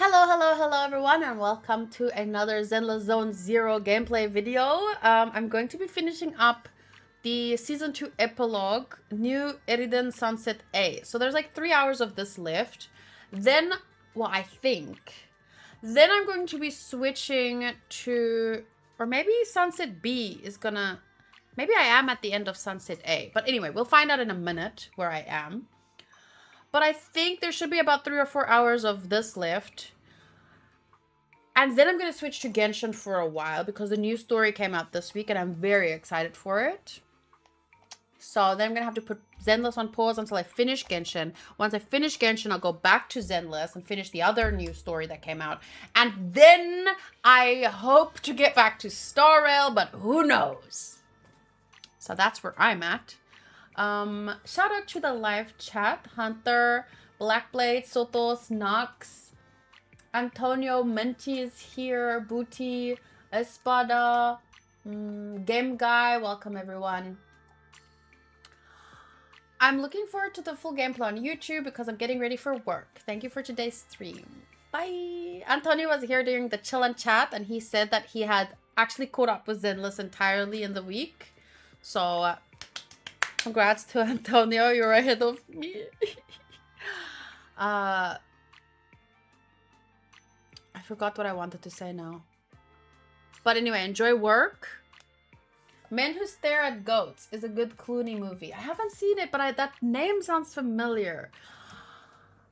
Hello everyone, and welcome to another Zenless Zone Zero gameplay video. I'm going to be finishing up the Season 2 Epilogue, New Eridan Sunset A. So there's like 3 hours of this left. Then, well, I think. Then I'm going to be switching to, or maybe Sunset B is gonna, maybe I am at the end of Sunset A. But anyway, we'll find out in a minute where I am. But I think there should be about 3 or 4 hours of this left. And then I'm going to switch to Genshin for a while because the new story came out this week and I'm very excited for it. So then I'm going to have to put Zenless on pause until I finish Genshin. Once I finish Genshin, I'll go back to Zenless and finish the other new story that came out. And then I hope to get back to Star Rail, but who knows? So that's where I'm at. Shout out to the live chat. Hunter, Blackblade, Sotos, Nox, Antonio, Menti is here, Booty, Espada, Game Guy, welcome everyone. I'm looking forward to the full gameplay on YouTube because I'm getting ready for work. Thank you for today's stream. Bye. Antonio was here during the chill and chat and he said that he had actually caught up with Zenless entirely in the week. So, congrats to Antonio, you're ahead of me. I forgot what I wanted to say now. But anyway, enjoy work. Men Who Stare at Goats is a good Clooney movie. I haven't seen it, but that name sounds familiar.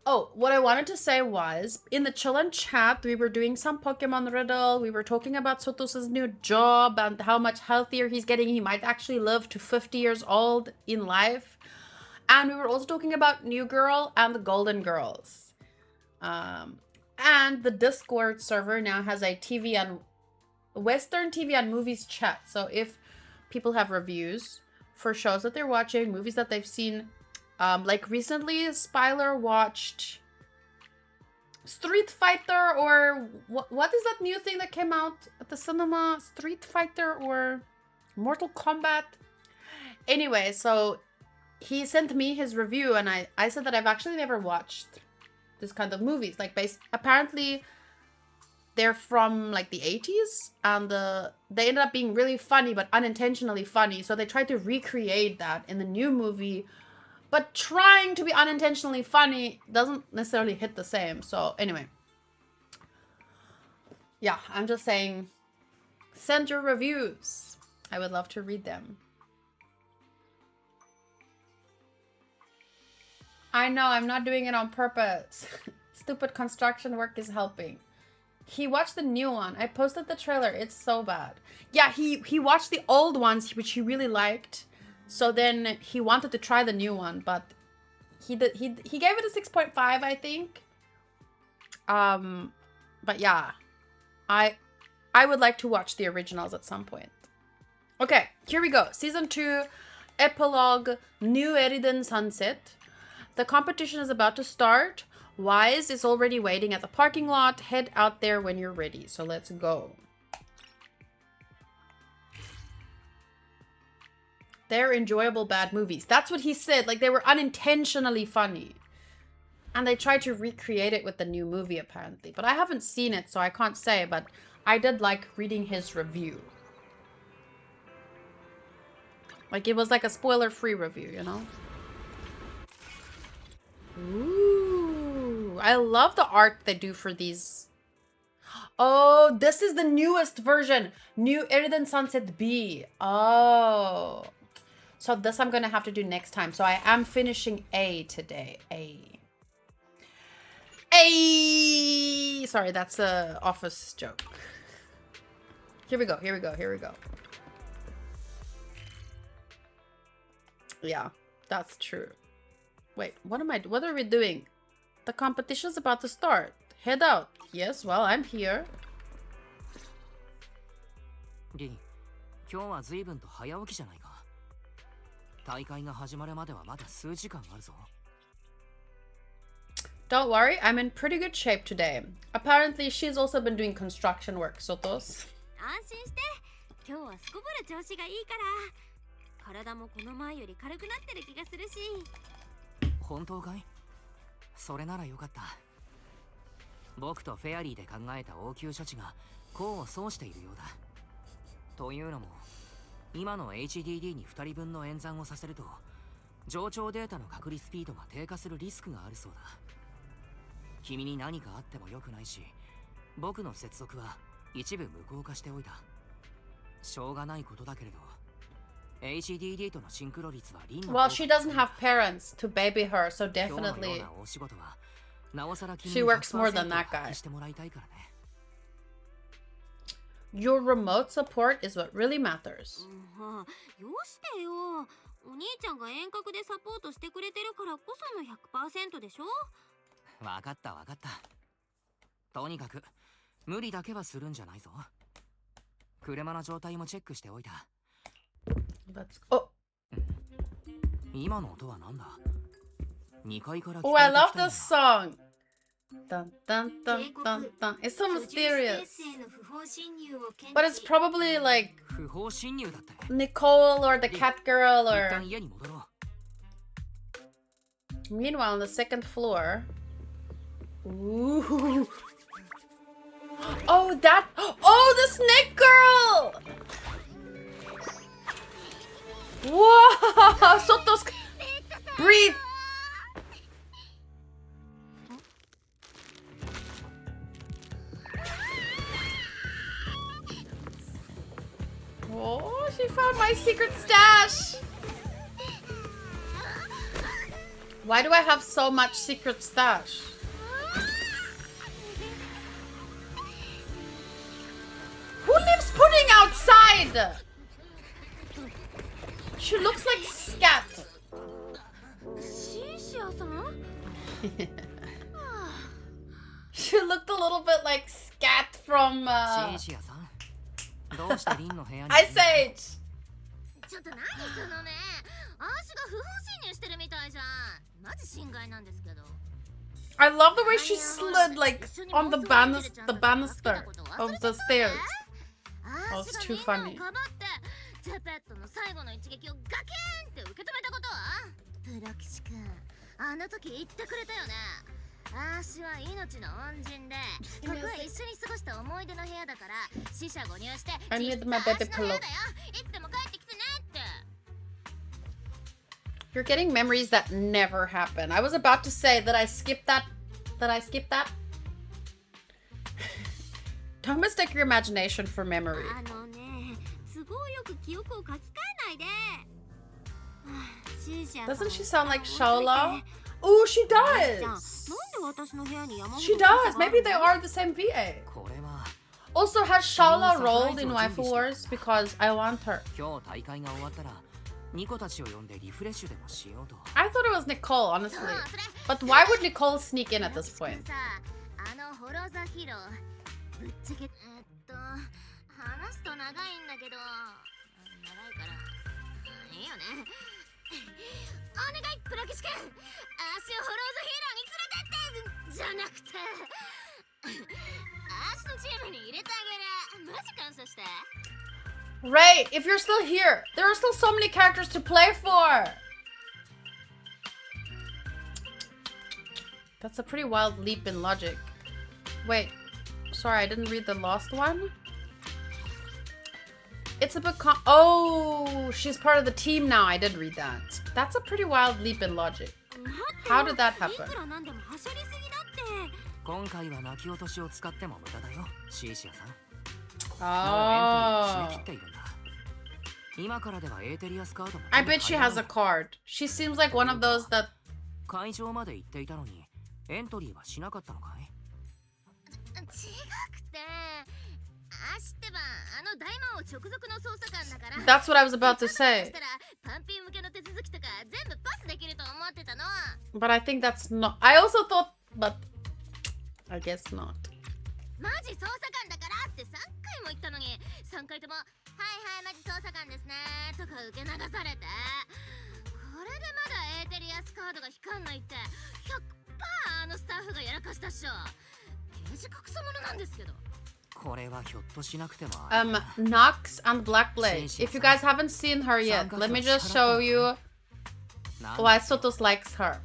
Oh, what I wanted to say was, in the chill and chat, we were doing some Pokemon riddle. We were talking about Sotos' new job and how much healthier he's getting. He might actually live to 50 years old in life. And we were also talking about New Girl and the Golden Girls. And the Discord server now has a TV and Western TV and movies chat. So if people have reviews for shows that they're watching, movies that they've seen, like recently Spyler watched Street Fighter, or what is that new thing that came out at the cinema? Street Fighter or Mortal Kombat? Anyway, so he sent me his review and I said that I've actually never watched this kind of movies. Like, apparently they're from like the 80s and they ended up being really funny but unintentionally funny. So they tried to recreate that in the new movie, but trying to be unintentionally funny doesn't necessarily hit the same. So anyway, yeah, I'm just saying, send your reviews. I would love to read them. I know, I'm not doing it on purpose. Stupid construction work is helping. He watched the new one. I posted the trailer. It's so bad. Yeah, he watched the old ones, which he really liked. So then he wanted to try the new one, but he gave it a 6.5, I think. But yeah, I would like to watch the originals at some point. Okay, here we go. Season 2, Epilogue, New Eridan Sunset. The competition is about to start. Wise is already waiting at the parking lot. Head out there when you're ready. So let's go. They're enjoyable bad movies. That's what he said. Like, they were unintentionally funny. And they tried to recreate it with the new movie, apparently. But I haven't seen it, so I can't say. But I did like reading his review. Like, it was like a spoiler-free review, you know? Ooh, I love the art they do for these. Oh, this is the newest version. New Eridan Sunset B. Oh. So this I'm going to have to do next time. So I am finishing A today. A. Sorry, that's a office joke. Here we go. Yeah, that's true. Wait, what are we doing? The competition's about to start. Head out. Yes, well, I'm here. Don't worry, I'm in pretty good shape today. Apparently, she's also been doing construction work, Sotos. 本当かい？それならよかった。僕とフェアリーで考えた応急処置が功を奏しているようだ。というのも今の HDD に2人分の演算をさせると冗長データの隔離スピードが低下するリスクがあるそうだ。君に何かあってもよくないし、僕の接続は一部無効化しておいた。しょうがないことだけれど HDD とのシンクロ率は輪の Well, she doesn't have parents to baby her, so definitely she works more than that guy. Your remote support is what really matters. よしてよ。お兄ちゃんが遠隔でサポートしてくれてるからこその 100% でしょ。わかったわかった。とにかく無理だけはするんじゃないぞ。車の状態もチェックしておいた。Oh. 今の音はなんだ？ 2階から。 Oh, I love this song. Dun dun dun dun dun. It's so mysterious. But it's probably like Nicole or the cat girl or... Meanwhile, on the second floor... Ooh. Oh, that... Oh, the snake girl! Whoa! Soto's... Breathe! Oh, she found my secret stash! Why do I have so much secret stash? Who leaves pudding outside? She looks like scat. She looked a little bit like scat from Ice Age. I love the way she slid like on the banister of the stairs. That was too funny. I need my baby pillow. You're getting memories that never happen. I was about to say that I skipped that. Did I skip that? Don't mistake your imagination for memory. Doesn't she sound like Shaola? Oh, she does! She does! Maybe they are the same VA. Also, has Shaola rolled in Waifu Wars? Because I want her. I thought it was Nicole, honestly. But why would Nicole sneak in at this point? Ray, if you're still here, there are still so many characters to play for. That's a pretty wild leap in logic. Wait, sorry, I didn't read the last one. It's a bit oh, she's part of the team now. I did read that. That's a pretty wild leap in logic. How did that happen? Oh. I bet she has a card. She seems like one of those that... That's what I was about to say. But I think that's not... I also thought... But... I guess not. Nox and Blackblade. If you guys haven't seen her yet, let me just show you why Sotos likes her.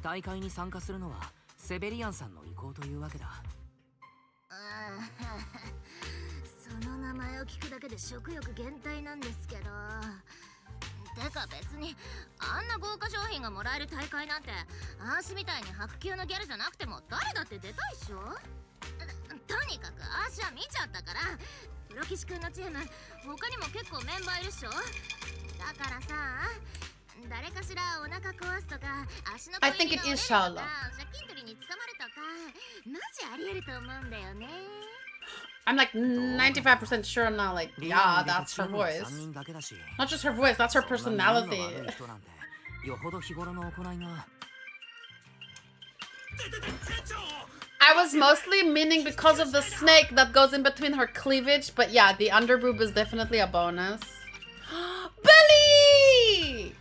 その名前を聞くだけで食欲減退なんですけど。てか別にあんな豪華商品がもらえる大会なんてアーシみたいに白球のギャルじゃなくても誰だって出たいっしょ。とにかくアーシは見ちゃったから。プロキシ君のチーム他にも結構メンバーいるっしょ。だからさ、誰かしらお腹壊すとか足の I think it is Shala. 借金取りに捕まるとかマジありえると思うんだよね。I'm like 95% sure now, like, yeah, that's her voice. Not just her voice, that's her personality. I was mostly meaning because of the snake that goes in between her cleavage, but yeah, the underboob is definitely a bonus. Billy!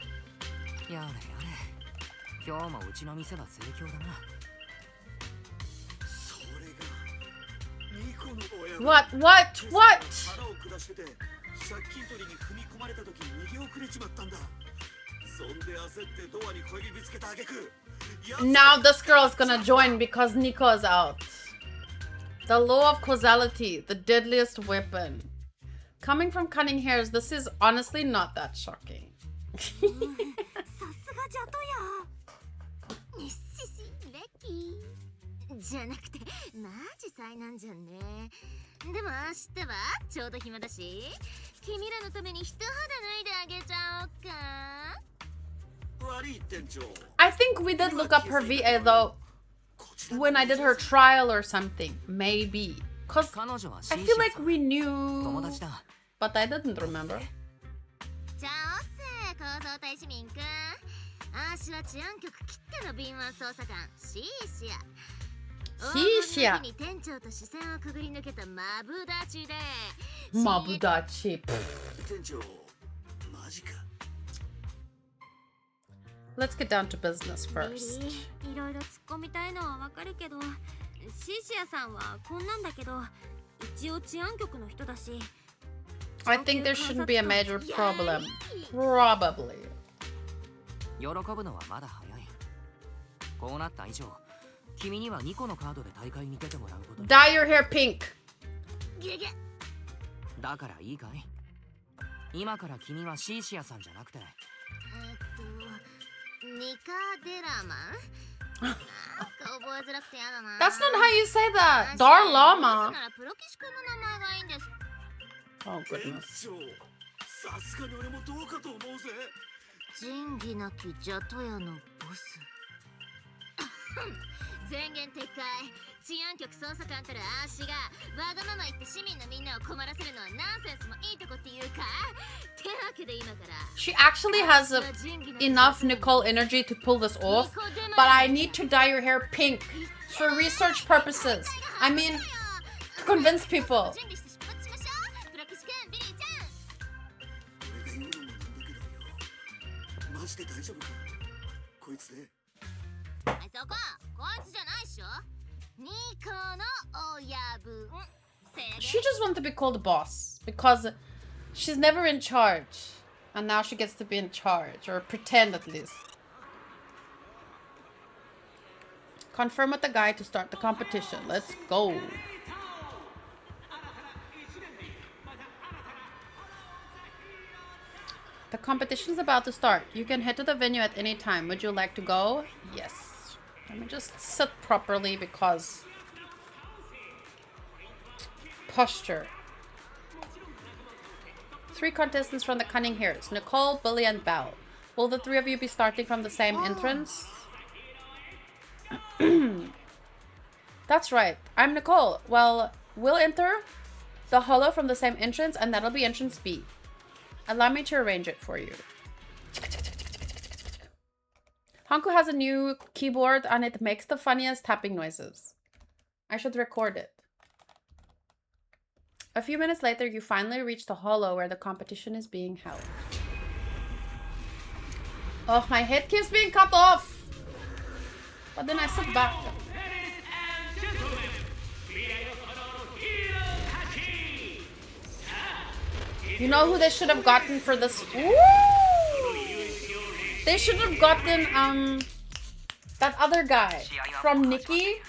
What? Now this girl is gonna join because Nico is out. The law of causality, the deadliest weapon. Coming from cunning hairs, this is honestly not that shocking. じゃなくてマジ災難じゃんね。でも明日はちょうど暇だし、君らのために一肌脱いであげちゃおうか。 I think we did look up her VA though when I did her trial or something. Maybe. Cause I feel like we knew, but I didn't remember. じゃあおっせ構造体市民くん。アーシは治安局きっての敏腕捜査官シーシア。シーシア。店長と視線をくぐり抜けたマブダチで。マブダチ。店長、マジか。Let's get down to business first. いろいろ突っ込みたいのはわかるけど、シーシアさんはこんなんだけど、一応治安局の人だし。I think there shouldn't be a major problem. Probably. 喜ぶのはまだ早い。こうなった以上、君には2個のカードで大会に出てもらうことに。Dye your hair pink. だからいいかい？今から君はシーシアさんじゃなくて。ニカデラマン？なんか覚えづらくてやだな。 That's not how you say that. Darlama. プロキシ君の名前がいいんです。 Oh goodness. さすがに俺もどうかと思うぜ。仁義なきジャトヤのボス。全言撤回。治安局捜査官たるアーシがわがまま言って市民のみんなを困らせるのはナンセンスもいいとこっていうか。てわけで今から。 She actually has enough Nicole energy to pull this off, but I need to dye your hair pink for research purposes. I mean, to convince people. マジで大丈夫か？こいつで。そこ、こいつじゃないっしょ。ニコの親分。 She just wants to be called boss because she's never in charge, and now she gets to be in charge, or pretend at least. Confirm with the guy to start the competition. Let's go. The competition's about to start. You can head to the venue at any time. Would you like to go? Yes. Let me just sit properly because posture. 3 contestants from the Cunning Hairs. Nicole, Billy, and Bao. Will the 3 of you be starting from the same entrance? That's right. I'm Nicole. Well, we'll enter the holo from the same entrance, and that'll be entrance B. Allow me to arrange it for you. Hanku has a new keyboard, and it makes the funniest tapping noises. I should record it. A few minutes later, you finally reach the holo where the competition is being held. Oh, my head keeps being cut off! But then I sit back. You know who they should have gotten for this? Ooh! They should have gotten, that other guy from Nikki.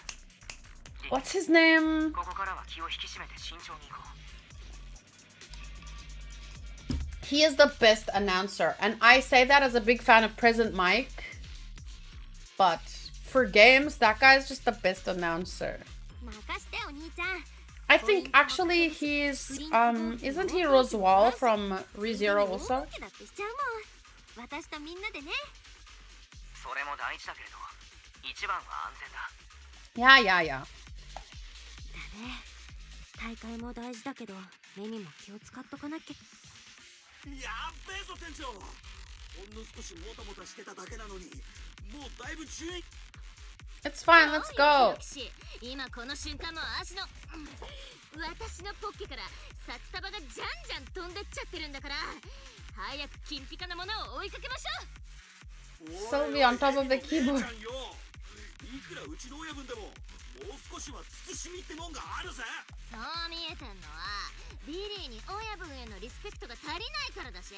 What's his name? ここからは気を引き締めて慎重に行こう。 He is the best announcer, and I say that as a big fan of Present Mike. But for games, that guy's just the best announcer. 任してお兄ちゃん。 I think actually he's isn't he Roswell from ReZero also? だってしちゃうもん。私とみんなでね。それも大事だけれど、一番は安全だ。 Yeah. だね。大会も大事だけど、目にも気を使っとかなきゃ。やっべえぞ店長。ほんの少しもたもたしてただけなのに、もうだいぶ順位。 It's fine, let's go. 今この瞬間も私のポッケから札束がじゃんじゃん飛んでっちゃってるんだから、早く金ピカなものを追いかけましょう。 Sylvie on top of the keyboard. いくらうちの親分でも、もう少しは慎みってもんがあるぜ。そう見えてんのはビリーに親分へのリスペクトが足りないからだし。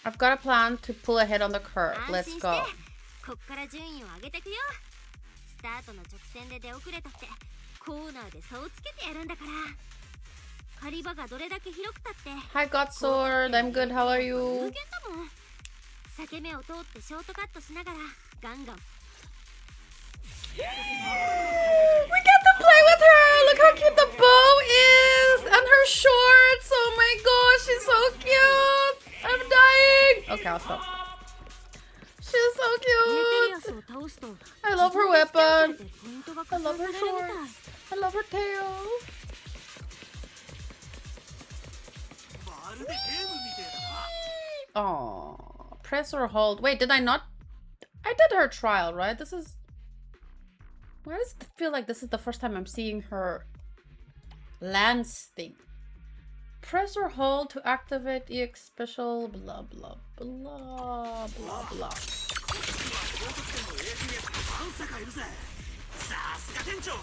I've got a plan to pull ahead on the curve. 安 Let's 心して go. こっから順位を上げてくよ。スタートの直線で出遅れたってコーナーで差をつけてやるんだから。狩り場がどれだけ広くたって Hi, Godsword. I'm good. How are 無 you? 限だもん。裂け目を通ってショートカットしながらガンガン。 We get to play with her. Look how cute the bow is and her shorts. Oh my gosh, she's so cute. I'm dying. Okay, I'll stop. She's so cute. I love her weapon. I love her shorts. I love her tail. まるでゲームみてえだな。 Oh, press or hold. Wait, did I not? I did her trial, right? This is. Why does it feel like this is the first time I'm seeing her lance thing? Press or hold to activate EX special. Blah blah blah blah blah. 高得点の APS とバンサがいるぜ。さすが店長。そ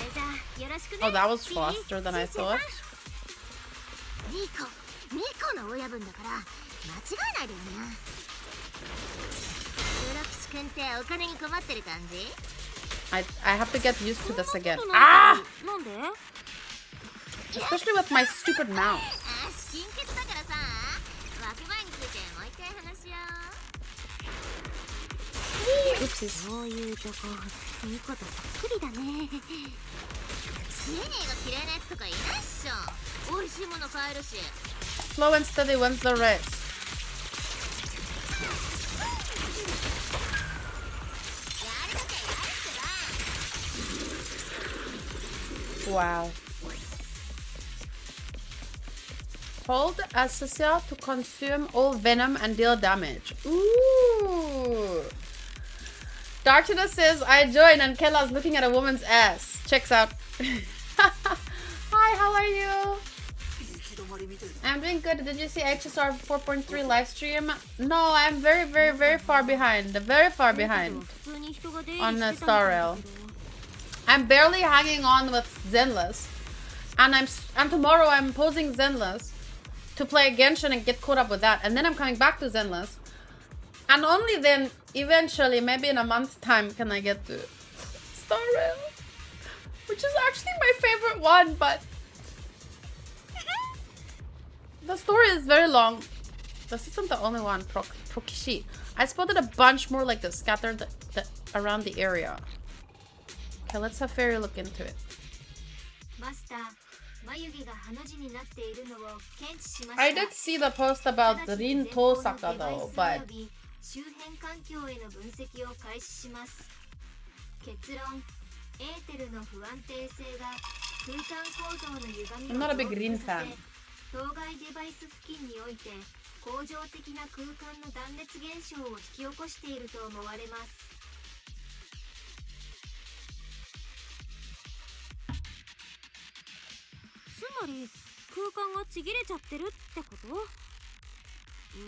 れじゃあよろしくね。 Oh, that was faster than I thought. ミコの親分だから間違いないだよね。黒騎士君ってお金に困ってる感じ？ I have to get used to this again. Ah! なんで？ Especially with my stupid mouse. 金欠だからさ、枠前についてもう一回話しよう。 Oopsies. そういうとこ、ミコとそっくりだね。ジェニーが綺麗なやつとかいないっしょ。美味しいもの買えるし。 Slow and steady wins the race. Wow. Hold Assassin to consume all venom and deal damage. Ooh. Darkness says, I join and Kella's looking at a woman's ass. Checks out. Hi, how are you? I'm doing good. Did you see HSR 4.3 live stream? No, I'm very far behind. Very far behind on the Star Rail. I'm barely hanging on with Zenless, and tomorrow I'm posing Zenless to play Genshin and get caught up with that, and then I'm coming back to Zenless, and only then, eventually, maybe in a month's time, can I get to Star Rail, which is actually my favorite one, but the story is very long. This isn't the only one. Prokishi. I spotted a bunch more like this scattered around the area. Okay, let's have Fairy look into it. I did see the post about Rin Tosaka though, but I'm not a big Rin fan. 当該デバイス付近において恒常的な空間の断裂現象を引き起こしていると思われます。つまり空間がちぎれちゃってるってこと？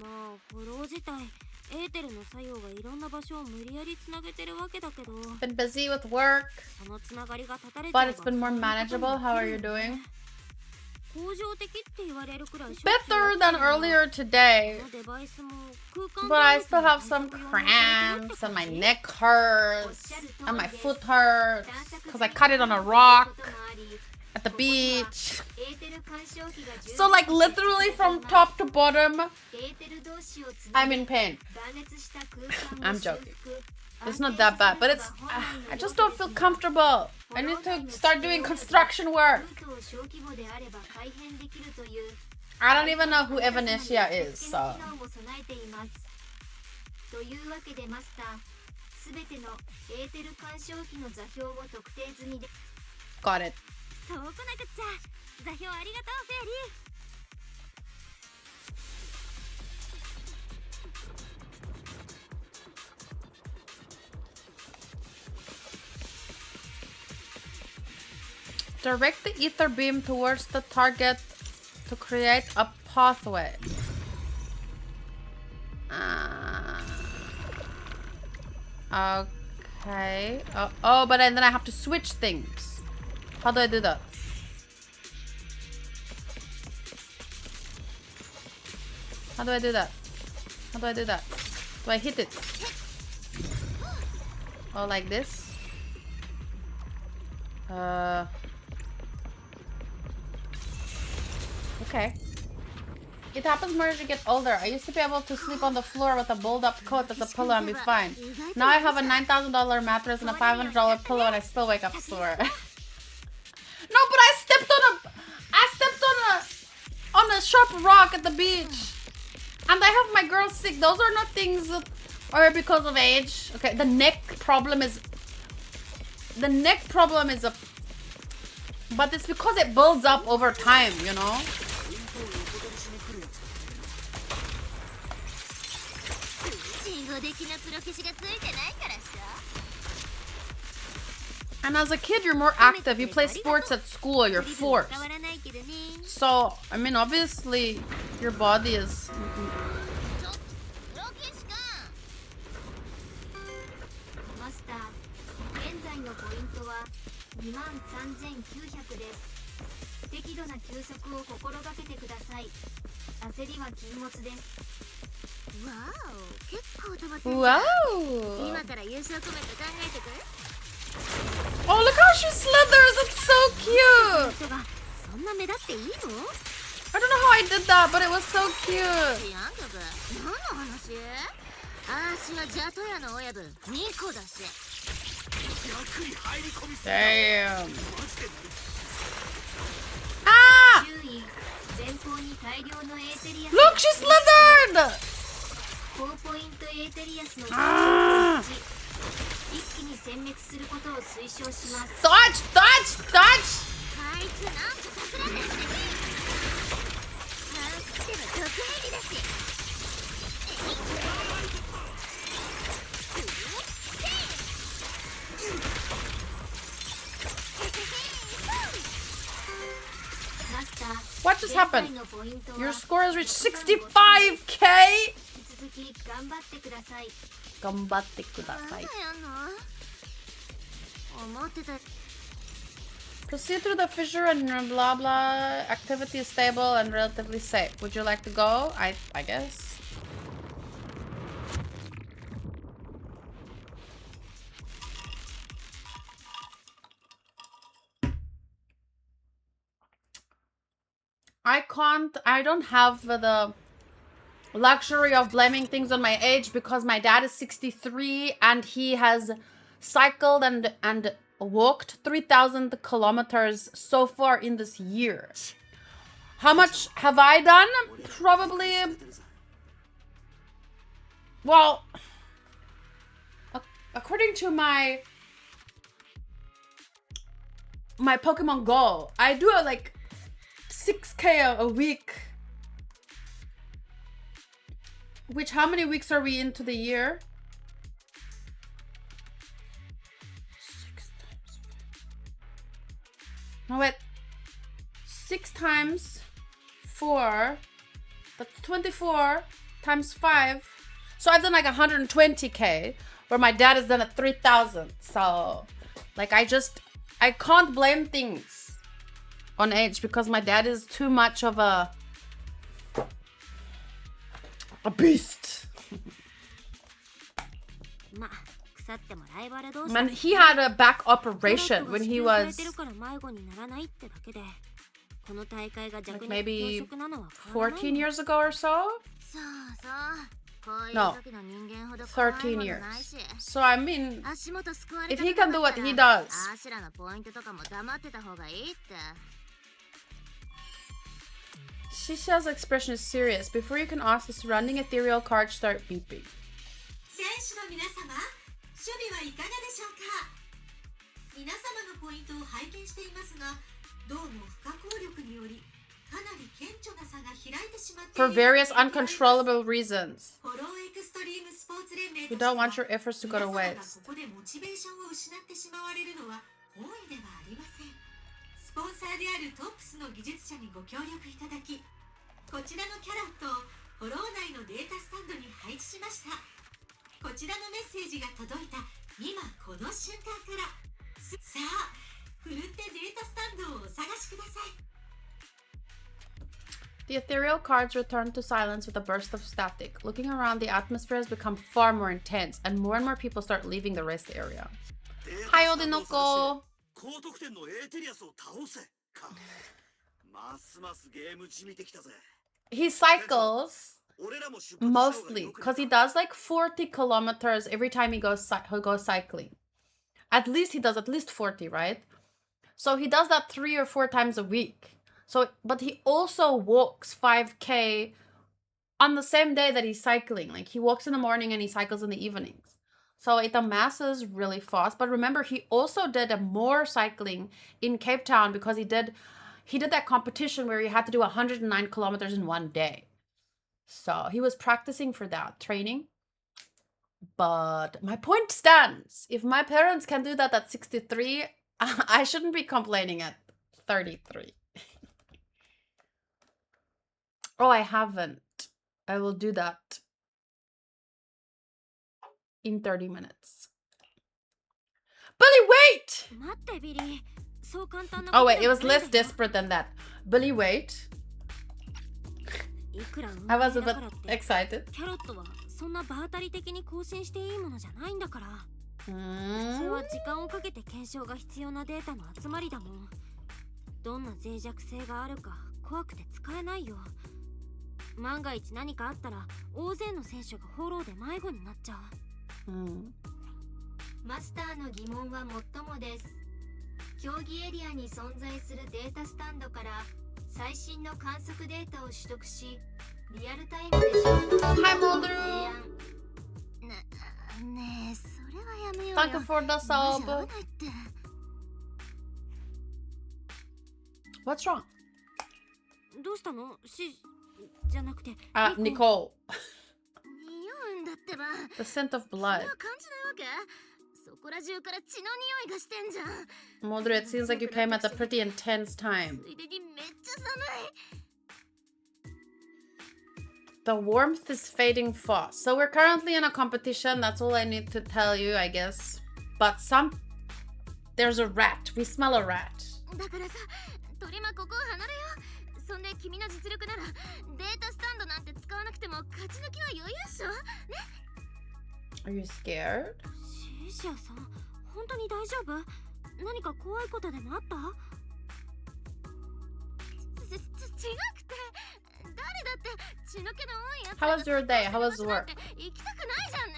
まあフォロー自体エーテルの作用がいろんな場所を無理やりつなげてるわけだけど Been busy with work, そのつながりが断たれちゃ but う it's been more manageable. How are you doing? better than earlier today, but I still have some cramps and my neck hurts and my foot hurts because I cut it on a rock at the beach. So like literally from top to bottom, I'm in pain. I'm joking. It's not that bad, but it's I just don't feel comfortable. I need to start doing construction work. I don't even know who Evanescia is, so. Got it. Direct the ether beam towards the target to create a pathway. Okay. Oh, but then I have to switch things. How do I do that? How do I do that? How do I do that? Do I hit it? Oh, like this? Okay. It happens more as you get older. I used to be able to sleep on the floor with a rolled-up coat as a pillow and be fine. Now I have a $9,000 mattress and a $500 pillow and I still wake up sore. No, but I stepped on a sharp rock at the beach. And I have my girl sick. Those are not things that are because of age. Okay, the neck problem is a... But it's because it builds up over time, you know? And as a kid, you're more active. You play sports at school. You're forced. So, I mean, obviously, your body is... Wow! Oh, look how she slithers! It's so cute! I don't know how I did that, but it was so cute! Damn! Ah! Look, she slithered! Ah! Dodge! Dodge! Dodge! What just happened? Your score has reached 65k! Gambatte kudasai. Proceed through the fissure and blah blah. Activity is stable and relatively safe. Would you like to go? I guess. I don't have the luxury of blaming things on my age because my dad is 63 and he has cycled and walked 3,000 kilometers so far in this year. How much have I done? Probably... Well, according to my Pokemon Go, I do like 6k a week. Which, how many weeks are we into the year? 6 times. No, wait. 6 times 4. That's 24 times 5. So I've done like 120k, where my dad has done at 3,000. So, like, I can't blame things on age because my dad is too much of a beast. Man, he had a back operation when he was like maybe 14 years ago or so. No, 13 years. So I mean, if he can do what he does. Shisha's expression is serious. Before you can ask, the surrounding ethereal cards start beeping. 選手の皆様、守備はいかがでしょうか。皆様のポイントを拝見していますが、どうも不可抗力によりかなり顕著な差が開いてしまっている。For various uncontrollable reasons. フォローエクストリームスポーツ連盟 You として don't は want your efforts to go to 皆様が waste. ここでモチベーションを失ってしまわれるのは本意ではありません。スポンサーであるトップスの技術者にご協力いただき、こちらのキャラットをフォロー内のデータスタンドに配置しました。こちらのメッセージが届いた今この瞬間からさあふるってデータスタンドをお探しください。 The ethereal cards return to silence with a burst of static. Looking around, the atmosphere has become far more intense, and more people start leaving the rest area. Hi, Odinoko! 高得点のエーテリアスを倒せか。ますますゲーム地見てきたぜ。 He cycles mostly because he does like 40 kilometers every time he goes cycling. At least he does at least 40, right? So he does that 3 or 4 times a week. So, but he also walks 5K on the same day that he's cycling. Like he walks in the morning and he cycles in the evenings. So it amasses really fast. But remember, he also did more cycling in Cape Town because he did that competition where he had to do 109 kilometers in one day. So he was practicing for that, training. But my point stands. If my parents can do that at 63, I shouldn't be complaining at 33. Oh, I haven't. I will do that in 30 minutes. Billy, wait! Oh, wait, it was less desperate than that. Billy, wait. I was a bit excited. そんな場当たり的に更新していいものじゃないんだから。普通は時間をかけて検証が必要なデータの集まりだもん。どんな脆弱性があるか怖くて使えないよ。万が一何かあったら大勢の選手がフォローで迷子になっちゃう。マスターの疑問はもっともです。競技エリアに存在するデータスタンドから最新の観測データを取得し、リアルタイムで紹介する。Hi, Mulder. ねえ、それはやめようよ。Thank you for the sub. What's wrong? どうしたの？じゃなくて。Nicole. 匂うんだってば。 The scent of そ blood. れは感じないわけ？そこら中から血の匂いがしてんじゃん。Mulder, it seems like you came at a pretty intense time. ついでにめっちゃ寒い。The warmth is fading fast. So we're currently in a competition. That's all I need to tell you, I guess. But there's a rat. We smell a rat. だからさ、鳥間ここを離れよう。そんで君の実力ならデータスタンドなんて使わなくても勝ち抜きは余裕っしょ。ね。Are you scared? シシアさん、本当に大丈夫？何か怖いことでもあった？違くて。誰だって血の気の多いやつ。 How was your day? How was work? 行きたくないじゃんね。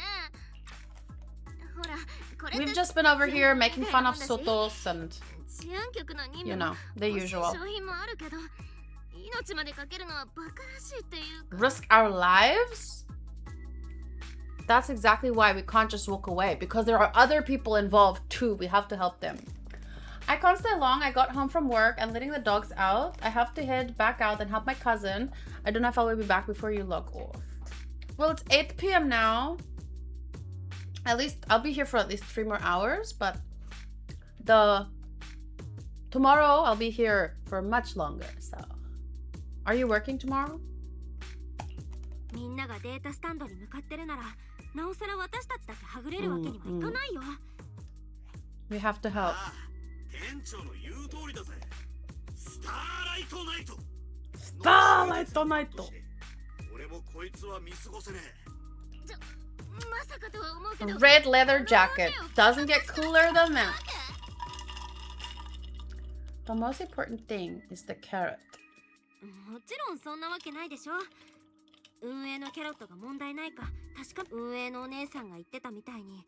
ほら、これ We've just been over here making fun of Sotos and, 治安局の任 you 務 know, the usual. 商品もあるけど、命までかけるのはバカらしいっていうか。 Risk our lives? That's exactly why we can't just walk away, because there are other people involved too. We have to help them. I can't stay long. I got home from work and letting the dogs out. I have to head back out and help my cousin. I don't know if I will be back before you log off. Well, it's 8 p.m. now. At least I'll be here for at least 3 more hours, but tomorrow I'll be here for much longer. So, are you working tomorrow? みんながデータスタンドに向かってるなら、なおさら私たちだけはぐれるわけにはいかないよ。We have to help. 店長の言う通りだぜ。スターライトナイト。スターライトナイト。俺もこいつは見過ごせねえ。まさかとは思うけど Red leather jacket. Doesn't get cooler than that. The most important thing is the carrot. もちろんそんなわけないでしょ。運営のキャロットが問題ないか確か運営のお姉さんが言ってたみたいに、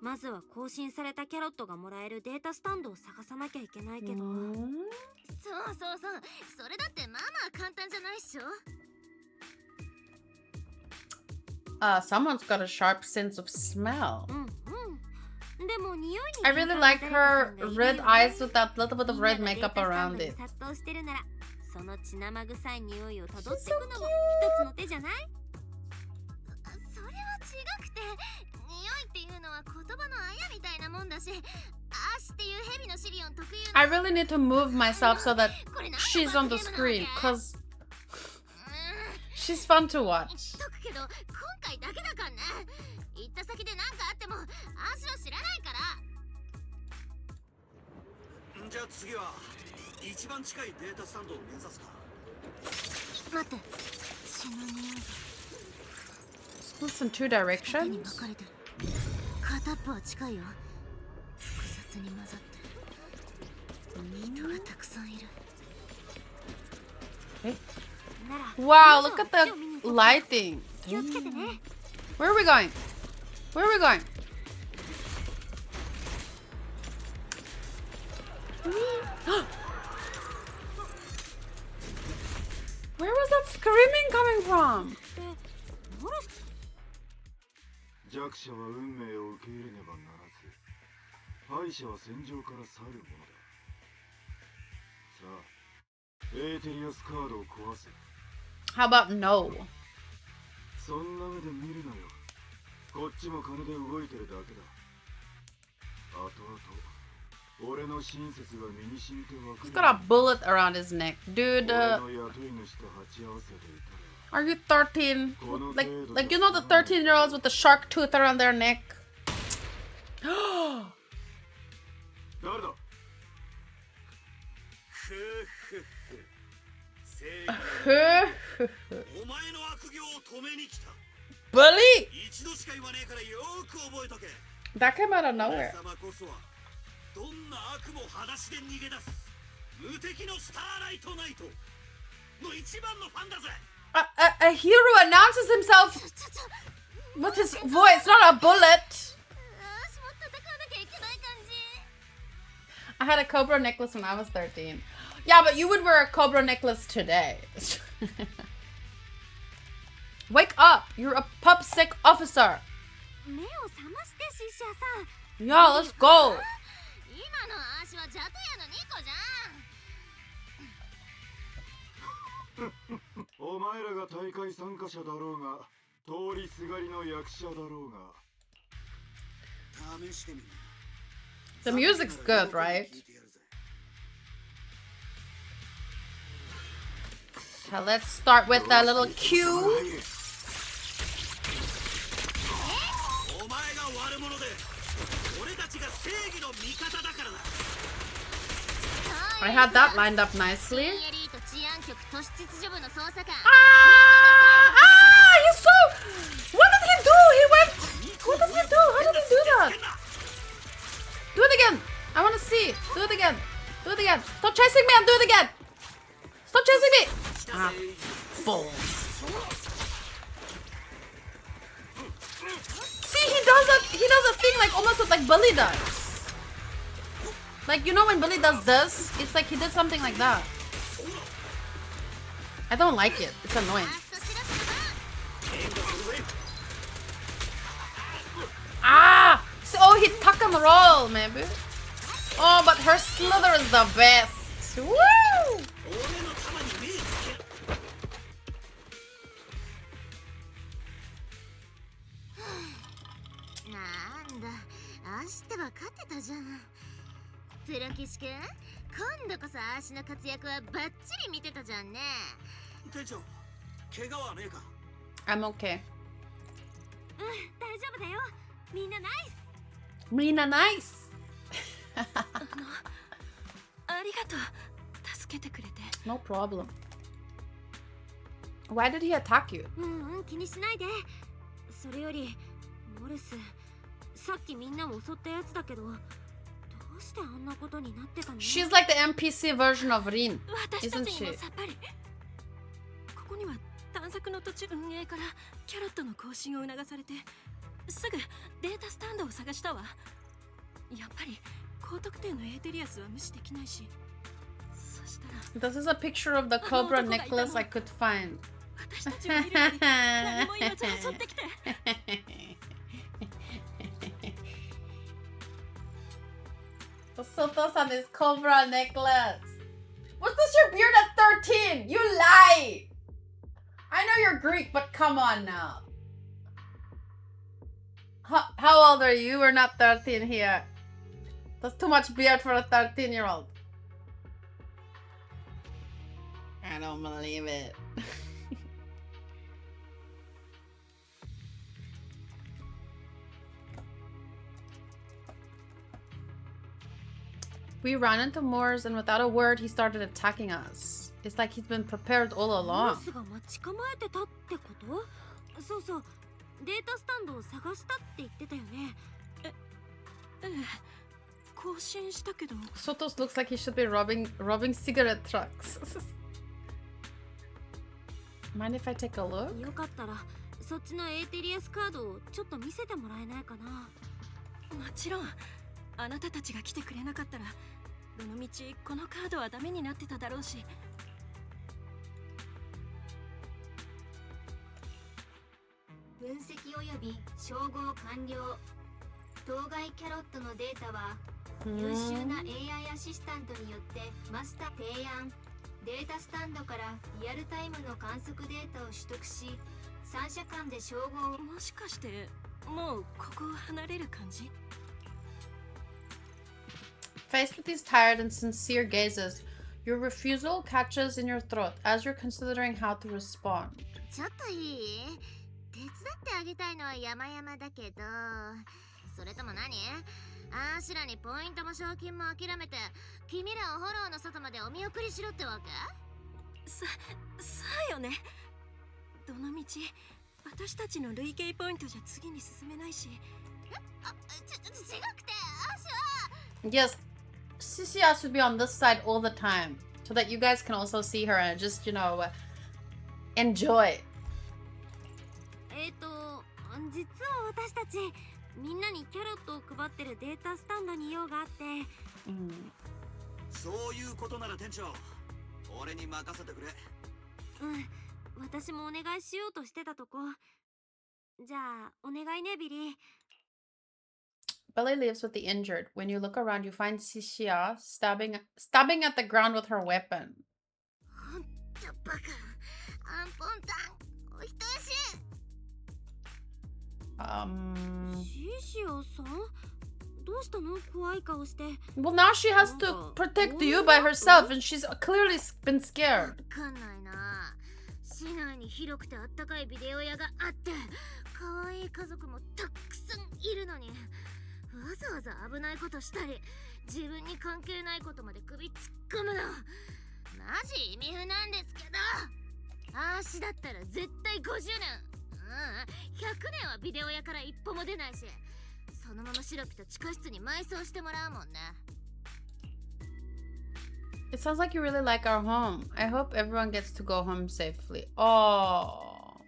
まずは更新されたキャロットがもらえるデータスタンドを探さなきゃいけないけど。そうそうそう、それだってまあまあ簡単じゃないっしょ。Someone's got a sharp sense of smell. うんうん。でも匂いに I really like her red eyes with that little bit of red makeup around it. 殺到してるなら、その血生臭い匂いをたどっていくのも一つの手じゃない？それは違くて、匂いっていうのは言葉のあやみたいなもんだし、アーシっていう蛇のシリオン特有の I really need to move myself so that she's on the screen, cause she's fun to watch. 言っとくけど、今回だけだからね。行った先で何かあっても、アーシは知らないから。じゃあ次は一番近いデータスタンドを目指すか。待って、血の匂いが Splits in two 縦に directions? 分かれてる。片っぽは近いよ。複雑に混ざって人がたくさんいる。なら Wow, look at the lighting. 気をつけてね。 Where are we going? Where are we going? Where was that screaming coming from? モロ弱者は運命を受け入れねばならず、敗者は戦場から去るものだ。さあ、エーテリアスカードを壊せ。 How about no? そんな目で見るなよ。こっちも金で動いてるだけだ。あとあと、俺の親切が身に染みてわか He's る。 got a bullet around his neck. Dude, 俺の雇い主と鉢合わせていたら。 are you 13? Like you know the 13-year-olds with the shark tooth around their neck? 誰だ？ふふふ。正義お前の悪行を止めに来た。 Bully! 一度しか言わねえからよーく覚えとけ。 That came out of 俺 nowhere. 様こそはどんな悪も裸足で逃げ出す無敵のスターライトナイトの一番のファンだぜ。A hero announces himself with his voice, not a bullet. アーシも戦わなきゃいけない感じ。 I had a cobra necklace when I was 13. Yeah, but you would wear a cobra necklace today. Wake up! You're a pup sick officer. 目を覚ましてシシャさん。 Yeah, let's go. 今のアーシはジャトヤのニコじゃん。お前らが大会参加者だろうが、通りすがりの役者だろうが。試してみる。 The music's good, right? So let's start with a little cue. お前が悪者で俺たちが正義の味方だからだ。 I had that lined up nicely. エリート治安局都市秩序部の捜査官。 He's so... What did he do? He went... What did he do? How did he do that? Do it again. I want to see. Do it again. Do it again. Stop chasing me and do it again. Stop chasing me. Ah, balls. See, he does a thing like almost what like Bully does. Like, you know when Bully does this? It's like he did something like that. I don't like it. It's annoying. Ah! So, oh, he tuck and roll, maybe. Oh, but her slither is the best. Woo! 俺の玉に目つけ。なんだ、アーシって分かってたじゃん。プロキシ君、今度こそアーシの活躍はバッチリ見てたじゃんね。店長、怪我はねえか。 I'm okay. 大丈夫だよ。みんなナイス。 Mina, nice. ありがとう。助助けてくれて。 No problem. Why did he attack you? 気にしないで。それよりモルス、さっきみんなを襲ったやつだけど、どうしてあんなことになってたの？ She's like the NPC version of Rin, 私た isn't ちにも she? さっぱり。ここには探索の途中、運営からキャロットの更新を促されて、すぐデータスタンドを探したわ。やっぱり高得点のエーテリアスは無視できないし。そしたら This is a picture of the Cobra necklace I could find. 私たちを見るのに何も言わず襲ってきて。 The Soto-san is Cobra necklace. What's this your beard at 13? You lie! I know you're Greek, but come on now. How old are you? We're not 13 here. That's too much beard for a 13-year-old. I don't believe it. We ran into Moors and without a word he started attacking us. It's like he's been prepared all モル along. スが待ち構えてたってこと？そうそう、データスタンドを探したって言ってたよね。ええ、更新したけど。 Sotos looks like he should be robbing cigarette trucks. Mind if I take a look? よかったらそっちのエーテリアスカードをちょっと見せてもらえないかな。もちろん。あなたたちが来てくれなかったら、どのみちこのカードはダメになってただろうし。分析及び照合完了。当該キャロットのデータは優秀な AI アシスタントによってマスター提案。データスタンドからリアルタイムの観測データを取得し、三者間で照合を。もしかしてもうここを離れる感じ？ Faced with these tired and sincere gazes, your refusal catches in your throat as you're considering how to respond. ちょっといい？手伝ってあげたいのは山々だけど、それとも何？あーしらにポイントも賞金も諦めて、君らをフォローの外までお見送りしろってわけ？さよね。どのみち私たちの累計ポイントじゃ次に進めないし。あ、違くて、アーシ Yes, Sisia should be on this side all the time so that you guys can also see her and just, you know, enjoy. 実は私たちみんなにキャロットを配ってるデータスタンドに用があって。そういうことなら店長、俺に任せてくれ。私もお願いしようとしてたとこ。じゃあお願いね、ビリー。Billy leaves with the injured. When you look around, you find Sisia stabbing at the ground with her weapon. ほんとバカ。アンポンタン、お人よし。シシアさん、どうしたの？怖い顔して。 Well, now she has to protect you by herself, and she's clearly been scared. わかんないな。市内に広くてあったかいビデオ屋があって、可愛い家族もたくさんいるのに、わざわざ危ないことしたり、自分に関係ないことまで首突っ込むの。マジ意味不なんですけど。あーしだったら絶対50年。100年はビデオ屋から一歩も出ないし、そのままシロピと地下室に埋葬してもらうもんね。 It sounds like you really like our home. I hope everyone gets to go home safely. Oh.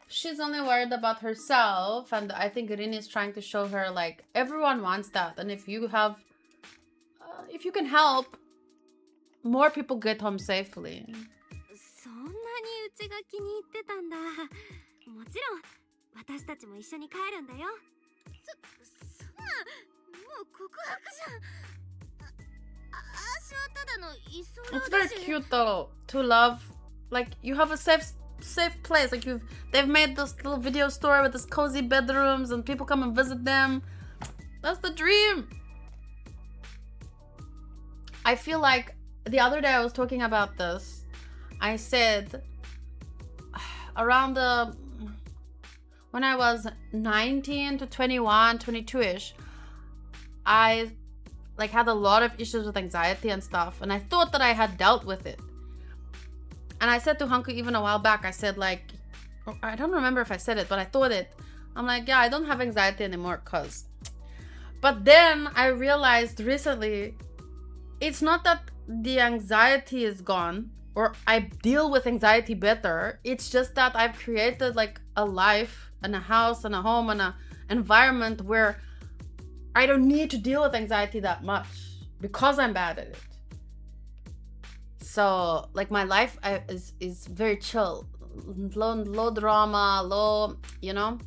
She's only worried about herself, and I think Rin is trying to show her, like, everyone wants that. And if you have... if you can help, more people get home safely. そんなにうちが気に入ってたんだ。もちろん私たちも一緒に帰るんだよ。そんな、もう告白じゃん。あしはただの居候 It's だ very し。 cute though to love, like, you have a safe place, like they've made this little video store with this cozy bedrooms and people come and visit them. That's the dream. I feel like the other day I was talking about this. I said around when I was 19 to 21, 22ish, I like had a lot of issues with anxiety and stuff, and I thought that I had dealt with it. And I said to Hanku even a while back, I said like, I don't remember if I said it, but I thought it. I'm like, yeah, I don't have anxiety anymore, cause. But then I realized recently, it's not that the anxiety is gone or I deal with anxiety better. It's just that I've created like a life and a house and a home and an environment where I don't need to deal with anxiety that much because I'm bad at it. So like my life is very chill, low drama, low, you know.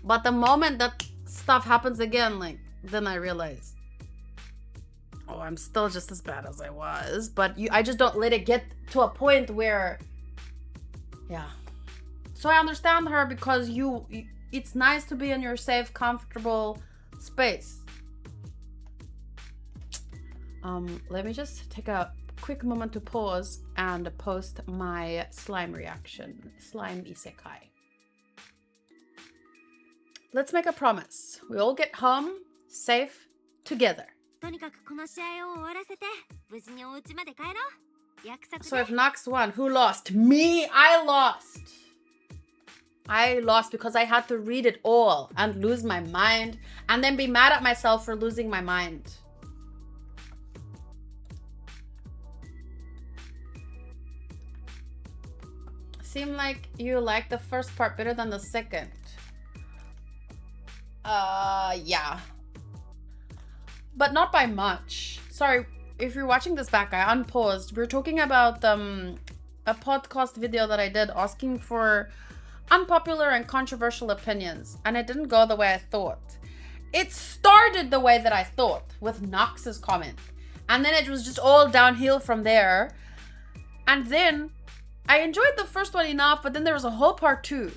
But the moment that stuff happens again, like then I realize, oh, I'm still just as bad as I was. But I just don't let it get to a point where, yeah. So I understand her, because it's nice to be in your safe, comfortable space. Let me just take a quick moment to pause and post my slime reaction. Slime isekai. Let's make a promise. We all get home safe together. とにかくこの試合を終わらせて無事にお家まで帰ろう。約束 So if Nox won, who lost? Me! I lost! I lost because I had to read it all and lose my mind and then be mad at myself for losing my mind. Seemed like you liked the first part better than the second. Yeah. But not by much. Sorry, if you're watching this back, I unpaused. We're talking about a podcast video that I did asking for unpopular and controversial opinions, and it didn't go the way I thought. It started the way that I thought with Nox's comment, and then it was just all downhill from there. And then I enjoyed the first one enough, but then there was a whole part 2.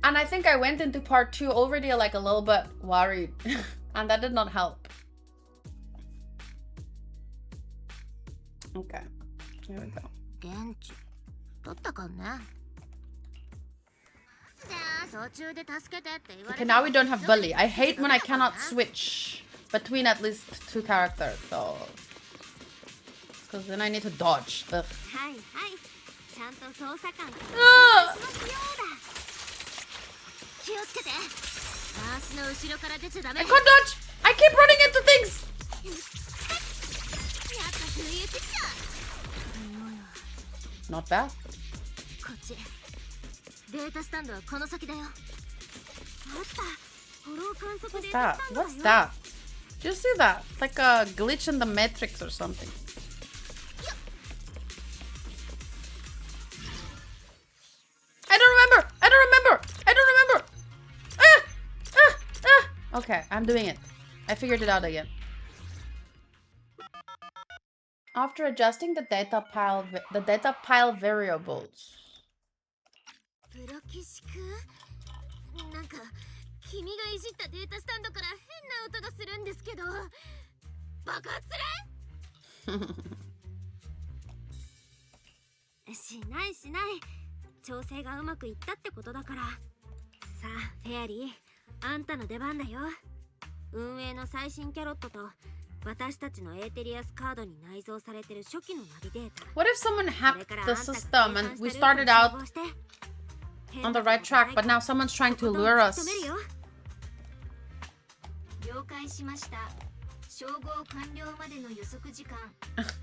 And I think I went into part 2 already like a little bit worried, and that did not help. Okay, here we go. 現地取ったかね。じゃあ途中で助けてって言われ Okay, now we don't have Bully. I hate when I cannot switch between at least 2 characters, so... Because then I need to dodge. Ugh. はいはい。ちゃんと捜査官から Ah! 気をつけて。足の後ろから出ちゃダメ。 I can't dodge! I keep running into things! やっぱ不意打ちじゃ。 Not bad. こっち。データスタンドはこの先だよ。あった。フォロー観測データ What's ス that? タンドだよ。 What's that? Did you see that? It's like a glitch in the Matrix or something. I don't remember! I don't remember! I don't remember! Ah! Ah! Ah! Okay, I'm doing it. I figured it out again. After adjusting the data pile variables. プロキシクなんか君がいじったデータスタンドから変な音がするんですけど爆発するしないしない調整がうまくいったってことだからさあフェアリーあんたの出番だよ運営の最新キャロットと私たちのエーテリアスカードに内蔵されてる初期のナビデータ What if someone hacked the system and we started out on the right track, but now someone's trying to lure us? 了解しました照合完了までの予測時間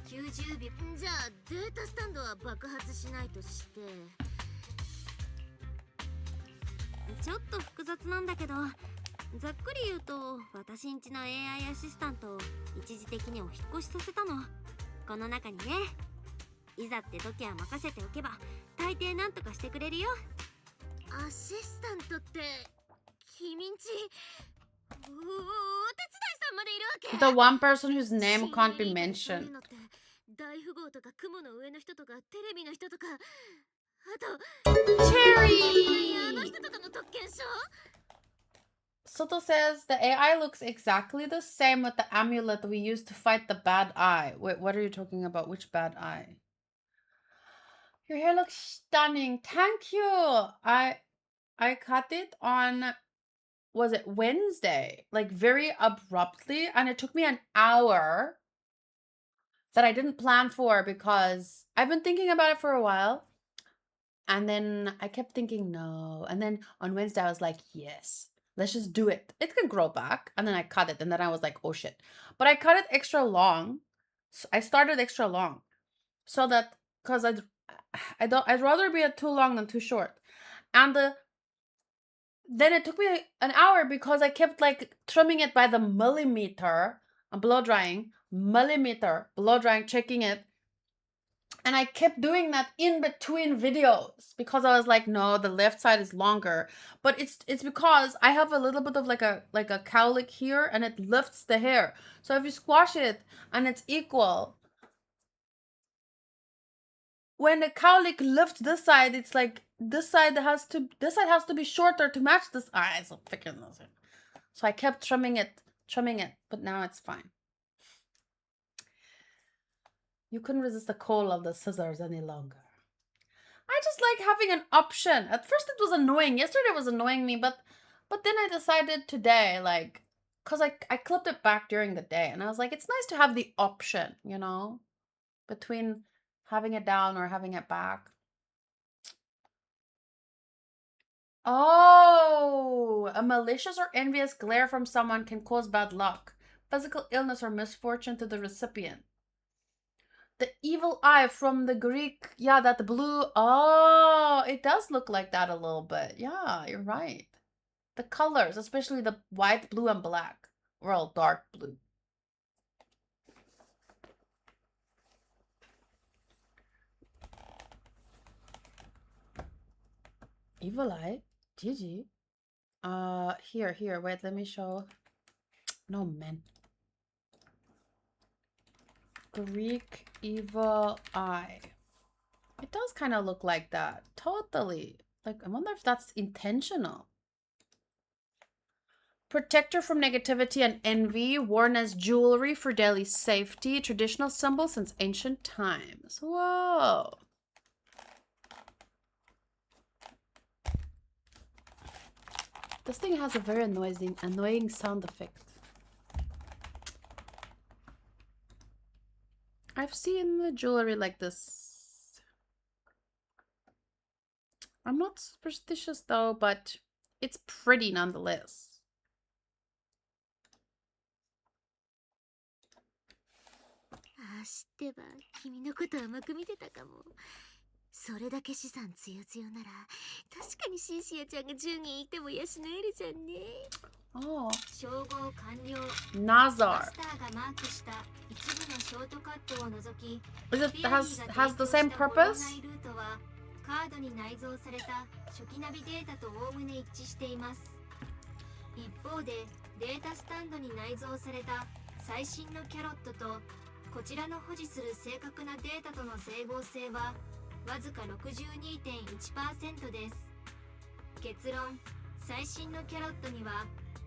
90秒じゃあデータスタンドは爆発しないとしてちょっと複雑なんだけどざっくり言うと私んちの AI アシスタントを一時的にお引っ越しさせたのこの中にねいざって時は任せておけば大抵なんとかしてくれるよアシスタントって君んちお手伝いさんまでいるわけ The one person whose name can't be mentioned. 大富豪とか雲の上の人とかテレビの人とかあと Cherry! あの人とかの特権賞 Soto says the AI looks exactly the same with the amulet we used to fight the bad eye. Wait, what are you talking about? Which bad eye? Your hair looks stunning. Thank you. I cut it on was it Wednesday, like very abruptly, and it took me an hour that I didn't plan for because I've been thinking about it for a while. And then I kept thinking, no. And then on Wednesday, I was like, yes, let's just do it. It can grow back. And then I cut it. And then I was like, oh shit. But I cut it extra long. So I started extra long. So that, because I'd rather be too long than too short. And then it took me an hour because I kept like trimming it by the millimeter. I'm blow drying, checking it. And I kept doing that in between videos because I was like, no, the left side is longer. But it's because I have a little bit of like a cowlick here and it lifts the hair. So if you squash it and it's equal, when the cowlick lifts this side, it's like this side has to be shorter to match this. It's so freaking. So I kept trimming it, but now it's fine. You couldn't resist the call of the scissors any longer. I just like having an option. At first it was annoying. Yesterday it was annoying me, but then I decided today, like, because I clipped it back during the day, and I was like, it's nice to have the option, you know, between having it down or having it back. Oh, a malicious or envious glare from someone can cause bad luck, physical illness, or misfortune to the recipient. The evil eye from the Greek, yeah, that blue. Oh, it does look like that a little bit. Yeah, you're right. The colors, especially the white, blue, and black, were all dark blue. Evil eye? GG. Here, wait, let me show. No, man. Greek evil eye. It does kind of look like that. Totally. Like, I wonder if that's intentional. Protector from negativity and envy, worn as jewelry for daily safety, traditional symbol since ancient times. Whoa. This thing has a very annoying sound effect. I've seen the jewelry like this. I'm not superstitious though, but it's pretty nonetheless. 知ってば君のこと甘く見てたかも。それだけ資産強強なら確かにシンシアちゃんが10人いても養えるじゃんね。称号完了。マスターがマークした一部のショートカットを除き、has the same purpose? ルートはカードに内蔵された初期ナビデータとおおむね一致しています。一方でデータスタンドに内蔵された最新のキャロットとこちらの保持する正確なデータとの整合性はわずか 62.1% です。結論、最新のキャロットには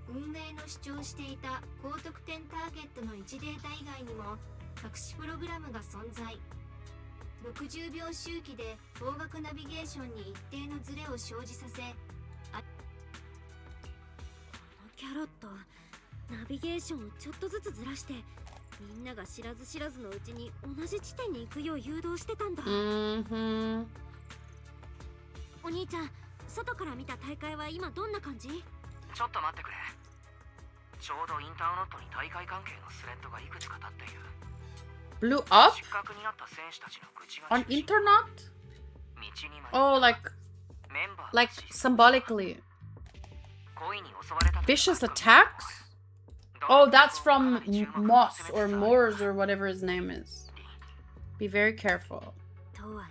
運営の主張していた高得点ターゲットの1データ以外にも隠しプログラムが存在。60秒周期で方角ナビゲーションに一定のズレを生じさせ、このキャロットナビゲーションをちょっとずつずらしてみんなが知らず知らずのうちに同じ地点に行くよう誘導してたんだ。お兄ちゃん、外から見た大会は今どんな感じ？ちょっと待ってくれ。ちょうどインターネットに大会関係のスレッドがいくつか立っている。Blew up? 失格になった選手たちの口が On internet? Oh, like symbolically. Vicious attacks? Oh, that's from Moss or Moors or whatever his name is. Be very careful. I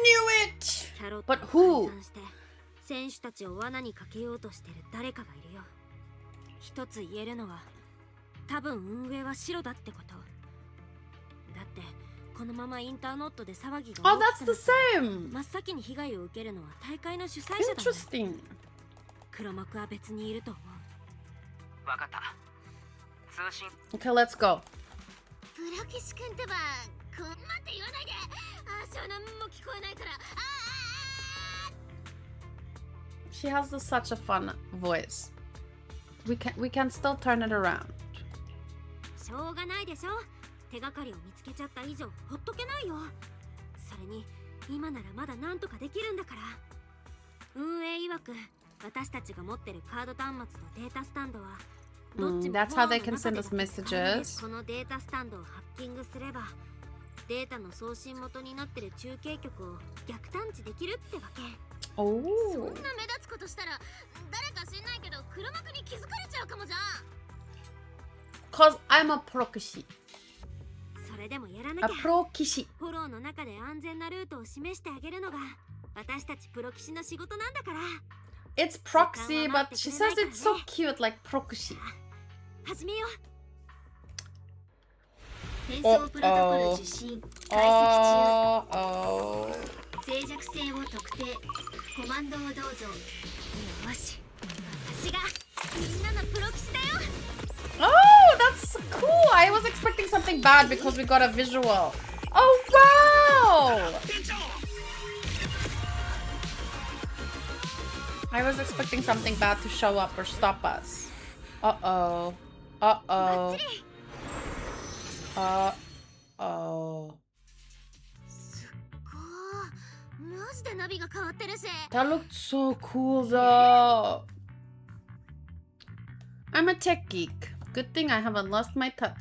knew it! But who? 選手たちを罠にかけようとしてる誰かがいるよ。一つ言えるのは、多分運営は白だってこと。だってこのままインターネットで騒ぎが Oh, that's the same! 真っ先に被害を受けるのは大会の主催者だ。Interesting. 黒幕は別にいると思う。わかった。通信。Okay, let's go. プロキシ君ってば、こんなって言わないで。あ、湘南も聞こえないから。She has such a fun voice. We can still turn it around. しょうがないでしょ。手がかりを見つけちゃった以上ほっとけないよ。それに今ならまだなんとかできるんだから。運営曰く私たちが持ってるカード端末とデータスタンドはどっちも That's how they can send us messages. このデータスタンドをハッキングすればデータの送信元になってる中継局を逆探知できるってわけ。Oh. そんな目立つことしたら誰か知んないけど黒幕に気づかれちゃうかもじゃん。 Cause I'm a proxy. それでもやらな A きゃ。 proxy. フォローの中で安全なルートを示してあげるのが私たちプロ棋士の仕事なんだから。 It's proxy, but she says it's so cute, like proxy. 始めよう。転送プロトコル受信解析 Oh. 中。脆弱性を特定。コマンドをどうぞ。よし、私がみんなのプロ棋士だよ。 Oh, that's cool. I was expecting something bad because we got a visual. Oh, wow. I was expecting something bad to show up or stop us. Uh-oh. Uh-oh. Uh-oh. すっごー、マジでナビが変わってるし。 That looked so cool, though. I'm a tech geek. Good thing I haven't lost my touch.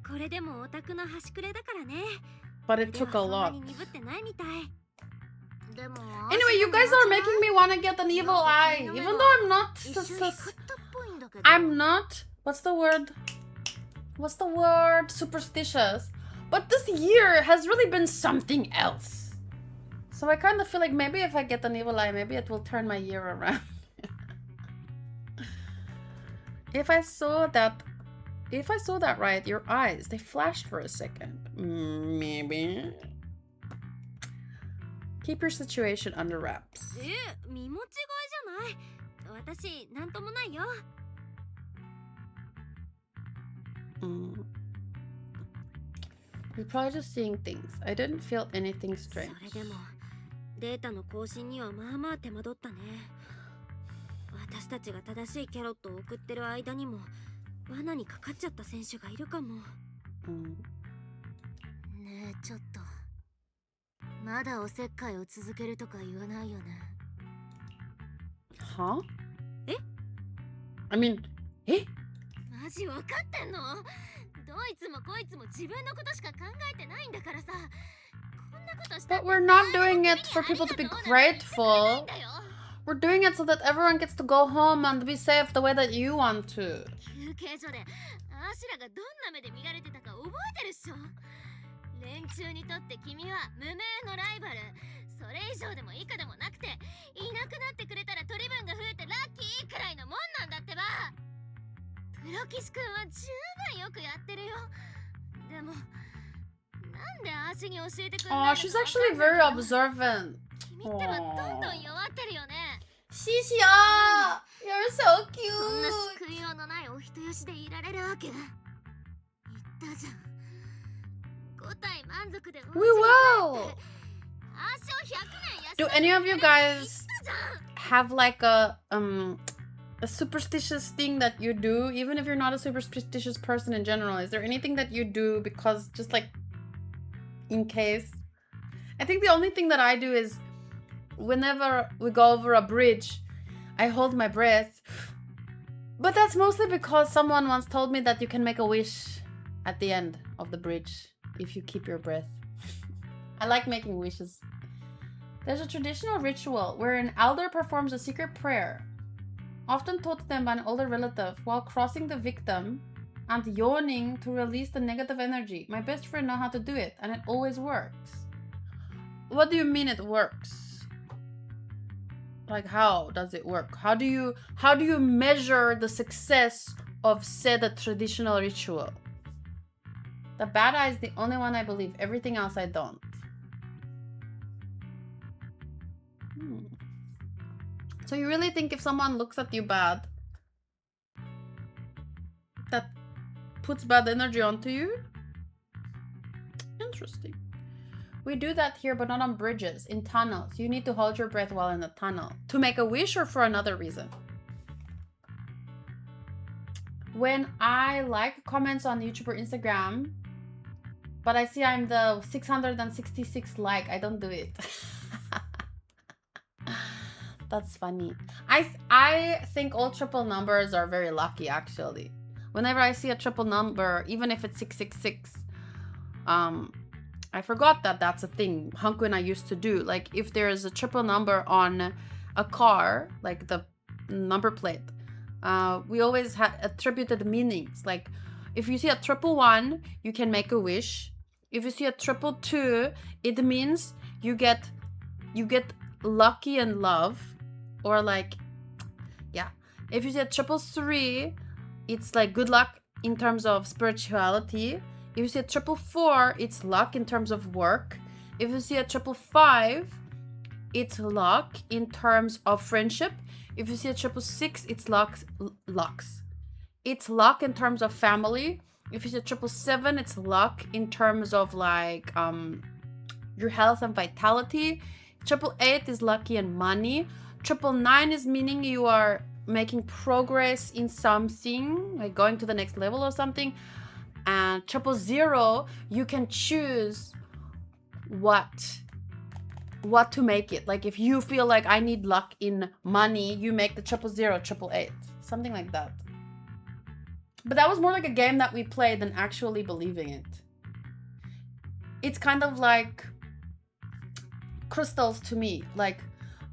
これでもオタクの端くれだからね。 But it took a そんな lot. に鈍ってないみたい。でも Anyway, you guys are making me want to get an evil eye. Even though I'm not... 一瞬光ったっぽいんだけど。 I'm not... What's the word? What's the word? Superstitious. But this year has really been something else. So I kind of feel like maybe if I get an evil eye, maybe it will turn my year around. If I saw that right, your eyes, they flashed for a second. Maybe. Keep your situation under wraps. 見間違いじゃない。私なんともないよ。 You're probably just seeing things. I didn't feel anything そ strange. れでもデータの更新にはまあまあ手間取ったね。私たちが正しいキャロットを送ってる間にも罠にかかっちゃった選手がいるかも。ねえ、ちょっとまだおせっかいを続けるとか言わないよね。 Huh? え? I mean, え? マジわかってんの？どいつもこいつも自分のことしか考えてないんだからさ。こんなことした But we're not doing it for people to be grateful. We're doing it so that everyone gets to go home and be safe the way that you want to. 休憩所でアシラがどんな目で見られてたか覚えてるっしょ。連中にとって君は無名のライバル。それ以上でも以下でもなくて、いなくなってくれたら取り分が増えてラッキーくらいのもんなんだってば。プロキシ君は十分よくやってるよ。でもなんでアーシに教えてくれないのか。 Oh, she's actually very observant. 君ってばどんどん弱ってるよね。 Shishia! You're so そんな cute! 救いようのないお人よしでいられるわけ。言ったじゃん。5体満足で We will! 足を100年 Do any of you guys have like a superstitious thing that you do, even if you're not a superstitious person in general? Is there anything that you do because just like in case? I think the only thing that I do is whenever we go over a bridge, I hold my breath. But that's mostly because someone once told me that you can make a wish at the end of the bridge if you keep your breath. I like making wishes. There's a traditional ritual where an elder performs a secret prayer, often taught to them by an older relative, while crossing the victim and yawning to release the negative energy. My best friend knows how to do it, and it always works. What do you mean it works? Like, how does it work? How do you measure the success of said traditional ritual? The bad eye is the only one I believe. Everything else I don't. So you really think if someone looks at you bad, that puts bad energy onto you? Interesting. We do that here, but not on bridges, in tunnels. You need to hold your breath while in the tunnel. To make a wish or for another reason? When I like comments on YouTube or Instagram, but I see I'm the 666 like, I don't do it. That's funny. I think all triple numbers are very lucky, actually. Whenever I see a triple number, even if it's 666, I forgot that that's a thing Hanku and I used to do. Like, if there's a triple number on a car, like the number plate, we always had attributed meanings. Like, if you see a 111, you can make a wish. If you see a 222, it means you get lucky and love. Or like, yeah. If you see a 333, it's like good luck in terms of spirituality. If you see a 444, it's luck in terms of work. If you see a 555, it's luck in terms of friendship. If you see a 666, it's lucks. It's luck in terms of family. If you see a 777, it's luck in terms of like your health and vitality. 888 is lucky and money. 999 is meaning you are making progress in something, like going to the next level or something. And 000, you can choose what to make it. Like, if you feel like I need luck in money, you make the 000, 888, something like that. But that was more like a game that we played than actually believing it. It's kind of like crystals to me. Like,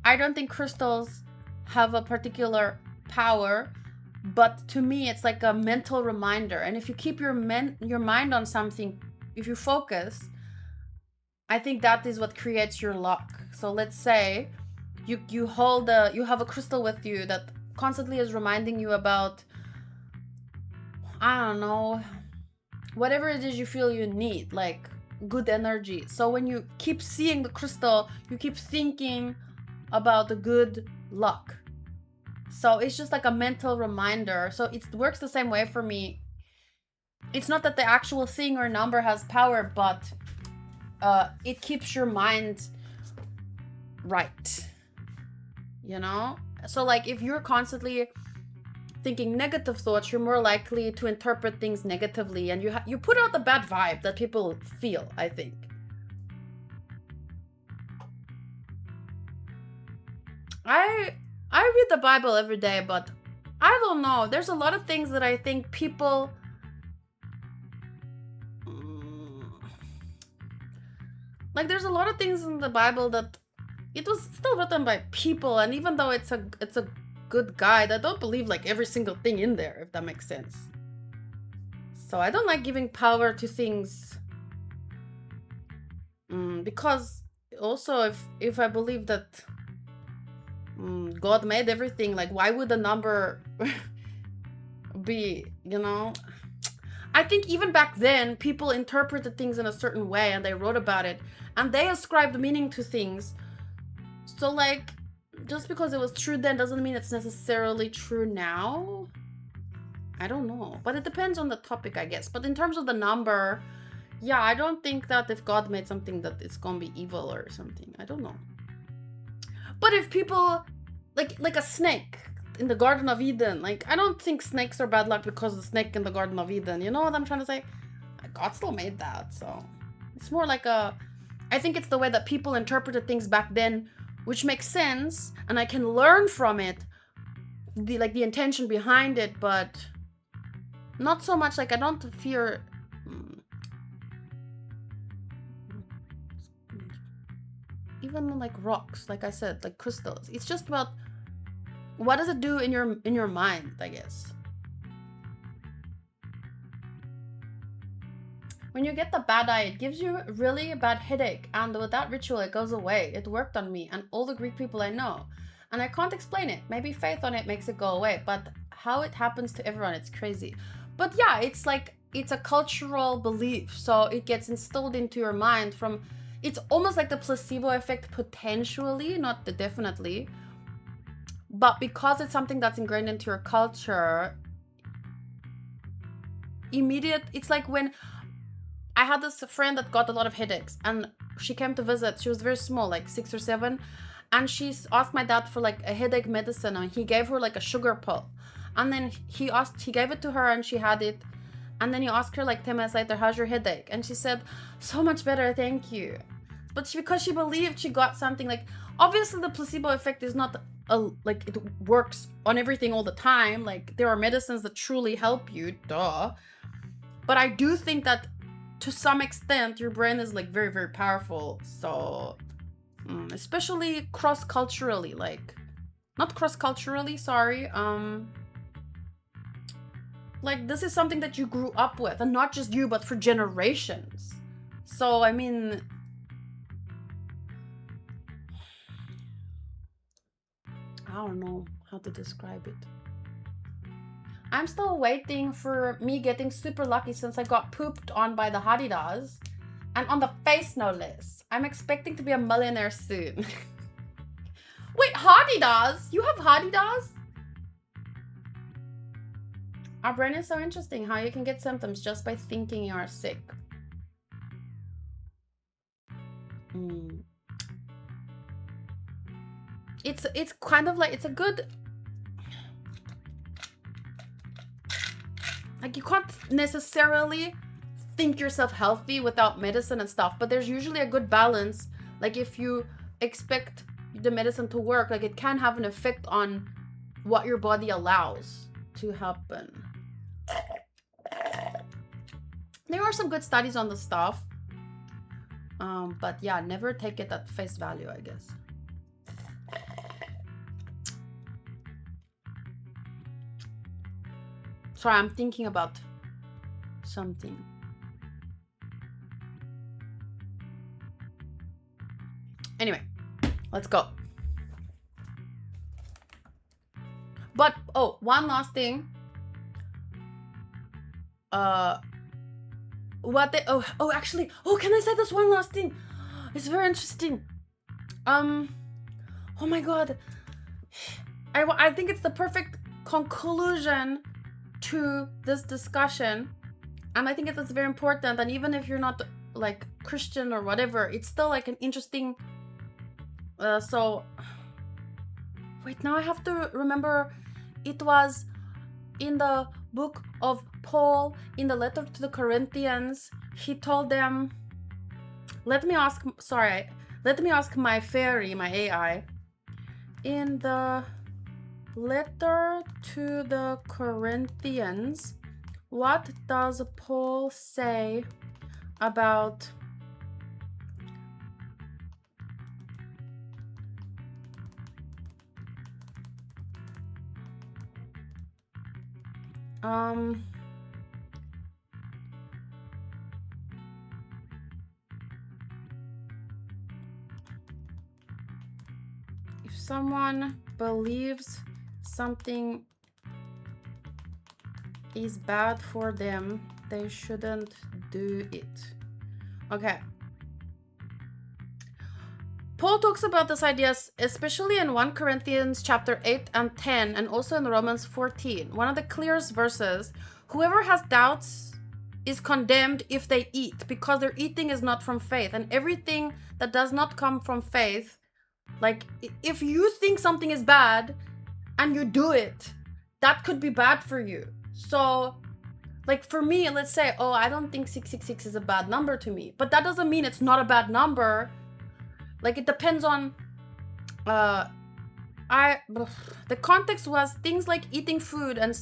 I don't think crystals have a particular power, but to me it's like a mental reminder. And if you keep your mind on something, if you focus, I think that is what creates your luck. So let's say you have a crystal with you that constantly is reminding you about, I don't know, whatever it is you feel you need, like good energy. So when you keep seeing the crystal, you keep thinking about the good luck. So it's just like a mental reminder. So it works the same way for me. It's not that the actual thing or number has power, but it keeps your mind right, you know? So like, if you're constantly thinking negative thoughts, you're more likely to interpret things negatively, and you put out the bad vibe that people feel, I think. I read the Bible every day, but I don't know. There's a lot of things that I think people like, there's a lot of things in the Bible that it was still written by people, and even though it's a good guide, I don't believe like every single thing in there, if that makes sense. So I don't like giving power to things, because also if I believe that God made everything, like why would the number be, you know? I think even back then people interpreted things in a certain way and they wrote about it and they ascribed meaning to things. So like, just because it was true then doesn't mean it's necessarily true now. I don't know, but it depends on the topic, I guess. But in terms of the number, yeah, I don't think that if God made something that it's gonna be evil or something. I don't know. But if people, like a snake in the Garden of Eden, like, I don't think snakes are bad luck because of the snake in the Garden of Eden. You know what I'm trying to say? God still made that, so it's more like I think it's the way that people interpreted things back then, which makes sense, and I can learn from it, the intention behind it, but not so much. Like, I don't fear. Even like rocks, like I said, like crystals. It's just about what does it do in your mind, I guess. When you get the bad eye, it gives you really a bad headache, and with that ritual it goes away. It worked on me and all the Greek people I know, and I can't explain it. Maybe faith on it makes it go away, but how it happens to everyone, it's crazy. But yeah, it's like, it's a cultural belief, so it gets instilled into your mind from, it's almost like the placebo effect, potentially, not the definitely, but because it's something that's ingrained into your culture, it's like when I had this friend that got a lot of headaches, and she came to visit. She was very small, like 6 or 7, and she asked my dad for like a headache medicine, and he gave her like a sugar pill. And then he gave it to her, and she had it. And then he asked her like 10 minutes later, how's your headache? And she said, so much better, thank you. But because she believed she got something, like, obviously the placebo effect is not like it works on everything all the time. Like, there are medicines that truly help you, duh. But I do think that to some extent your brain is like very, very powerful. So especially cross-culturally, like, not cross-culturally, sorry, like, this is something that you grew up with, and not just you, but for generations. So I mean, I don't know how to describe it. I'm still waiting for me getting super lucky since I got pooped on by the Hadidas. And on the face, no less. I'm expecting to be a millionaire soon. Wait, Hadidas? You have Hadidas? Our brain is so interesting how you can get symptoms just by thinking you are sick. It's kind of like, it's a good, like, you can't necessarily think yourself healthy without medicine and stuff, but there's usually a good balance. Like, if you expect the medicine to work, like, it can have an effect on what your body allows to happen. There are some good studies on the stuff, but yeah, never take it at face value, I guess. Sorry, I'm thinking about something. Anyway, let's go. But, oh, one last thing. Actually, can I say this one last thing? It's very interesting. Oh my god. I think it's the perfect conclusion to this discussion, and I think it's very important, and even if you're not like Christian or whatever, it's still like an interesting so wait, now I have to remember. It was in the book of Paul, in the letter to the Corinthians. He told them, let me ask my fairy, my AI. In the letter to the Corinthians, what does Paul say about if someone believes something is bad for them, they shouldn't do it. Okay. Paul talks about this idea, especially in 1 Corinthians chapter 8 and 10, and also in Romans 14. One of the clearest verses, whoever has doubts is condemned if they eat, because their eating is not from faith. And everything that does not come from faith, like, if you think something is bad and you do it, that could be bad for you. So, like, for me, let's say, oh, I don't think 666 is a bad number to me, but that doesn't mean it's not a bad number. Like, it depends on the context was things like eating food and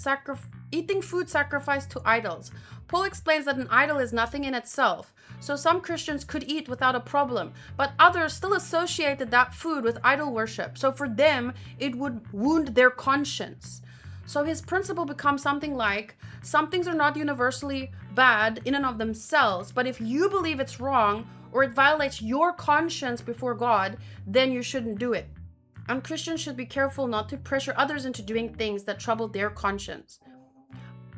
eating food sacrificed to idols. Paul explains that an idol is nothing in itself, so some Christians could eat without a problem, but others still associated that food with idol worship, so for them it would wound their conscience. So his principle becomes something like, some things are not universally bad in and of themselves, but if you believe it's wrong or it violates your conscience before God, then you shouldn't do it. And Christians should be careful not to pressure others into doing things that trouble their conscience.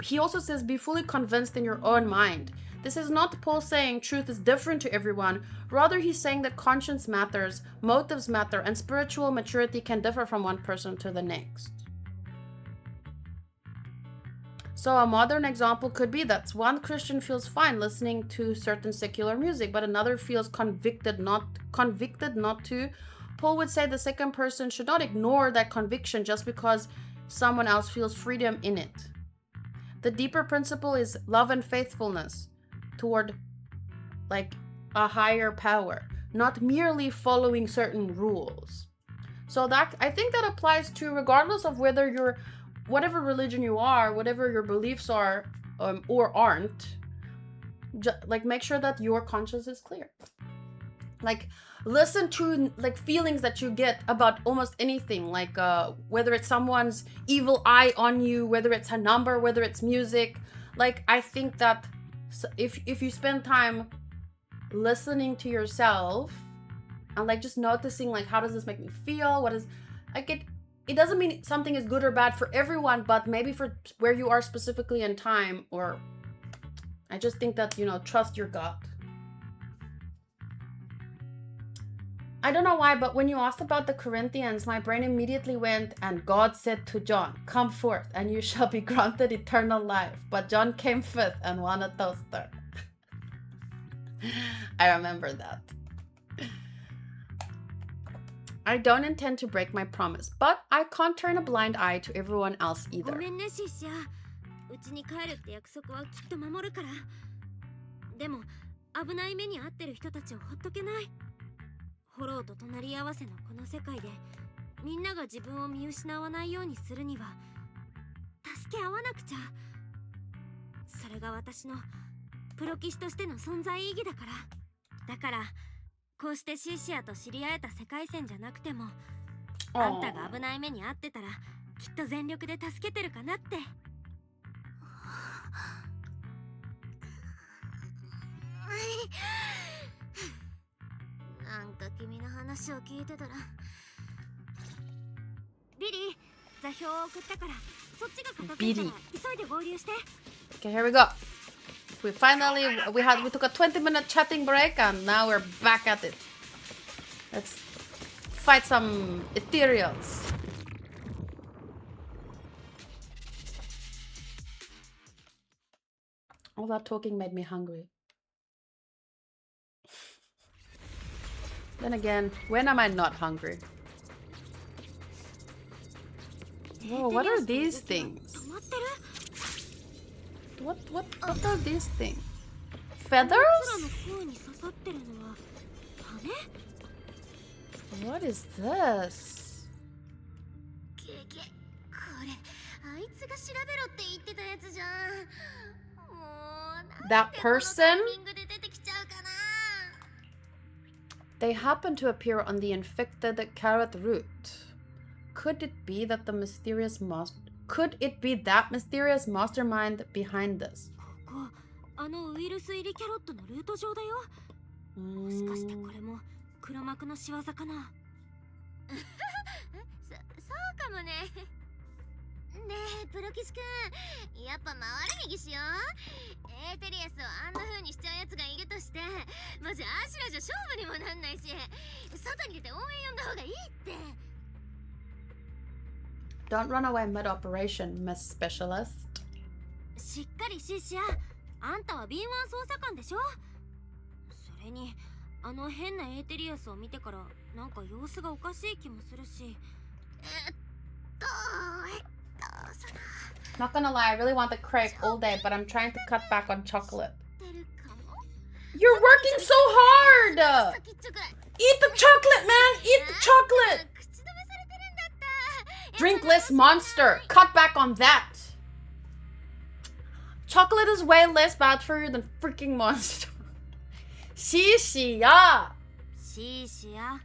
He also says, be fully convinced in your own mind. This is not Paul saying truth is different to everyone. Rather, he's saying that conscience matters, motives matter, and spiritual maturity can differ from one person to the next. So a modern example could be that one Christian feels fine listening to certain secular music, but another feels convicted not to. Paul would say the second person should not ignore that conviction just because someone else feels freedom in it. The deeper principle is love and faithfulness toward like a higher power, not merely following certain rules. So that, I think that applies to regardless of whether you're, whatever religion you are, whatever your beliefs are or aren't, like make sure that your conscience is clear. Like listen to like feelings that you get about almost anything, like whether it's someone's evil eye on you, whether it's a number, whether it's music. Like I think that if you spend time listening to yourself and like just noticing like how does this make me feel, what is like it doesn't mean something is good or bad for everyone, but maybe for where you are specifically in time, or I just think that, you know, trust your gut. I don't know why, but when you asked about the Corinthians, my brain immediately went, and God said to John, come forth and you shall be granted eternal life. But John came fifth and won a toaster. I remember that. I don't intend to break my promise, but I can't turn a blind eye to everyone else either. ごめんねシシア。うちに帰るって約束はきっと守るから。でも危ない目に遭ってる人たちをほっとけない。フォローと隣り合わせのこの世界でみんなが自分を見失わないようにするには助け合わなくちゃ。それが私のプロ棋士としての存在意義だから。だからこうしてシシアと知り合えた世界線じゃなくても、あんたが危ない目に遭ってたらきっと全力で助けてるかなって。なんか君の話を聞いてたら。ビリー、座標を送ったからそっちが片付いたら急いで合流して。 Okay, here we go. We took a 20-minute chatting break and now we're back at it. Let's fight some ethereals. All that talking made me hungry. Then again, when am I not hungry? Whoa, what are these things? What are these things? Feathers? What is this? That person? They happen to appear on the infected carrot root. Could it be that the mysterious mastermind behind this? あのウイルス入りキャロットのルート上だよ。もしかしてこれも黒幕の仕業かな。そうかもね。ねえプロ騎士くん、やっぱ回る右しよう。エーテリアスをあんな風にしちゃうやつがいるとして、マジアシュラじゃ勝負にもなんないし、外に出て応援呼んだ方がいいって。 Don't run away mid-operation, Miss Specialist. しっかりシシア。あんたは敏腕捜査官でしょ。それにあの変なエーテリアスを見てからなんか様子がおかしい気もするし。Not gonna lie, I really want the crepe all day, but I'm trying to cut back on chocolate. You're working so hard! Eat the chocolate, man! Eat the chocolate! Drinkless monster! Cut back on that! Chocolate is way less bad for you than freaking monster. Shishia! Shishia?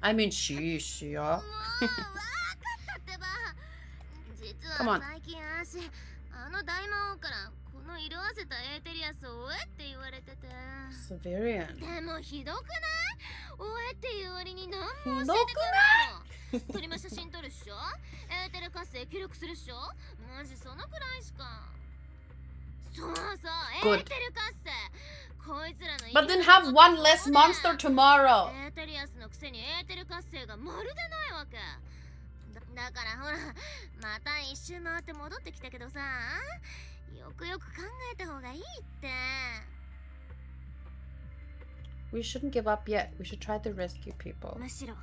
I mean shishia. Come on. あの大魔王からこの色あせたエーテリアスを追えって言われてて。Severian. でもひどくない？追えっていう割に何も教えてくれないの。撮りま写真撮るっしょ？エーテル活性記録するっしょ？マジそのくらいしか。そうそう、エーテル活性。こいつらの。But then have one less monster tomorrow. エーテリアスのくせにエーテル活性がまるでないわけ。だからほら、また一周回って戻ってきたけどさ、We shouldn't give up yet. We should try to rescue people. むしろ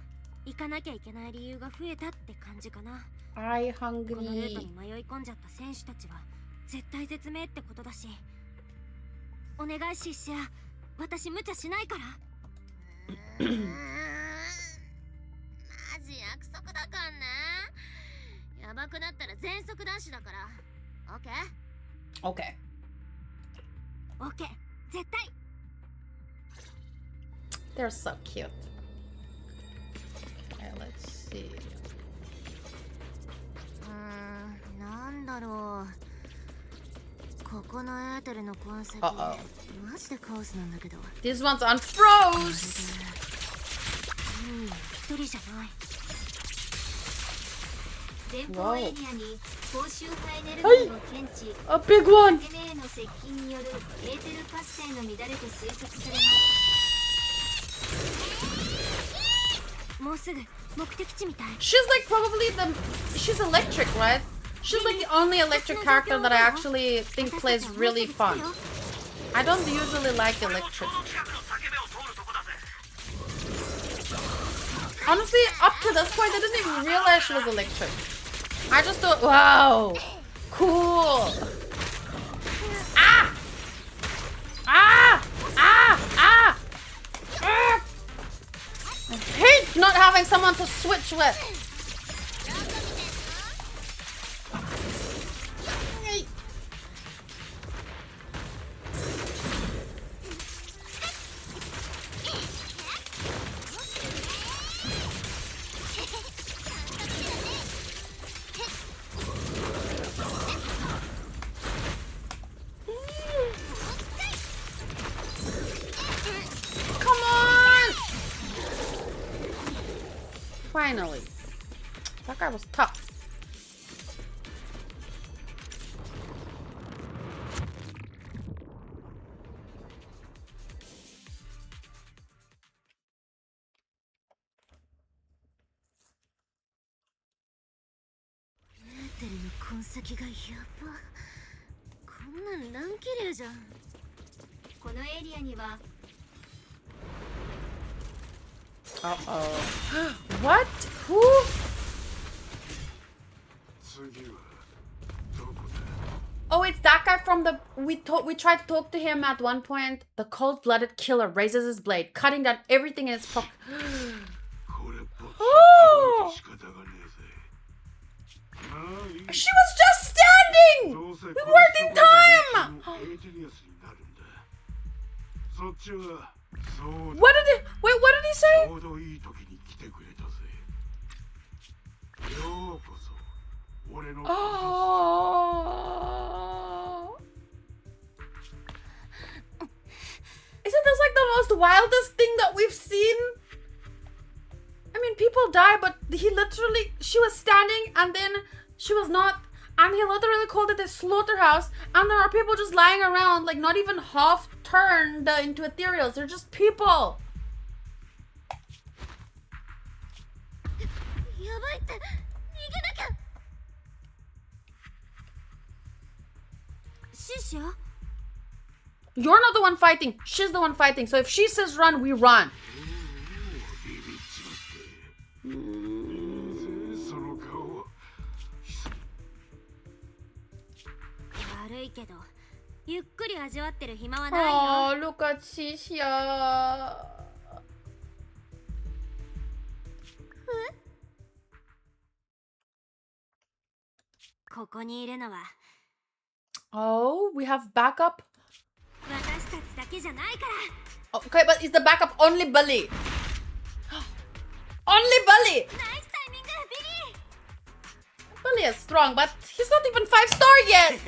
行かなきゃいけない理由が増えたって感じかな。 I このルート hungry. に迷い込んじゃった選手たちは絶対絶命ってことだし、お願いしシア、私無茶しないから。マジ約束だかんね。やばくなったら全速ダッシュだから。オッケー？ Okay. オッケー、絶対。 They're so cute. Okay, let's see. なんだろう。ここのエーテルの痕跡、 Uh-oh. マジでカオスなんだけど。 This one's unfroze. 一人じゃない。前方エリアに高周波エネルギーの検知、 A big one. 手名の接近によるエーテル活性の乱れと推測されます。もうすぐ目的地みたい。 She's like probably she's electric, right? She's like the only electric character that I actually think plays really fun. I don't usually like electric. Honestly, up to this point, I didn't even realize she was electric. I just thought, wow, cool. Ah! Ah! Ah! Ah! Ah! I hate not having someone to switch with. Come on! Finally. That guy was tough. Uh-oh. What? Who? 次はどこだ？ Oh, it's that guy from the... We tried to talk to him at one point. The cold-blooded killer raises his blade, cutting down everything in his pocket. これっぽっち Oh! 仕方がねえぜ。まあいい。 She was just standing! どうせ We こ weren't の in 人が time! エイジニアスになるんだ。そっちはそうだ。 What did he... Wait, what did he say? ちょうどいい時に来てくれたぜ。ようこそ俺の Oh. Isn't this like the most wildest thing that we've seen? I mean, people die, but he literally... She was standing and then she was not... And he literally called it a slaughterhouse. And there are people just lying around, like not even half turned into ethereals. They're just people. やばいって逃げなきゃ。シシア、 You're not the one fighting. She's the one fighting. So if she says run, we run. ビビっちまって。その顔。悪いけどゆっくり味わってる暇はないよ。 Oh, look at Shisha. ここにいるのは Oh, we have backup. 私たちだけじゃないから。 Okay, but is the backup only Bully? Only Bully! ナイスタイミング、ビリー。 Bully is strong, but he's not even 5-star yet!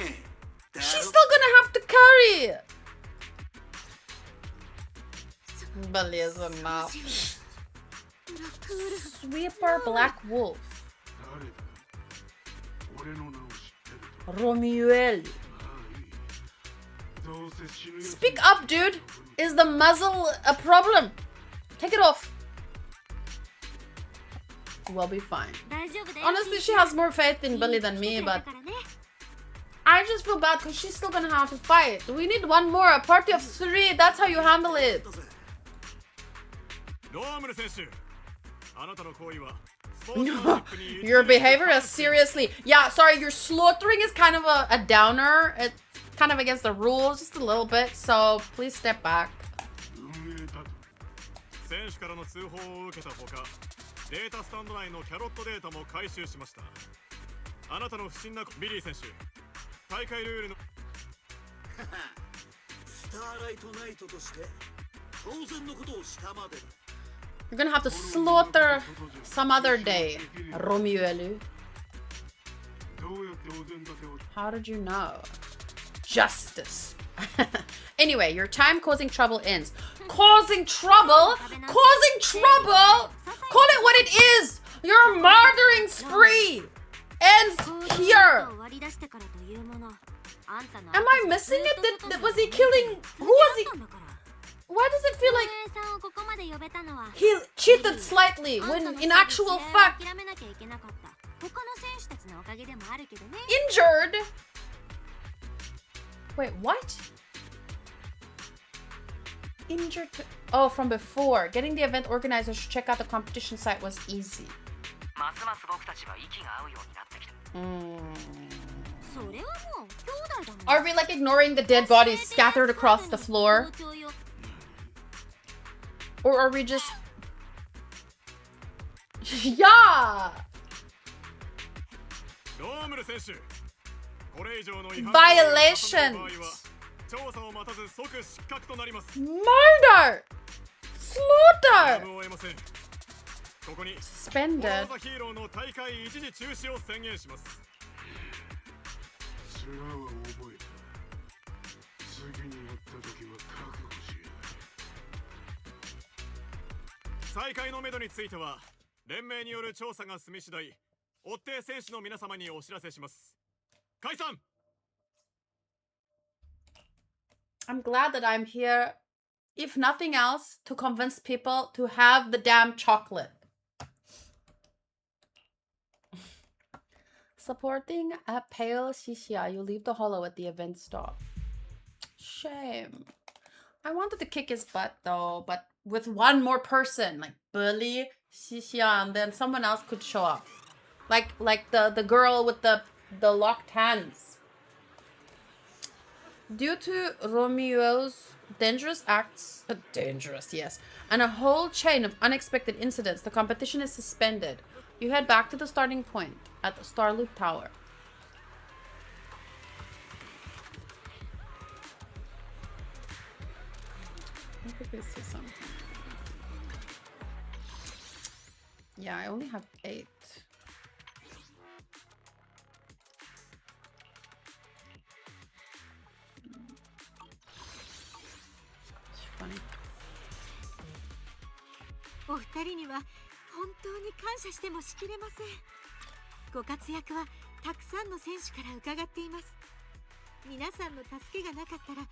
She's still gonna have to carry! Bully is enough. Sweeper Black Wolf. 誰だ？俺の名を知ってると。 Romuel. どうせ死ぬやつ Speak up, dude! Is the muzzle a problem? Take it off. We'll be fine. 大丈夫だよ。 Honestly, she has more faith in Bully than me, but I just feel bad because she's still gonna have to fight. We need one more, a party of 3. That's how you handle it. Your behavior is seriously... Yeah, sorry, your slaughtering is kind of a downer. It's kind of against the rules, just a little bit, so please step back. 選手からの通報を受けたほか、データスタンド内のキャロットデータも回収しました。あなたの不審なビリー選手、大会ルールのスターライトナイトとして当然のことをしたまで。 You're gonna have to slaughter some other day, Romuelu. How did you know? Justice. Anyway, your time causing trouble ends. Causing trouble? Causing trouble? Call it what it is! Your murdering spree ends here. Am I missing it? Was he killing... Who was he? Why does it feel like he cheated slightly when in actual fact injured? Wait, what? Injured to... Oh, from before. Getting the event organizers to check out the competition site was easy. Are we like ignoring the dead bodies scattered across the floor? Or are we just... Yeah! Violations! Murder! Slaughter! Suspended. I'm glad that I'm here, if nothing else, to convince people to have the damn chocolate. Supporting a pale Shishia, you leave the hollow at the event stop. Shame. I wanted to kick his butt though, but with one more person, like Bully, Shishia, and then someone else could show up. Like the girl with the locked hands. Due to Romuo's dangerous acts, yes, and a whole chain of unexpected incidents, the competition is suspended. You head back to the starting point at the Starloop Tower. I think we see something. Yeah, I only have 8. Funny. お二人には本当に感謝してもしきれません。ご活躍はたくさんの選手から伺っています。皆さんの助けがなかったら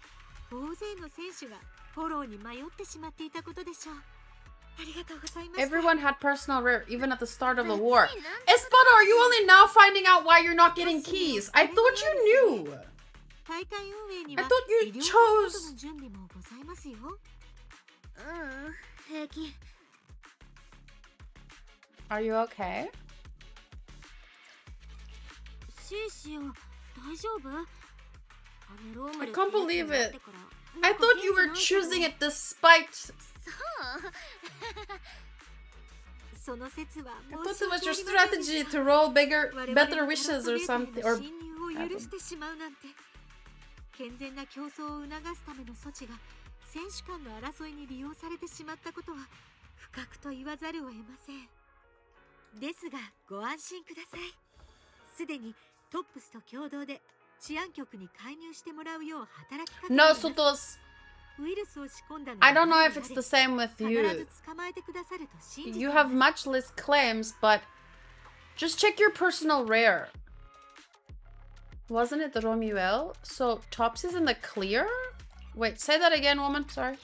大勢の選手がフォローに迷ってしまっていたことでしょう。ありがとうございました。 Everyone had personal rare even at the start of the war. Espada, are you only now finding out why you're not getting keys? I thought you knew. I thought you chose. Are you okay? I can't believe it. I thought you were choosing it despite. I thought it was your strategy to roll better wishes or something. Or no, Sotos. I don't know if it's the same with you. You have much less claims, but just check your personal rare. Wasn't it the Romuel? So Tops is in the clear? Wait, say that again, woman. Sorry.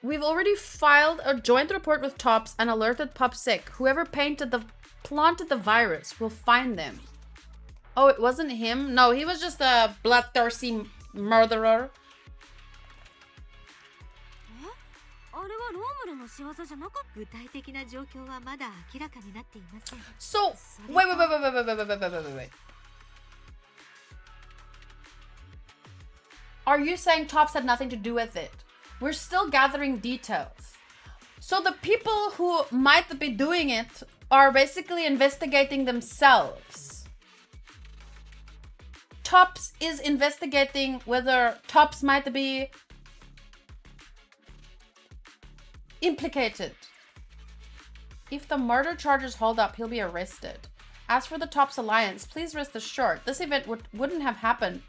We've already filed a joint report with Tops and alerted PubSec. Whoever planted the virus will find them. Oh, it wasn't him? No, he was just a bloodthirsty murderer. ロームルの仕業じゃなかった。具体的な状況はまだ明らかになっていません。 So, wait. Are you saying Tops had nothing to do with it? We're still gathering details. So the people who might be doing it are basically investigating themselves. Tops is investigating whether Tops might be implicated. If the murder charges hold up, he'll be arrested. As for the Tops Alliance, please rest assured, this event wouldn't happen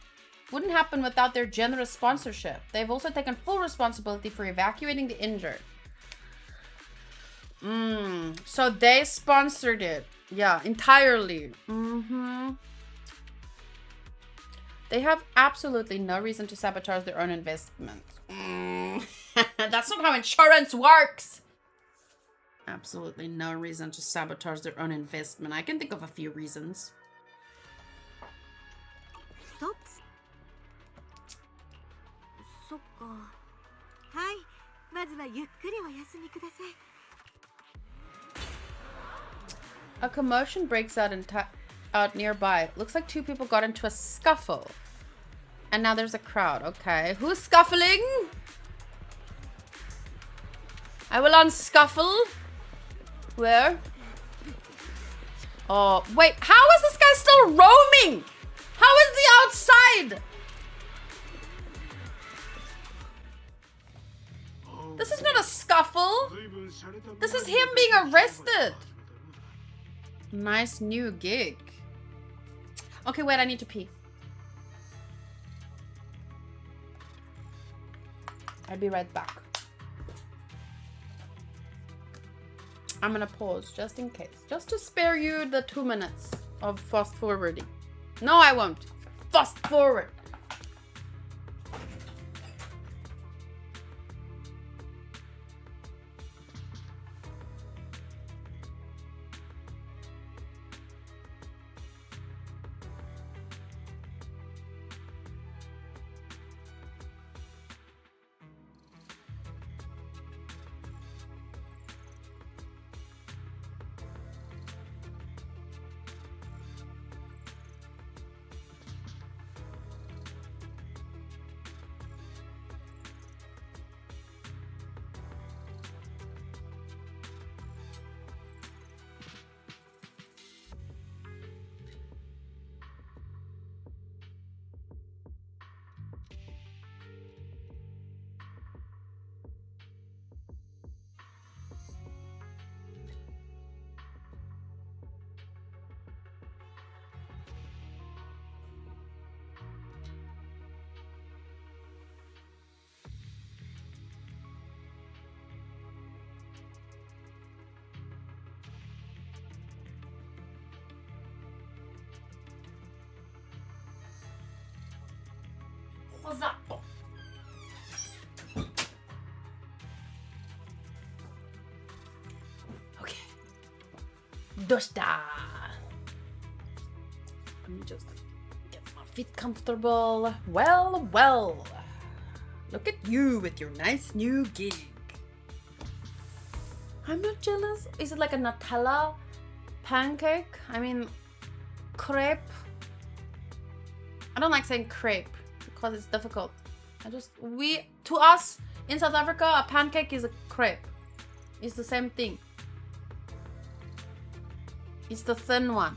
without their generous sponsorship. They've also taken full responsibility for evacuating the injured. So they sponsored it. Yeah, entirely. They have absolutely no reason to sabotage their own investment. That's not how insurance works. Absolutely no reason to sabotage their own investment. I can think of a few reasons. Tops? そっか。はい、まずはゆっくりお休みください。 A commotion breaks out out nearby. Looks like two people got into a scuffle. And now there's a crowd. Okay. Who's scuffling? I will unscuffle. Where? Oh, wait. How is this guy still roaming? How is he outside? This is not a scuffle. This is him being arrested. Nice new gig. Okay, wait, I need to pee. I'll be right back. I'm gonna pause just in case. Just to spare you the 2 minutes of fast forwarding. No, I won't. Fast forward. What's up? Okay. Dosta. Let me just get my feet comfortable. Well. Look at you with your nice new gig. I'm not jealous. Is it like a Nutella pancake? I mean, crepe. I don't like saying crepe because it's difficult. To us in South Africa, a pancake is a crepe. It's the same thing. It's the thin one.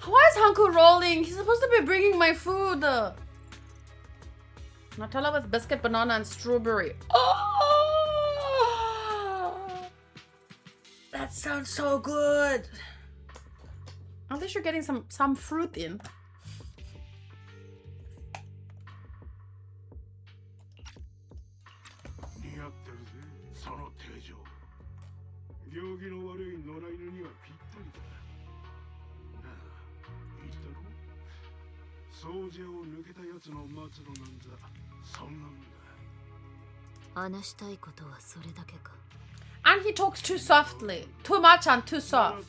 Why is Hanku rolling? He's supposed to be bringing my food. Nutella with biscuit, banana, and strawberry. Oh! That sounds so good. At least you're getting some fruit in. And he talks too softly. Too much and too soft.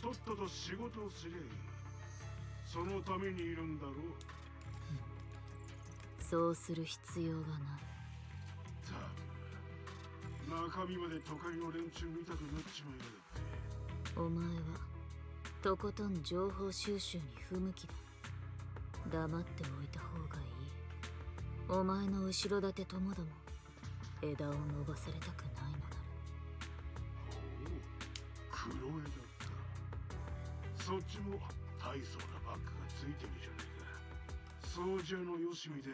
中身まで都会の連中見たくなっちまいやがって。お前はとことん情報収集に不向きだ。黙っておいた方がいい。お前の後ろ盾ともども枝を伸ばされたくないのなら。ほう、黒江だった。そっちも大層なバッグがついてるじゃないか。掃除屋のよしみで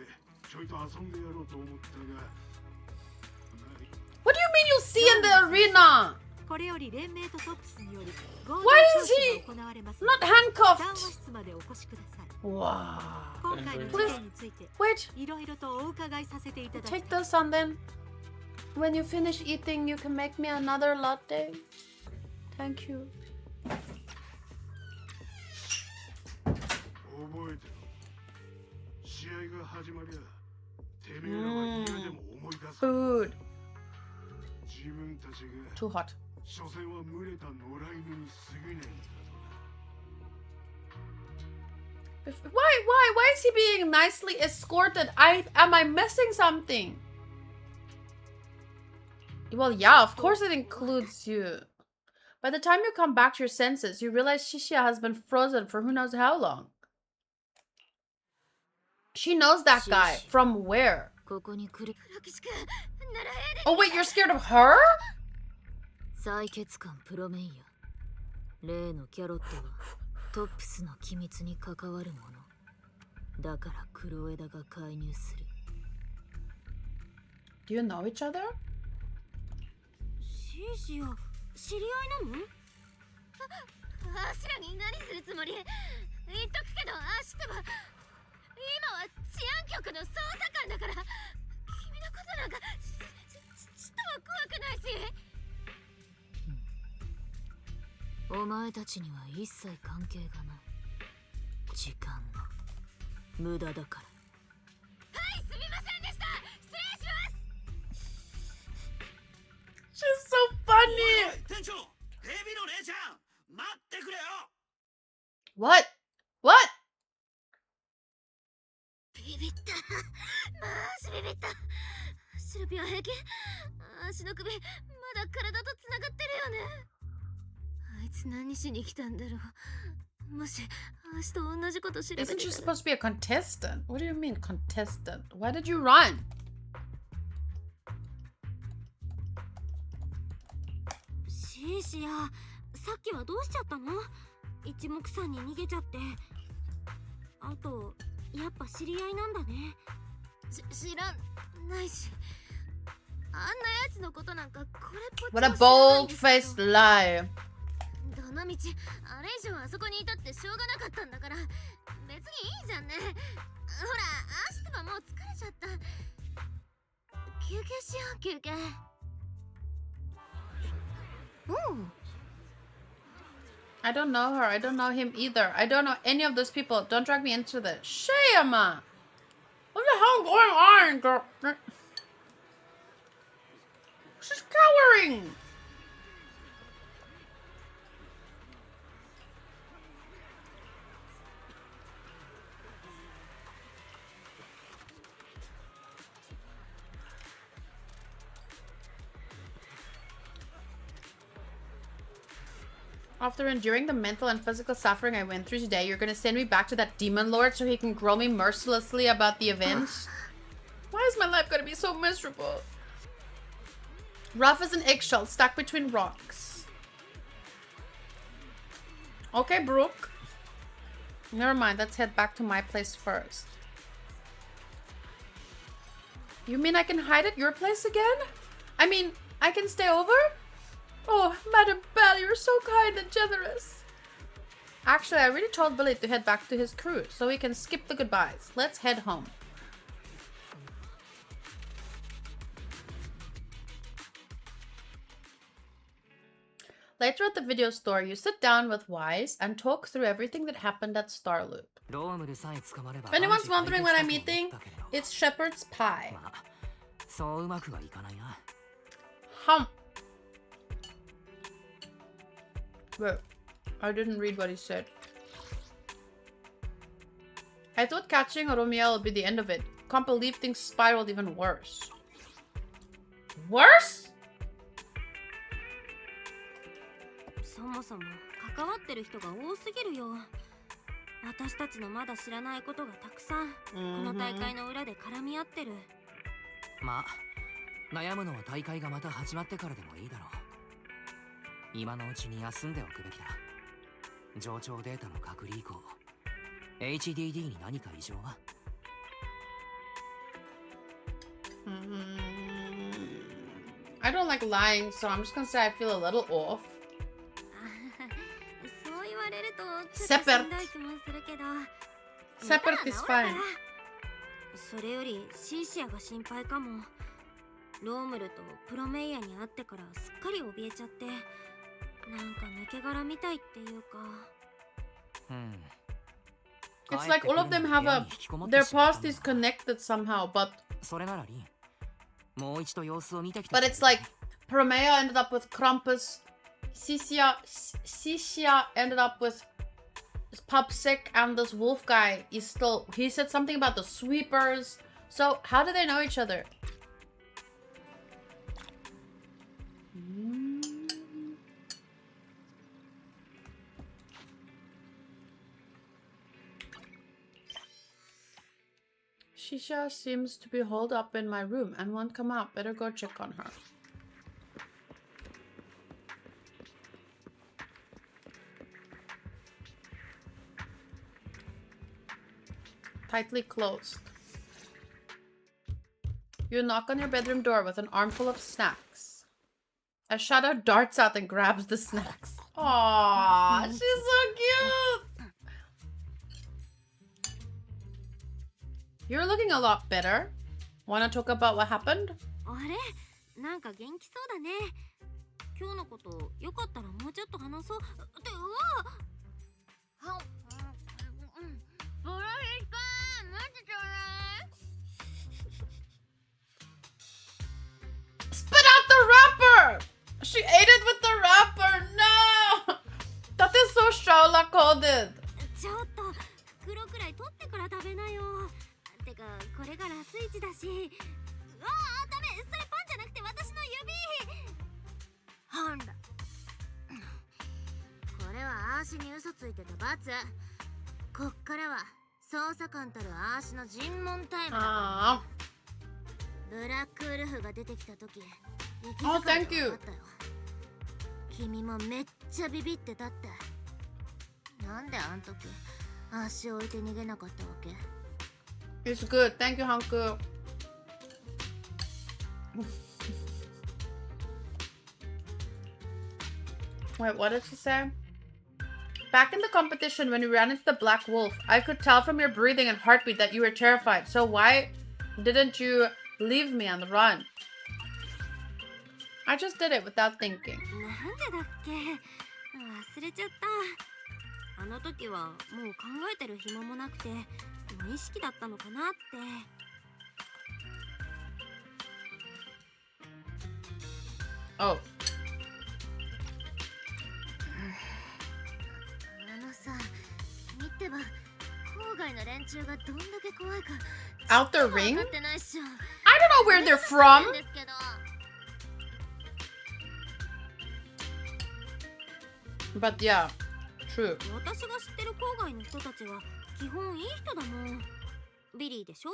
ちょいと遊んでやろうと思ったが。 What do you mean you see in the arena? これより連盟とトップスにより Why is he 行われます。 not 談話 handcuffed? 室までお越しください。 Wow. 今回の事件について Wait, いろいろとお伺いさせていただき take this and then when you finish eating, you can make me another latte. Thank you. 覚えてろ。試合が始まりゃてめえらは今でも思い出す。 Food. 自分たちが Too hot. 所詮は群れた野良犬に過ぎねえんだとな。 Why is he being nicely escorted? Am I missing something? Well, yeah, of course it includes you. By the time you come back to your senses, you realize Shishia has been frozen for who knows how long. She knows that guy. From where? ここに来る。黒騎士君、ならエレ Oh, wait, you're scared of her? 採血官プロメイヤ。例のキャロットはトップスの機密に関わるもの。だから黒枝が介入する。Do you know each other? シーシア、知り合いなの？あしらに何するつもり？言っとくけど、あしては今は治安局の捜査官だから、君のことなんかちっとも怖くないし。お前たちには一切関係がない。時間の無駄だから。はい、すみませんでした。失礼します。 She's so funny. 店長、ヘビの姉ちゃん、待ってくれよ。 What? What? ビビった。マジビビった。シルピは平気？足の首、まだ体とつながってるよね。あいつ何しに来たんだろう。もし、足と同じこと調べてたら。 Isn't she supposed to be a contestant? What do you mean contestant? Why did you run? シーシア、さっきはどうしちゃったの？一目散に逃げちゃって。あと、やっぱ知り合いなんだね。知らないし。あんなやつのことなんかこれっぽっちも What a 知らないんですけど。 bold-faced lie. どの道、あれ以上あそこにいたってしょうがなかったんだから、別にいいじゃんね。ほら、足とかもう疲れちゃった。休憩しよう、休憩。I don't know her. I don't know him either. I don't know any of those people. Don't drag me into this. Shayama! What the hell going on, girl? She's cowering! After enduring the mental and physical suffering I went through today, you're gonna send me back to that demon lord so he can grill me mercilessly about the events? Why is my life gonna be so miserable? Rough as an eggshell stuck between rocks. Okay, Brooke. Never mind, let's head back to my place first. You mean I can hide at your place again? I mean, I can stay over? Oh, Madam Belle, you're so kind and generous. Actually, I already told Billy to head back to his crew, so we can skip the goodbyes. Let's head home. Later at the video store, you sit down with Wise and talk through everything that happened at Starloop. If anyone's wondering what I'm eating, it's shepherd's pie. Hum. Wait, I didn't read what he said. I thought catching Romiel would be the end of it. Can't believe things spiraled even worse. Worse? もそも関わってる人が多すぎるよ。私たちのまだ知らないことがたくさんこの大会の裏で絡み合ってる。まあ悩むのは大会がまた始まってからでもいいだろう。今のうちに休んでおくべきだ。上長データの隔離以降 HDD に何か異常は？ I don't like lying, so I'm just gonna say I feel a little off. そう言われるとちょっとしんどい気もするけど。Separate is fine. それよりシーシアが心配かも。ロームルとプロメイヤに会ってからすっかり怯えちゃって、なんか抜け殻みたいっていうか。It's like all of them have their past is connected somehow, but それならリン、もう一度様子を見てきて。 But it's like Promea ended up with Krampus, Cisia ended up with Pupsic, and this wolf guy is still. He said something about the sweepers. So how do they know each other? Shisha seems to be holed up in my room and won't come out. Better go check on her. Tightly closed. You knock on your bedroom door with an armful of snacks. A shadow darts out and grabs the snacks. Aww, she's so cute! You're looking a lot better. Wanna talk about what happened? あれ、なんか元気そうだね。今日のことよかったらもうちょっと話そう。って、うわ！ブラヒカー、待ってちょうだい。 Spit out the wrapper! She ate it with the wrapper! No! That is so Shaola coded. ちょっと袋くらい取ってから食べなよ。てかこれがラス1だし。うわあ、ダメ、それパンじゃなくて私の指。なんだ。これはアーシに嘘ついてた罰。こっからは捜査官たるアーシの尋問タイムだ。ブラックウルフが出てきた時、Oh, thank you. 君もめっちゃビビってたって。なんであん時足を置いて逃げなかったわけ？ It's good. Thank you, Hanku. Wait, what did she say? Back in the competition when you ran into the Black Wolf, I could tell from your breathing and heartbeat that you were terrified. So why didn't you leave me on the run? I just did it without thinking. なんでだっけ？忘れちゃった。あの時はもう考えてる暇もなくて無意識だったのかなって。Oh. さ、見てば郊外の連中がどんだけ怖いか。 Out the ring? 分かってないっしょ。 I don't know where they're from. ですけど。 But yeah, true. 私が知ってる郊外の人たちは基本いい人だもん。ビリーでしょ、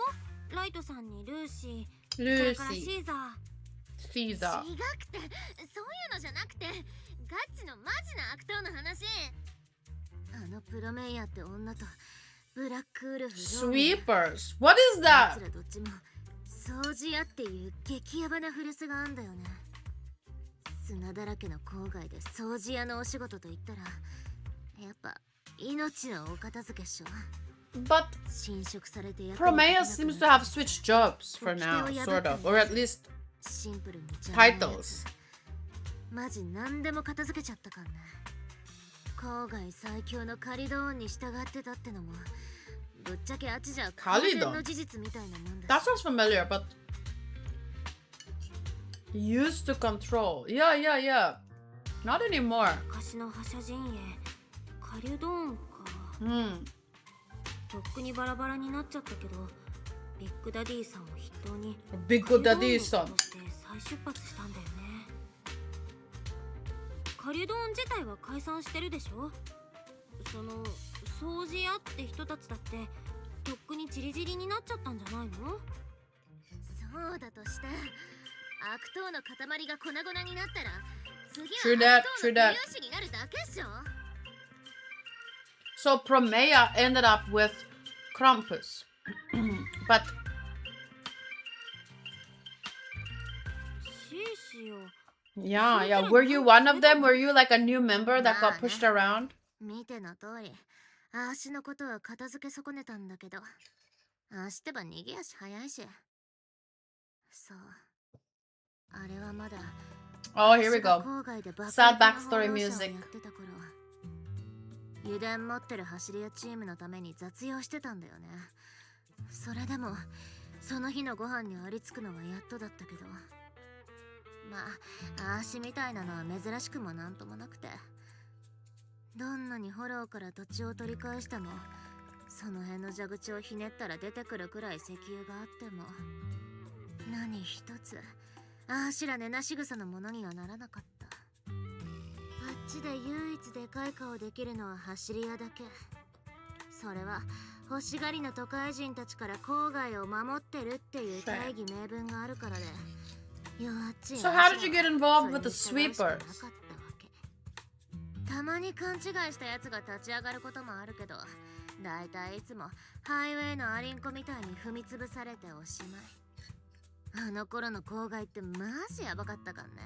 ライトさんにルーシー、それからシーザー。シーザー。違くて、そういうのじゃなくて、ガッチのマジな悪党の話。あのプロメイヤーって女とブラックウルフ。Sweepers? What is that? どっちらどっちも掃除屋っていう激ヤバな古巣があんだよね。砂だらけの郊外で掃除屋のお仕事と言ったらやっぱ命のお片付けっしょ。 But 侵食されてPromea seems to have switched jobs for now, sort of, or at least シンプルに titles. マジ何でも片付けちゃったかんね。郊外最強のカリドーンに従ってたってのもぶっちゃけあっちじゃ完全の事実みたいなもんだ。 That sounds familiar, but used to control. Yeah, yeah, yeah. Not anymore. 昔の覇者陣営、カリドーンか。とっくにバラバラになっちゃったけど、ビッグダディさんを筆頭にビッグダディさんとして再出発したんだよね。カリュドン自体は解散してるでしょ。その掃除屋って人たちだってとっくにチリチリになっちゃったんじゃないの？そうだとして悪党の塊が粉々になったら次 True は that, 悪 true 党の that. 有志になるだけっしょ。 So Promea ended up with Krampus. But シーシよ。 yeah, were you one of them? Were you like a new member that got pushed around? 見ての通りあーしのことは片付け損ねたんだけど、あーしってば逃げ足早いし。そう、あれはまだ Oh, here we go. 郊外で爆 Sad 撃の backstory 放浪者を music. やってた頃、油田持ってる走り屋チームのために雑用してたんだよね。それでもその日のご飯にありつくのはやっとだったけど、まああーしみたいなのは珍しくもなんともなくて、どんなにフォローから土地を取り返してもその辺の蛇口をひねったら出てくるくらい石油があっても何一つあーしらねなし草のものにはならなかった。あっちで唯一でかい顔できるのは走り屋だけ。それは欲しがりの都会人たちから郊外を守ってるっていう大義名分があるからで、弱っちい So how did you get involved with the それに従うしかな sweepers? かったわけ。たまに勘違いしたやつが立ち上がることもあるけど、だいたいいつもハイウェイのアリンコみたいに踏みつぶされておしまい。あの頃の郊外ってマジやばかったかんね。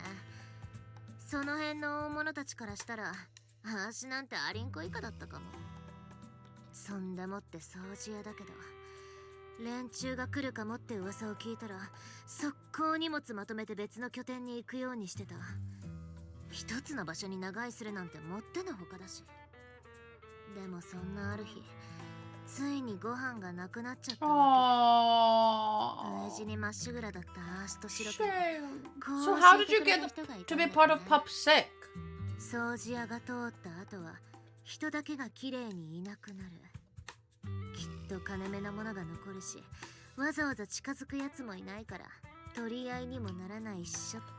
その辺の大物たちからしたらあーしなんてアリンコ以下だったかも。そんでもって掃除屋だけど、連中が来るかもって噂を聞いたら速攻荷物まとめて別の拠点に行くようにしてた。一つの場所に長居するなんてもってのほかだし。でもそんなある日、ついにご飯がなくなっちゃったわけ。 Aww. 飢え死にまっしぐらだったアーシとシロピ Shame. こう So how 教 did え you てくれ get る人がい to たん be だ part よ of ね。 Pup's sick? 掃除屋が通った後は人だけが綺麗にいなくなる。きっと金目なものが残るし、わざわざ近づくやつもいないから取り合いにもならないっしょって。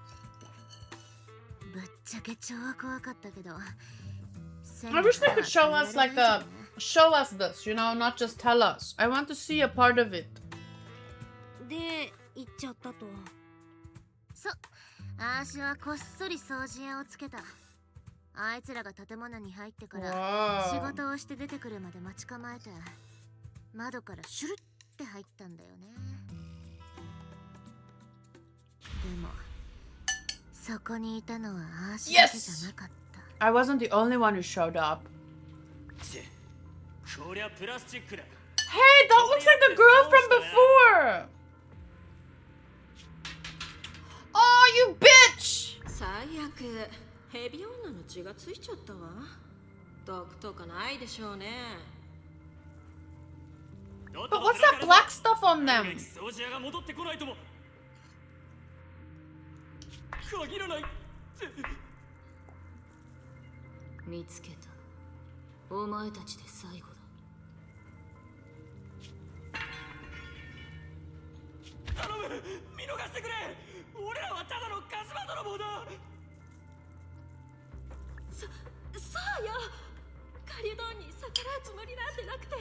ぶっちゃけ超怖かったけど、 I wish they could show us like show us this, you know, not just tell us. I want to see a part of it. で行っちゃったと。そう、あーしはこっそり掃除屋をつけた。あいつらが建物に入ってから仕 Wow. 事をして出てくるまで待ち構えて、窓からシュルって入ったんだよね。でもそこにいたのはあーしだけじゃなかった。 I wasn't the only one who showed up. こりゃプラスチックだ。 Hey, that looks like the girl from before! Oh, you bitch! 最悪、ヘビ女の血がついちゃったわ。毒とかないでしょうね。 But what's that black stuff on them? 掃除屋が戻ってこないとも限らない。見つけた。お前たちで最後だ。頼む、見逃してくれ。俺らはただのカズマ泥棒だ。そうよ。カリュドンに逆らうつもりなんてなくて、フォ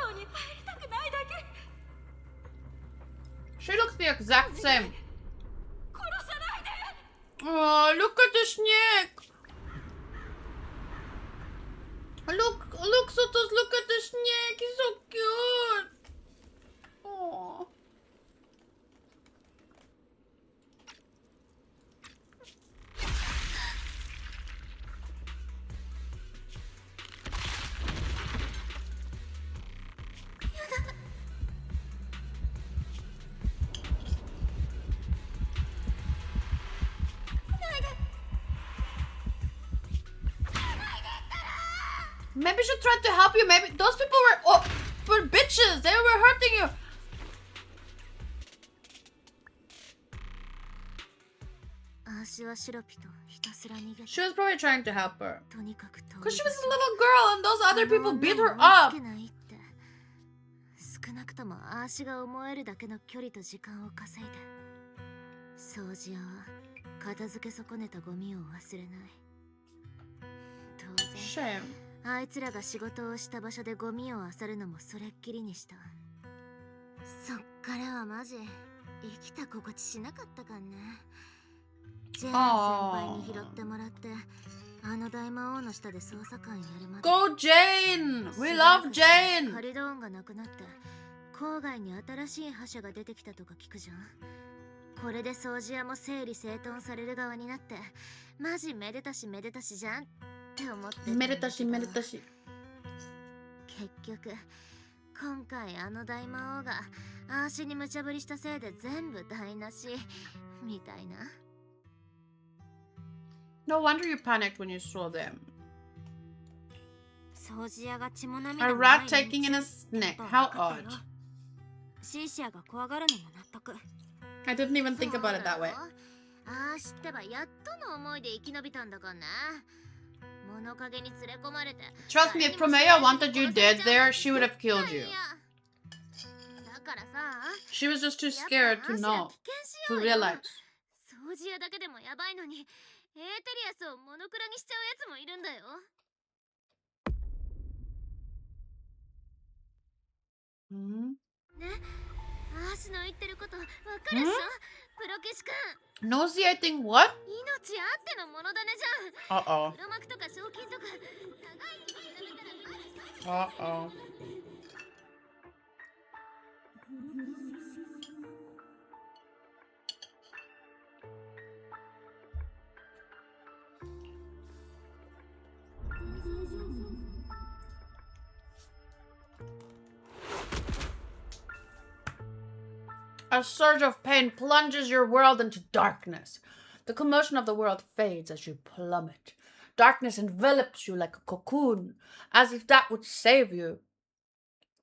ローに入りたくないだけ。 She looks the exact same. 殺さないで。 Oh, look at the snake! Look, Sotos, look at the snake. He's so cute. Oh. Maybe she tried to help you. Maybe those people were bitches. They were hurting you. She was probably trying to help her. とにかく Because she was a little girl and those other people beat her up. 少なくともあーしが思えるだけの距離と時間を稼いで、掃除屋は片付け損ねたゴミを忘れない。当然 Shame. あいつらが仕事をした場所でゴミを漁るのもそれっきりにした。そっからはマジ生きた心地しなかったかんね。ジェーン先輩に拾ってもらってあの大魔王の下で捜査官やるまで。 Go Jane! We love カ Jane! リドーンがなくなって郊外に新しい覇者が出てきたとか聞くじゃん。これで掃除屋も整理整頓される側になってマジめでたしめでたしじゃんって思ってたんだけど、 Meditashi, meditashi. 結局今回あの大魔王がアーシに無茶ぶりしたせいで全部台無しみたいな。 No wonder you panicked when you saw them. 掃除屋が血も涙 A もない rat taking in a snake. と How 分かった odd. よ。シーシアが怖がるのも納得。 I didn't even think about it that way. ああ知ってばやっとの思いで生き延びたんだからな。物陰に連れ込まれて Trust me, if Promea wanted you dead there, she would have killed you. だからさ、 She was just too scared to know, to realize. 掃除屋だけでもやばいのにエーテリアスをモノクラにしちゃうやつもいるんだよ。 Hmm? ね、アーシの言ってることわかるっしょ、プロケシ君。 Nauseating what? 命あってのものだねじゃん。 Uh-oh. 黒幕とか賞金とか互いに比べたらマジ Uh-oh. A surge of pain plunges your world into darkness. The commotion of the world fades as you plummet. Darkness envelops you like a cocoon, as if that would save you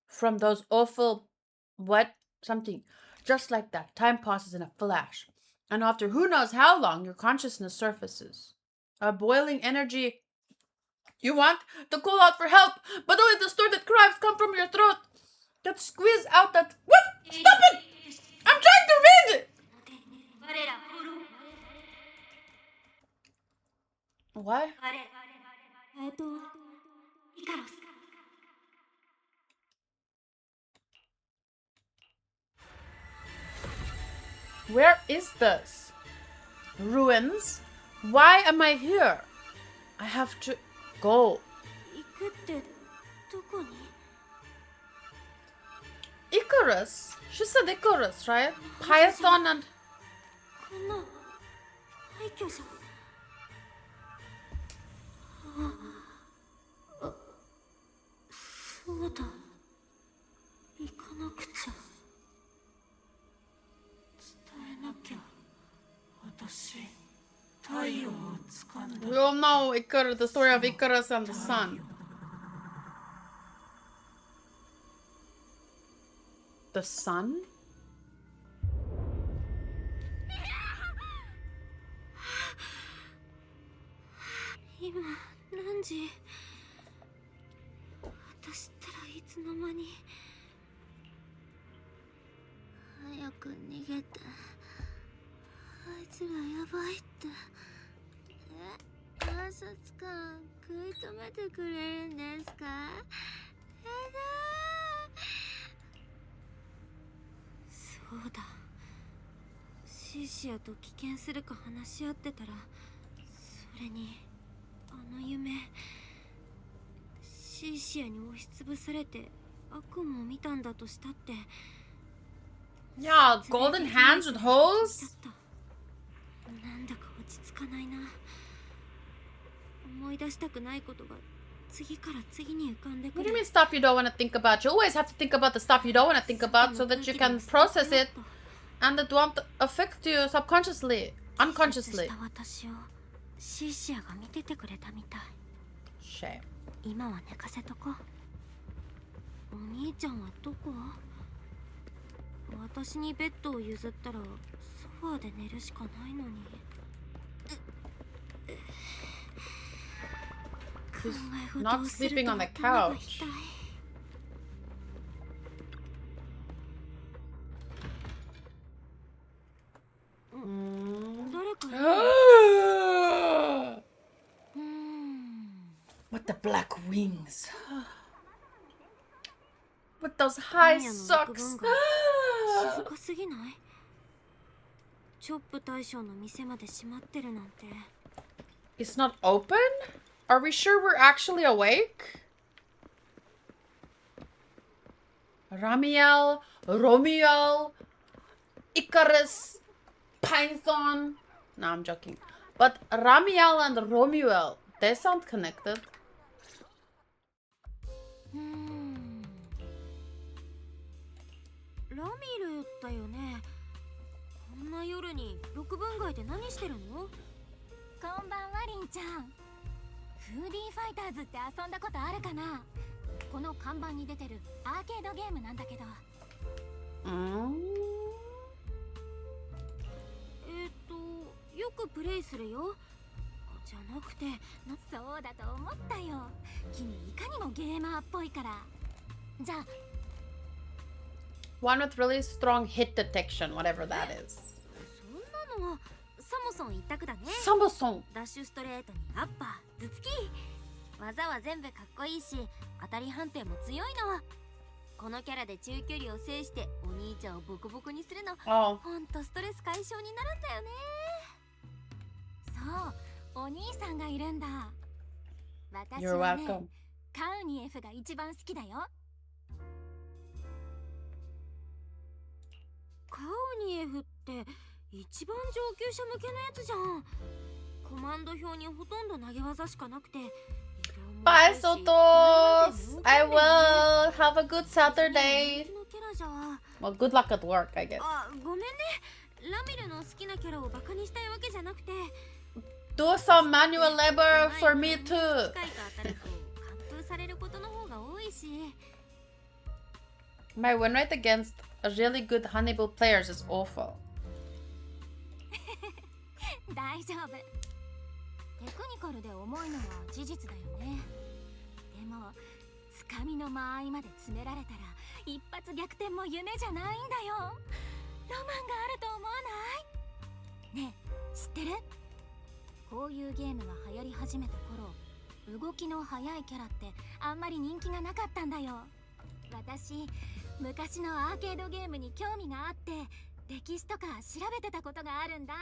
from those awful... what? Something. Just like that, time passes in a flash. And after who knows how long, your consciousness surfaces. A boiling energy you want to call out for help, but only distorted cries come from your throat that squeeze out that... What? Stop it! I'm trying to read! What? Where is this? Ruins? Why am I here? I have to go. 行くってどこに？ Icarus? She said Icarus, right? Python and... こんな廃墟じゃ。そうだ。行かなくちゃ。伝えなきゃ。私、太陽を掴んだ。 We all know Icarus, the story of Icarus and the sun. The sun? 今何時？私ったらいつの間に。早く逃げて。あいつらやばいって。暗殺官食い止めてくれるんですか？やだそうだ。シーシアと危険するか話し合ってたら、それにあの夢、シーシアに押しつぶされて悪夢を見たんだとしたって。 Yeah, golden hands with holes? なんだか落ち着かないな。思い出したくないことが次から次に浮かんでく What do る。 you mean stuff you don't want to think about? You always have to think about the stuff you don't want to think about so that you can process it and it won't affect you subconsciously, unconsciously. 私をシーシアが見ててくれたみたい。 Shame. 今は寝かせとこう。お兄ちゃんはどこ？私にベッドを譲ったらソファーで寝るしかないのに。 She's not sleeping on the couch. The black wings. With those high マヤの socks. 六分が静かすぎない？チョップ大将の店まで閉まってるなんて。 It's not open? Are we sure we're actually awake? Ramiel, Romuel, Icarus, Python. No, I'm joking. But Ramiel and Romuel, they sound connected. ラミルだよね。こんな夜に六分街で何してるの？こんばんはリンちゃん。フーディーファイターズって遊んだことあるかな？この看板に出てるアーケードゲームなんだけど。よくプレイするよ。じゃなくて、そうだと思ったよ。君いかにもゲーマーっぽいから。じゃあ One with really strong hit detection, whatever that is. そんなのはサモソン一択だね。 Samsung. ダッシュストレートにアッパー、頭突き。技は全部かっこいいし、当たり判定も強いの。このキャラで中距離を制してお兄ちゃんをボコボコにするの、 Oh. ほんとストレス解消になるんだよね。そう、お兄さんがいるんだ。私 You're はね、 welcome. カウニエフが一番好きだよ。カウニエフって一番上級者向けのやつじゃん。コマンド表にほとんど投げ技しかなくて。 Bye, Sotos. I will have a good Saturday. Well, good luck at work, I guess. あ、ごめんね。ラミルの好きなキャラをバカにしたいわけじゃなくて。 Do some manual labor for me too. 機械が当たると完封されることの方が多いし。 My win rate against really good Hannibal players is awful. 大丈夫。テクニカルで重いのは事実だよね。でもつかみの間合いまで詰められたら一発逆転も夢じゃないんだよ。ロマンがあると思わない？ねえ、知ってる？こういうゲームが流行り始めた頃、動きの速いキャラってあんまり人気がなかったんだよ。私昔のアーケードゲームに興味があって歴史とか調べてたことがあるんだ。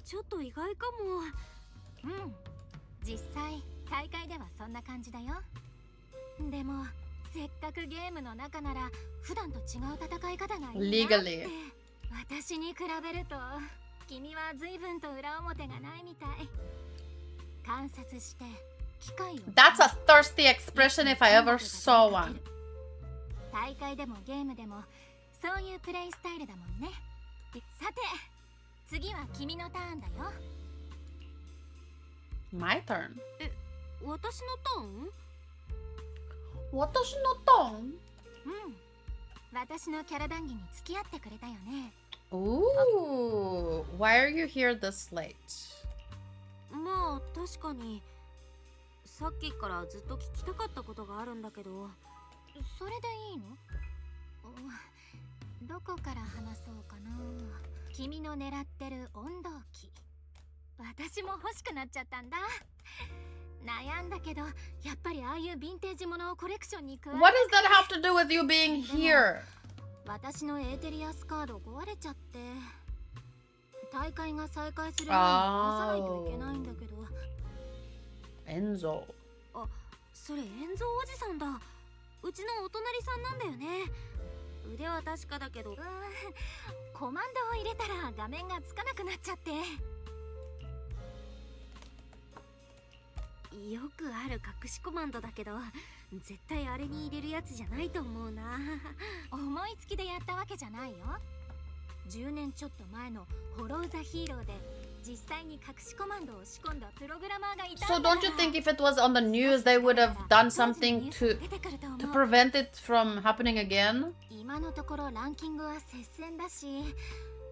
ちょっと意外かも。うん、実際大会ではそんな感じだよ。でもせっかくゲームの中なら普段と違う戦い方がいいなって。私に比べると君は随分と裏表がないみたい。観察して機械を。 That's a thirsty expression if I ever saw one. 大会でもゲームでもそういうプレイスタイルだもんね。さて次は君のターンだよ。 My turn. 私のターン？私のターン？うん。私のキャラ談義に付き合ってくれたよね。 Ooh, why are you here this late? まあ確かにさっきからずっと聞きたかったことがあるんだけど。それでいいの？どこから話そうかな。君の狙ってる温度器、私も欲しくなっちゃったんだ。悩んだけどやっぱりああいうヴィンテージものをコレクションに加え。 What does that have to do with you being here? 私のエーテリアスカード壊れちゃって大会が再開する前に直さないといけないんだけど。エンゾ。あ、それエンゾおじさんだ。うちのお隣さんなんだよね。腕は確かだけど、コマンドを入れたら画面がつかなくなっちゃって。よくある隠しコマンドだけど絶対あれに入れるやつじゃないと思うな。思いつきでやったわけじゃないよ。10年ちょっと前のホローザヒーローで実際に隠しコマンドを仕込んだプログラマーがいたんだ。 So don't you think if it was on the news they would have done something to prevent it from happening again? 今のところランキングは接戦だし、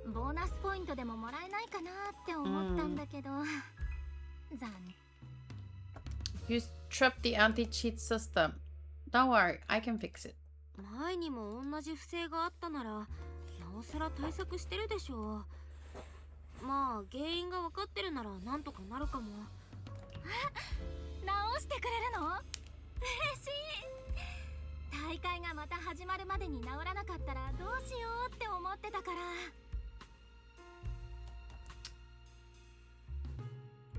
ボーナスポイントでももらえないかなって思ったんだけど、残念。 You tripped the anti-cheat system. Don't worry, I can fix it. 前にも同じ不正があったならなおさら対策してるでしょう。まあ原因が分かってるならなんとかなるかも。直してくれるの？嬉しい。大会がまた始まるまでに治らなかったらどうしようって思ってたか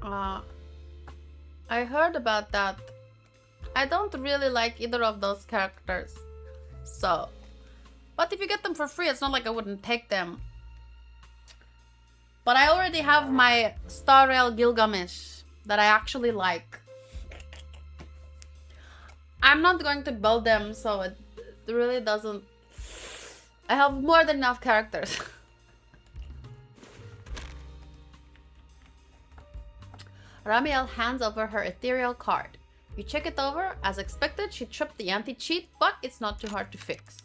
ら。I heard about that. I don't really like either of those characters. So, but if you get them for free, it's not like I wouldn't take them. But I already have my Star Rail Gilgamesh that I actually like. I'm not going to build them, so it really doesn't... I have more than enough characters. Ramiel hands over her ethereal card. You check it over. As expected, she tripped the anti-cheat, but it's not too hard to fix.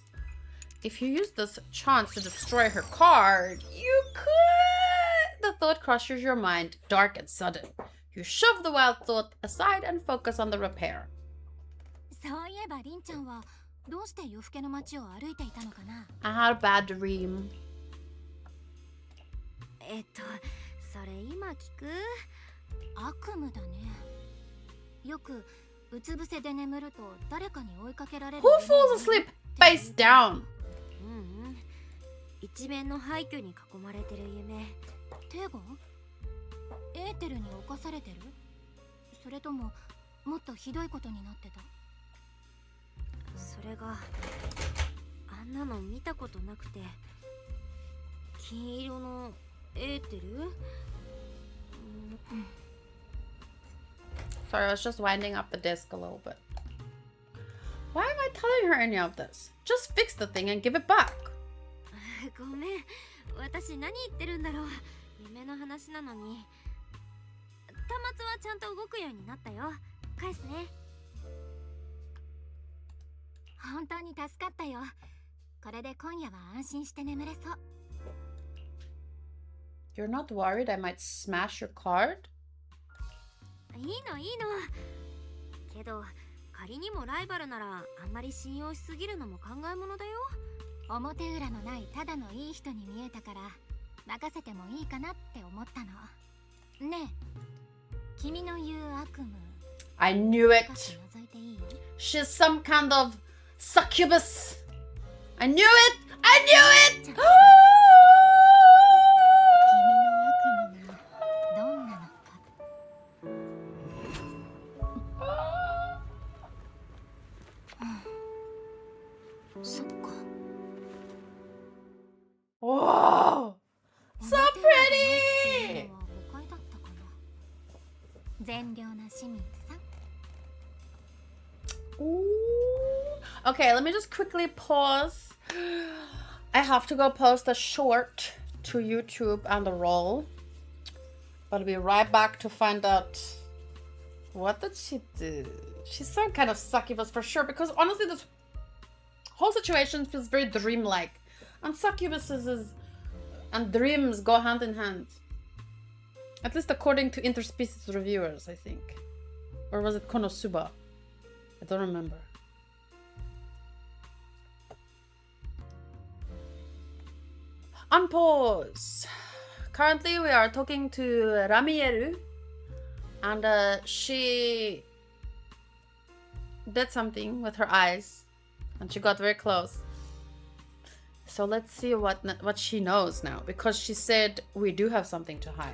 If you use this chance to destroy her card, you could... The thought crushes your mind, dark and sudden. You shove the wild thought aside and focus on the repair. そういえばリンちゃんはどうして夜更けの街を歩いていたのかな？ I had a bad dream. それ今聞く？悪夢だね。よくうつ伏せで眠ると誰かに追いかけられる。 Who falls asleep face down? 一面の廃墟に囲まれてる夢。テゴ？エーテルに侵されてる？それとももっとひどいことになってた？それがあんなの見たことなくて。金色のエーテルSorry, I was just winding up the disc a little bit. Why am I telling her any of this? Just fix the thing and give it back. ごめん、私何言ってるんだろう。夢の話なのに。端末はちゃんと動くようになったよ。返すね。本当に助かったよ。これで今夜は安心して眠れそう。You're not worried I might smash your card? いいの。けど仮にもライバルならあんまり信用しすぎるのも考えものだよ。表裏のないただのいい人に見えたから任せてもいいかなって思ったの。ねえ、君の言う悪夢。I knew it. 少し覗いていい？ She's some kind of succubus. I knew it. I knew it. 君の悪夢がどんなのか。そっか。 Whoa, so pretty. 誤解だったかな。善良な市民さん。 Ooh. Okay, let me just quickly pause. I have to go post a short to YouTube and a roll. But I'll be right back to find out what did she do. She's some kind of succubus for sure, because honestly this whole situation feels very dreamlike. And succubuses and dreams go hand in hand. At least according to interspecies reviewers, I think. Or was it Konosuba? I don't remember. Unpause. Currently we are talking to Ramieru. And she did something with her eyes. And she got very close. So let's see what she knows now, because she said we do have something to hide.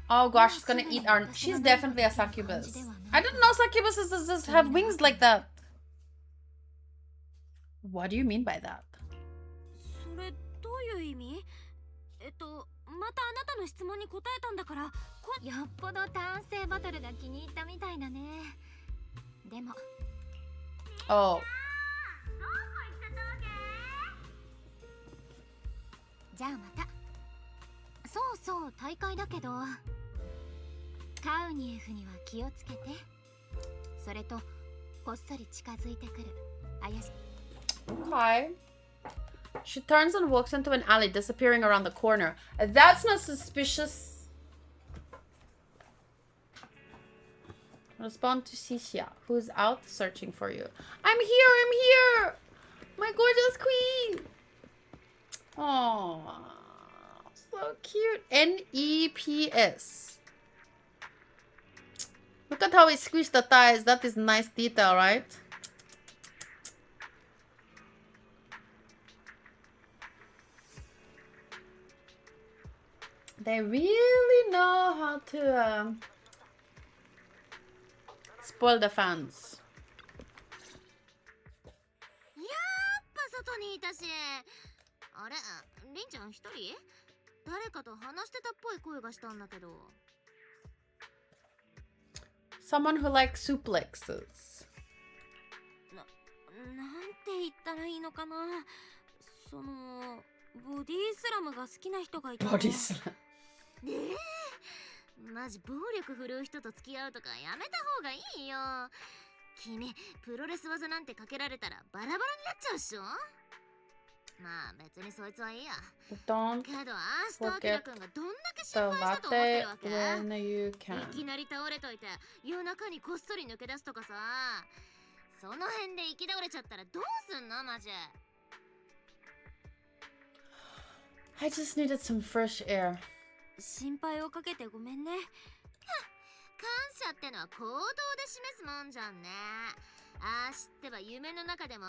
Oh gosh, she's gonna eat our... She's definitely a succubus. I didn't know succubuses have wings like that. What do you mean by that? それどういう意味？またあなたの質問に答えたんだから。よっぽど単性バトルが気に入ったみたいだね。でも。 Oh. じゃあまた。そうそう、大会だけどカウニエフには気をつけて。それとこっそり近づいてくる。怪しい。 Okay. She turns and walks into an alley, disappearing around the corner. That's not suspicious. Respond to Sisha, who's out searching for you. I'm here! My gorgeous queen! Oh, so cute. NEPS. Look at how he squished the thighs. That is nice detail, right? They really know how to spoil the fans. やっぱ外にいたし。あれ、りんちゃん一人？誰かと話してたっぽい声がしたんだけど。Someone who likes suplexes. なんて言ったらいいのかな。そのボディスラムが好きな人がいた。 Body slam. マジ暴力振るう人と付き合うとかやめた方がいいよ。君プロレス技なんてかけられたらバラバラになっちゃうっしょ。まあ別にそいつはいいや。 Don't けど明日アキラくんがどんだけ the 心配したと思ってる latte わけ。 when you い can. きなり倒れといて夜中にこっそり抜け出すとかさ。その辺で行き倒れちゃったらどうすんのマジ。 I just needed some fresh air. 心配をかけてごめんね。感謝ってのは行動で示すもんじゃんね。ああ知ってば夢の中でも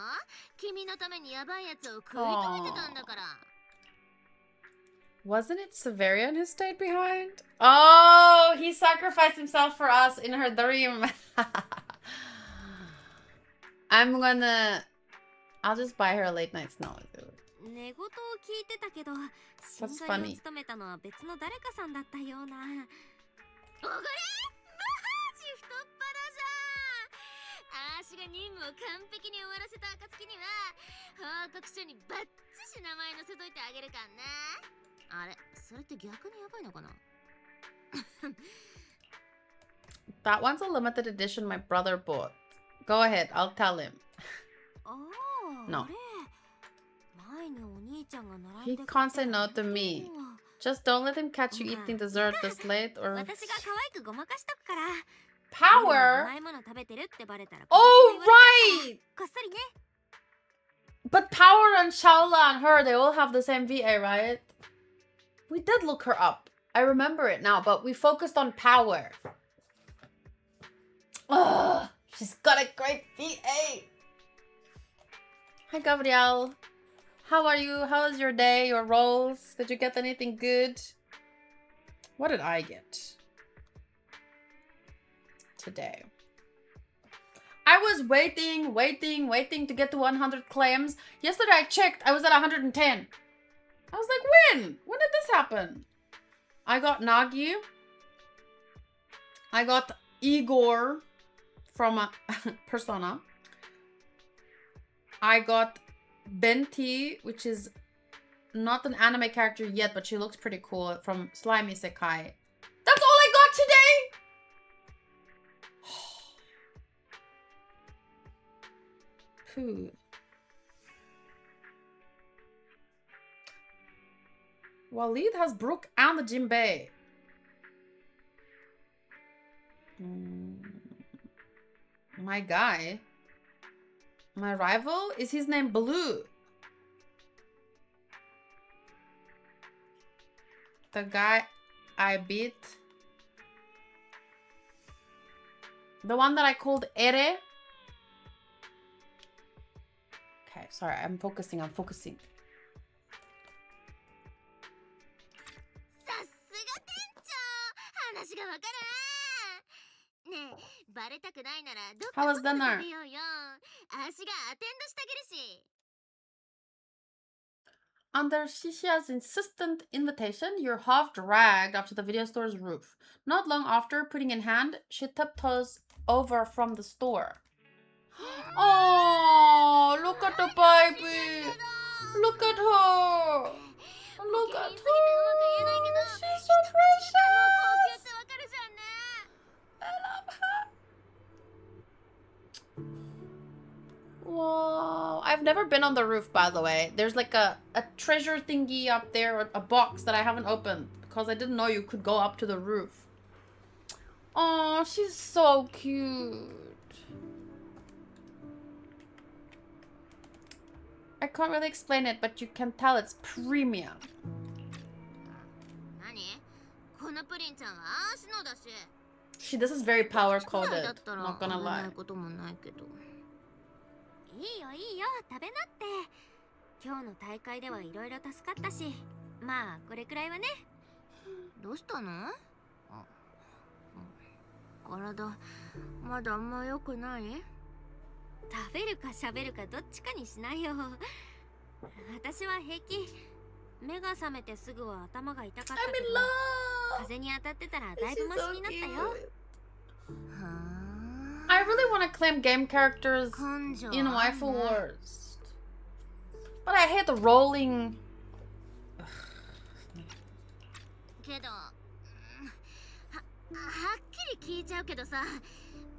君のためにヤバいやつを食い止めてたんだから。 Wasn't it Severian who stayed behind? Oh, he sacrificed himself for us in her dream. I'll just buy her a late night snow. 寝言を聞いてたけど、シン That's ガリ funny. を務めたのは別の誰かさんだったような。おごれマジ太っ腹じゃん。あーしが任務を完璧に終わらせた暁には報告書にバッチシ名前載せといてあげるかんね。あれそれって逆にやばいのかな。 That one's a limited edition my brother bought. Go ahead, I'll tell him. ああ、 No. あれ前にお兄ちゃんが並ん He で can't say no to me. Just don't let him catch you eating dessert this late or... 私が可愛くごまかしとくから。 Power? 甘いもの食べてるってバレたら。 Oh, right! こっそりね。 But Power and Shaola and her, they all have the same VA, right? We did look her up. I remember it now, but we focused on Power. Ugh, she's got a great VA. Hi, Gabrielle. How are you? How was your day, your roles? Did you get anything good? What did I get today? I was waiting to get to 100 claims. Yesterday I checked, I was at 110. I was like, when? When did this happen? I got Nagi. I got Igor from Persona. I got Benti, which is not an anime character yet, but she looks pretty cool, from Slimy Sekai. That's all I got today! Pooh. Waleed has Brook and the Jinbei. My guy. My rival? Is his name Blue? The guy I beat. The one that I called Ere. Okay, sorry, I'm focusing. 話がわかる。ねえ、バレたくないならどっ How か was 外で dinner? 食べようよ。足がアテンドしてあげるし。 Under Shishia's insistent invitation, you're half dragged up to the video store's roof. Not long after, pudding in hand, she tiptoes over from the store. Oh, look at the baby! Look at her! Look at her! She's so precious! I love her! Wow. I've never been on the roof, by the way. There's like a treasure thingy up there, or a box that I haven't opened because I didn't know you could go up to the roof. Oh, she's so cute. I can't really explain it, but you can tell it's premium. 何？このプリンちゃんはアーシのだし。This is very power だ coded. ったら Not gonna 危ない lie. こともないけど。いいよいいよ、食べなって。今日の大会ではいろいろ助かったし、まあこれくらいはね。どうしたの？あ、体まだあんま良くない？食べるか喋るかどっちかにしないよ。私は平気。目が覚めてすぐは頭が痛かったけ I'm ど in love. 風に当たってたらだいぶ She's マシ so になったよ。 I really want to claim game characters 根性 in ある Waifu ね。 Wars. But I hate the rolling. けど、はっきり聞いちゃうけどさ、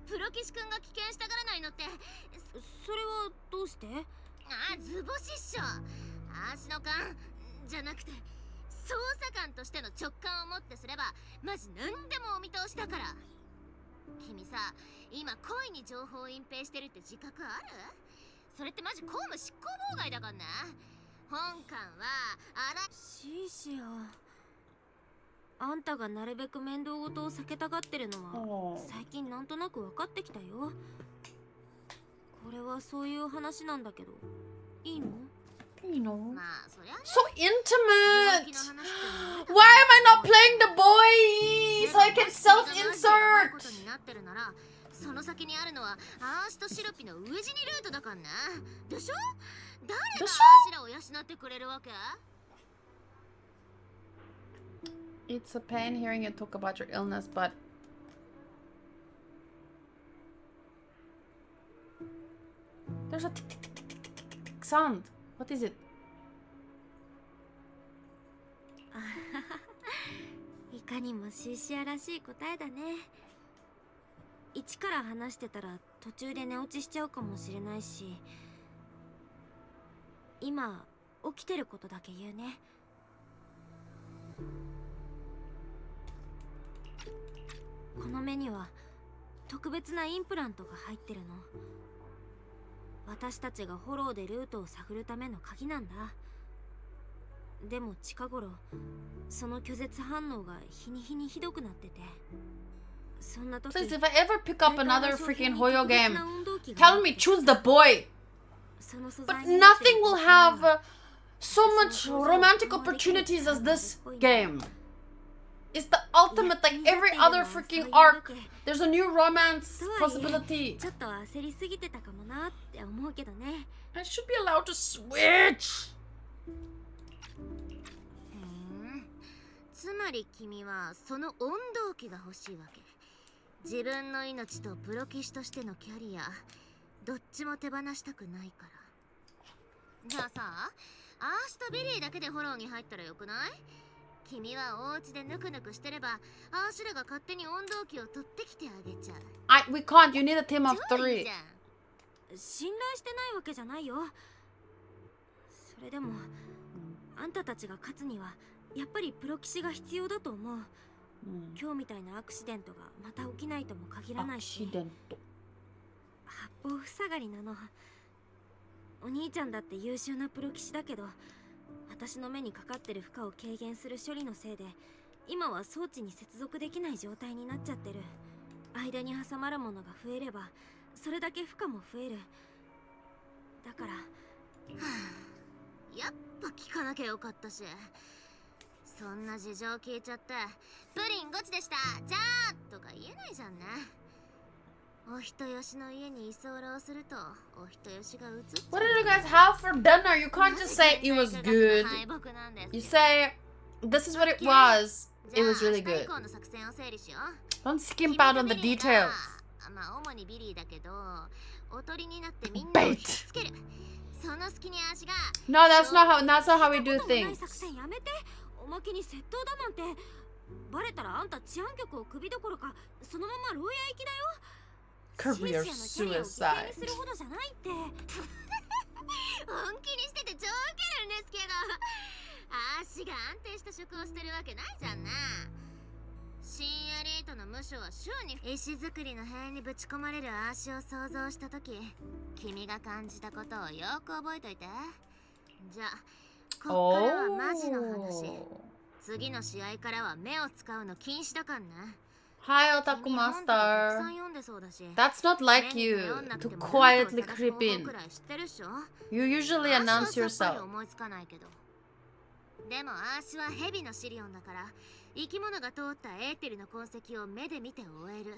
プロ騎士くんが危険したがらないのって、それはどうして？図星っしょ。足の勘じゃなくて捜査官としての直感をもってすればマジ何でもお見通しだから。君さ、今故意に情報を隠蔽してるって自覚ある？それってマジ公務執行妨害だからね。本官はシーシア、あんたがなるべく面倒事を避けたがってるのは最近なんとなく分かってきたよ。これはそういう話なんだけどいいの？You know. まあそりゃね。 So intimate. 病気の話って Why am I not playing the boy so I can self-insert? ことになってるなら、その先にあるのはアーシとシロピのウェジニルートだからね。でしょ？誰がアーシらを養ってくれるわけ？ It's a pain hearing you talk about your illness, but there's a tick tick tick tick tick tick sound. What is it? いかにもシーシアらしい答えだね。一から話してたら途中で寝落ちしちゃうかもしれないし、今起きてることだけ言うね。この目には特別なインプラントが入ってるの。私たちがフォローでルートを探るための鍵なんだ。でも近頃その拒絶反応が日に日にひどくなってて、そんな時 Please, if I ever pick up another freaking Hoyo game, tell me choose the boy. But nothing will have so much romantic opportunities as this game. It's the ultimate, like every other freaking arc. There's a new romance possibility. ちょっと焦りすぎてたかもなって思うけどね。 I should be allowed to switch. つまり君はその温動機が欲しいわけ。自分の命とプロ騎士としてのキャリア、どっちも手放したくないから。じゃあさ、アーシとビリーだけでフォローに入ったらよくない？君はお家でぬくぬくしてれば、アーシュらが勝手に温動機を取ってきてあげちゃう。We can't. You need a team of 超いい three. じゃん。信頼してないわけじゃないよ。それでもあんたたちが勝つにはやっぱりプロ騎士が必要だと思う。今日みたいなアクシデントがまた起きないとも限らないし。八方塞がりなの。お兄ちゃんだって優秀なプロ騎士だけど、私の目にかかってる負荷を軽減する処理のせいで今は装置に接続できない状態になっちゃってる。間に挟まるものが増えればそれだけ負荷も増える。だから、やっぱ聞かなきゃよかったし。そんな事情聞いちゃってプリンゴチでしたじゃーとか言えないじゃんね。お人よしの家に居候するとお人よしが移っちゃう。 What did you guys have for dinner? You can't just say it was good. You say this is what it was. It was really good. Don't skimp out on the details. まあ主にビリーだけど、おとりになってみんなを引きつける。その隙に足が No, that's not how we do things. やめて。おまけに窃盗だなんて。バレたらあんた治安局を首どころかそのまま牢屋行きだよ。 Career シーシアのキャリアを犠牲 suicide. にするほどじゃないって。本気にしてて超ウケるんですけど、足が安定した職をしてるわけないじゃんな。新エリートの無所は週に石造りの塀にぶち込まれる足を想像したとき、君が感じたことをよく覚えといて。じゃあこっからはマジの話。Oh. 次の試合からは目を使うの禁止だかんね。 Hi, Otaku 君本とかたくさん Master. 読んでそうだし、 That's not like 目に you 頼んなく to ても quietly ルートを探す creep 方法 in. くらい知ってるっしょ。 You usually アー announce シはさっぱり yourself. 思いつかないけど、でもアーシはヘビのシリオンだから生き物が通ったエーテルの痕跡を目で見て終える。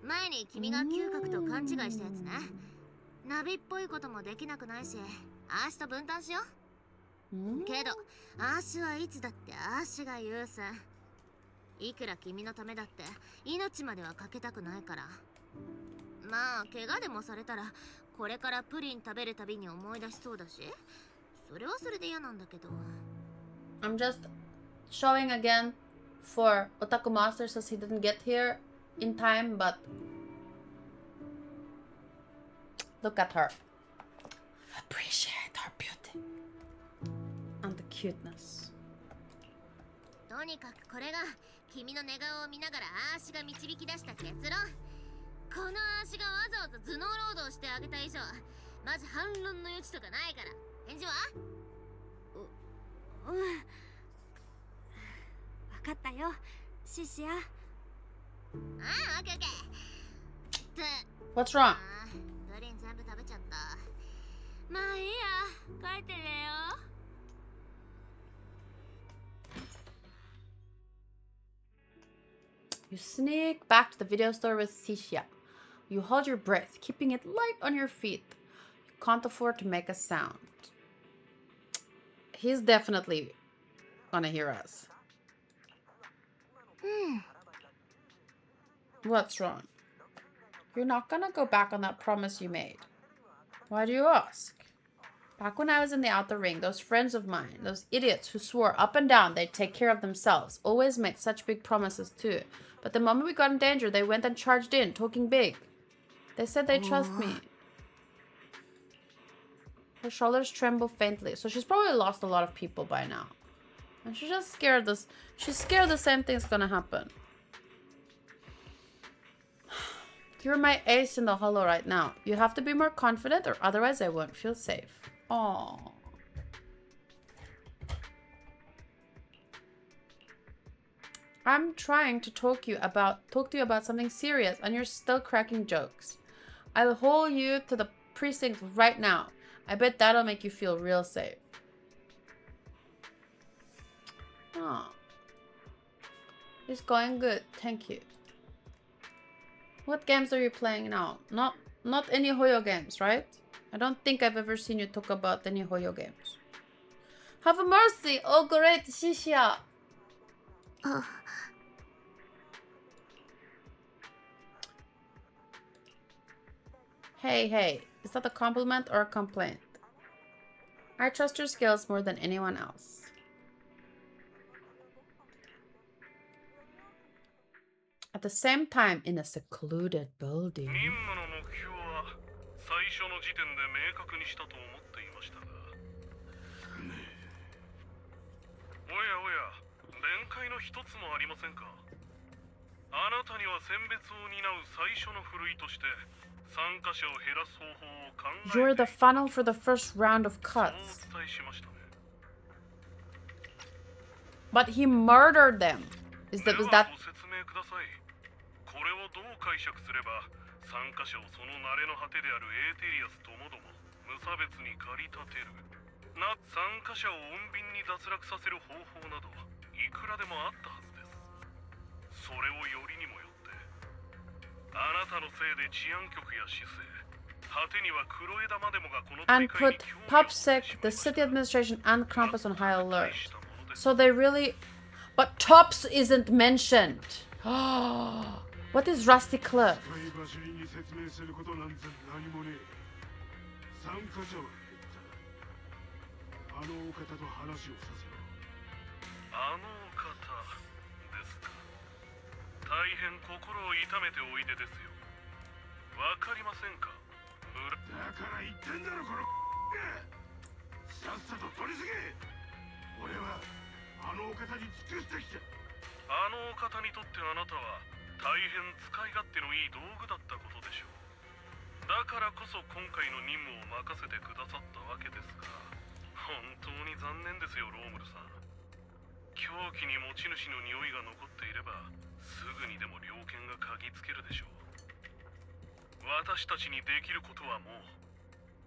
前に君が嗅覚と勘違いしたやつね。ナビっぽいこともできなくないし、アーシと分担しよう。けどアーシはいつだってアーシが優先。いくら君のためだって命まではかけたくないから。まあ怪我でもされたらこれからプリン食べるたびに思い出しそうだし、それはそれで嫌なんだけど。 I'm just showing again for Otaku Master says he didn't get here in time, but look at her. Appreciate her beauty and the cuteness. とにかくこれが君の寝顔を見ながらアーシが導き出した結論。このアーシがわざわざ頭脳労働してあげた以上、マジ反論の余地とかないから。返事は？うん。分かったよ、シシア。ああ、オッケーオッケー。って What's wrong? プリン全部食べちゃった。まあいいや、帰ってねよ。You sneak back to the video store with Sishia. You hold your breath, keeping it light on your feet. You can't afford to make a sound. He's definitely gonna hear us. What's wrong? You're not gonna go back on that promise you made. Why do you ask? Back when I was in the outer ring, those friends of mine, those idiots who swore up and down they'd take care of themselves, always made such big promises too. But the moment we got in danger, they went and charged in, talking big. They said they trust me. Her shoulders tremble faintly, so she's probably lost a lot of people by now. And she's just scared this. She's scared the same thing's gonna happen. You're my ace in the hollow right now. You have to be more confident or otherwise I won't feel safe. Aww. I'm trying to talk to you about something serious and you're still cracking jokes. I'll haul you to the precinct right now. I bet that'll make you feel real safe. Oh. It's going good, thank you. What games are you playing now? Not any Hoyo games, right? I don't think I've ever seen you talk about any Hoyo games. Have mercy! Oh great, Shishia! Hey, is that a compliment or a complaint? I trust your skills more than anyone else. At the same time, in a secluded building. 任務の目標は最初の時点で明確にしたと思っていましたが。おやおや、弁解の一つもありませんか。あなたには選別を担う最初のふるいとして参加者を減らす方法を考えて You're the funnel for the first round of cuts. そうお伝えしましたね。 But he murdered them. Was で that はご説明ください。これをどう解釈すれば参加者をその慣れの果てであるエーテリアスともども無差別に駆り立てる参加者を穏便に脱落させる方法などいくらでもあったはずです。それをよりにもよってあなたのせいで治安局や市政果てには黒枝までもがこの大 and 会に put 興味を持ってし Popsec, the まいました city administration, and Krampus on high 大 alert. したものです。 So they really... But Tops isn't mentioned. What is Rusty Cliff? 使い走りに説明することなんて何もねえ。参加者は減った。あのお方と話をさせろ。あのお方ですか。大変心を痛めておいでですよ。わかりませんか。だから言ってんだろこのさっさと取り次げ。俺はあのお方に尽くしてきた。あのお方にとってあなたは大変使い勝手のいい道具だったことでしょう。だからこそ今回の任務を任せてくださったわけですが、本当に残念ですよ、ロームルさん。凶器に持ち主の匂いが残っていれば、すぐにでも猟犬が嗅ぎつけるでしょう。私たちにできることはもう、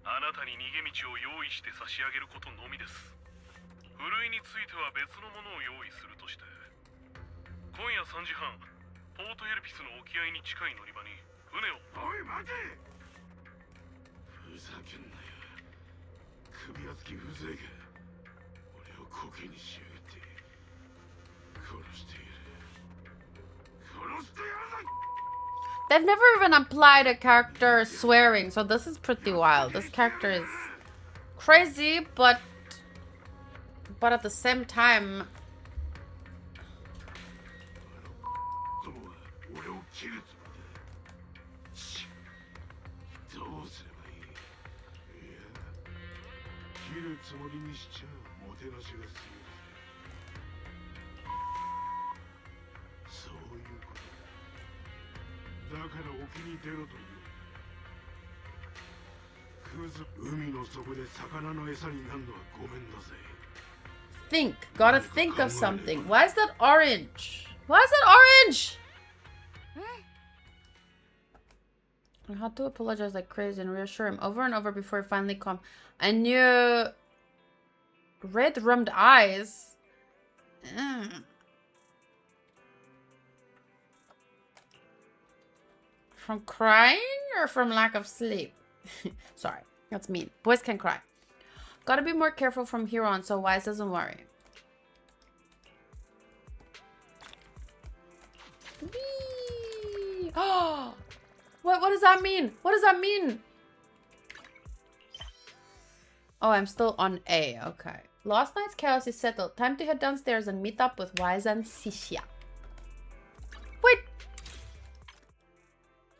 あなたに逃げ道を用意して差し上げることのみです。ふるいについては別のものを用意するとして、今夜3時半、ポートエルピスの沖合に近い乗り場に船を。おい待て。ふざけんなよ。首輪付き風情が俺をコケにしやがって。殺してやる。殺してやるぞ。 They've never even applied a character swearing, so this is pretty wild. This character is crazy, but at the same time, 俺を切るつもりだ。どうすればいい。いや、切るつもりにしちゃもてなしがするぜ。そういうことだ。だから沖に出ろという。クズ、海の底で魚の餌になるのはごめんだぜ。gotta think of something. Why is that orange? Why is that orange? I had to apologize like crazy and reassure him over and over before he finally calmed. I knew red rimmed eyes. From crying or from lack of sleep? Sorry, that's mean. Boys can cry. Gotta be more careful from here on so Wise doesn't worry. Whee! Oh! What does that mean? What does that mean? Oh, I'm still on A. Okay. Last night's chaos is settled. Time to head downstairs and meet up with Wise and Sishia. Wait!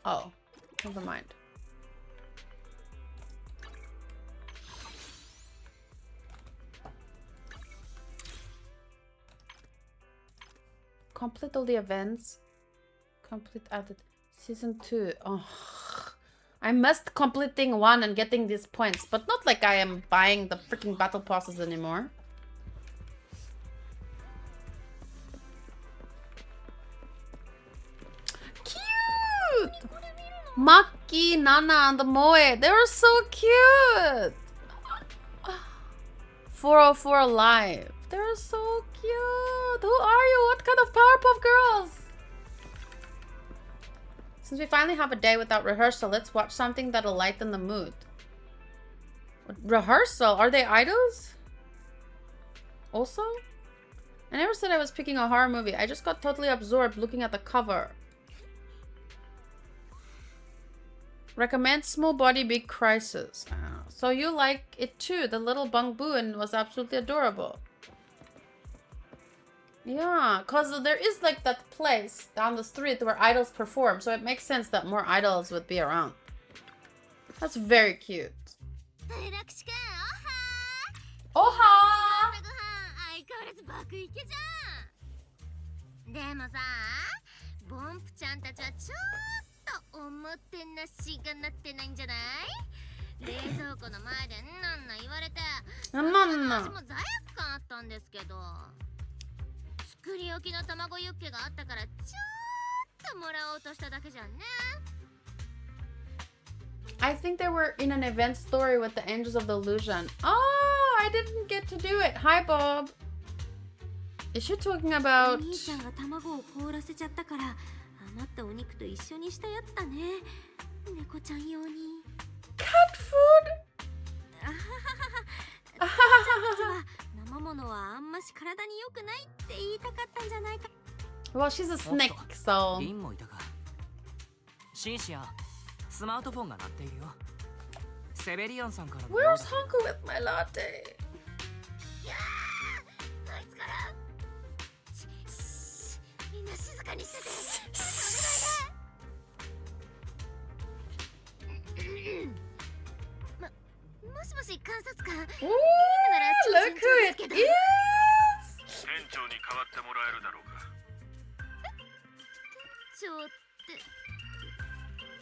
Oh, never mind. Complete all the events. Complete added. Season 2. Oh, I missed completing 1 and getting these points, but not like I am buying the freaking battle passes anymore. Cute! Maki, Nana, and the Moe. They were so cute. 404 Alive. They're so cute. Who are you? What kind of Powerpuff Girls? Since we finally have a day without rehearsal, let's watch something that'll lighten the mood. Rehearsal? Are they idols? Also? I never said I was picking a horror movie. I just got totally absorbed looking at the cover. Recommend Small Body Big Crisis. Oh, so you like it too. The little Bangboon was absolutely adorable. Yeah, because there is like that place down the street where idols perform, so it makes sense that more idols would be around. That's very cute. Oha! でもさ、ボンプちゃんたちはちょっとおもてなしがなってないんじゃない？冷蔵庫の前でなんなん言われて、私も罪悪感あったんですけど。作り置きの卵ユッケがあったからちょっともらおうとしただけじゃんね。I think they were in an event story with the Angels of the Illusion. Oh, I didn't get to do it. Hi, Bob. Is she talking about... お兄ちゃんが卵を凍らせちゃったから余ったお肉と一緒にしたやつだね。猫ちゃん用に。Cat food? あははは。生ものはあんまし体に良くないって言いたかったんじゃないか。Well, she's a snake, so... リンもいたか。シンシア、スマートフォンが鳴っているよ。セベリアンさんからの。Where's Honku with my latte? いやー、こいつから。みんな静かにしてて。もしもし監察官。Ooh, look who it is! 店長に代わってもらえるだろうか。店長っ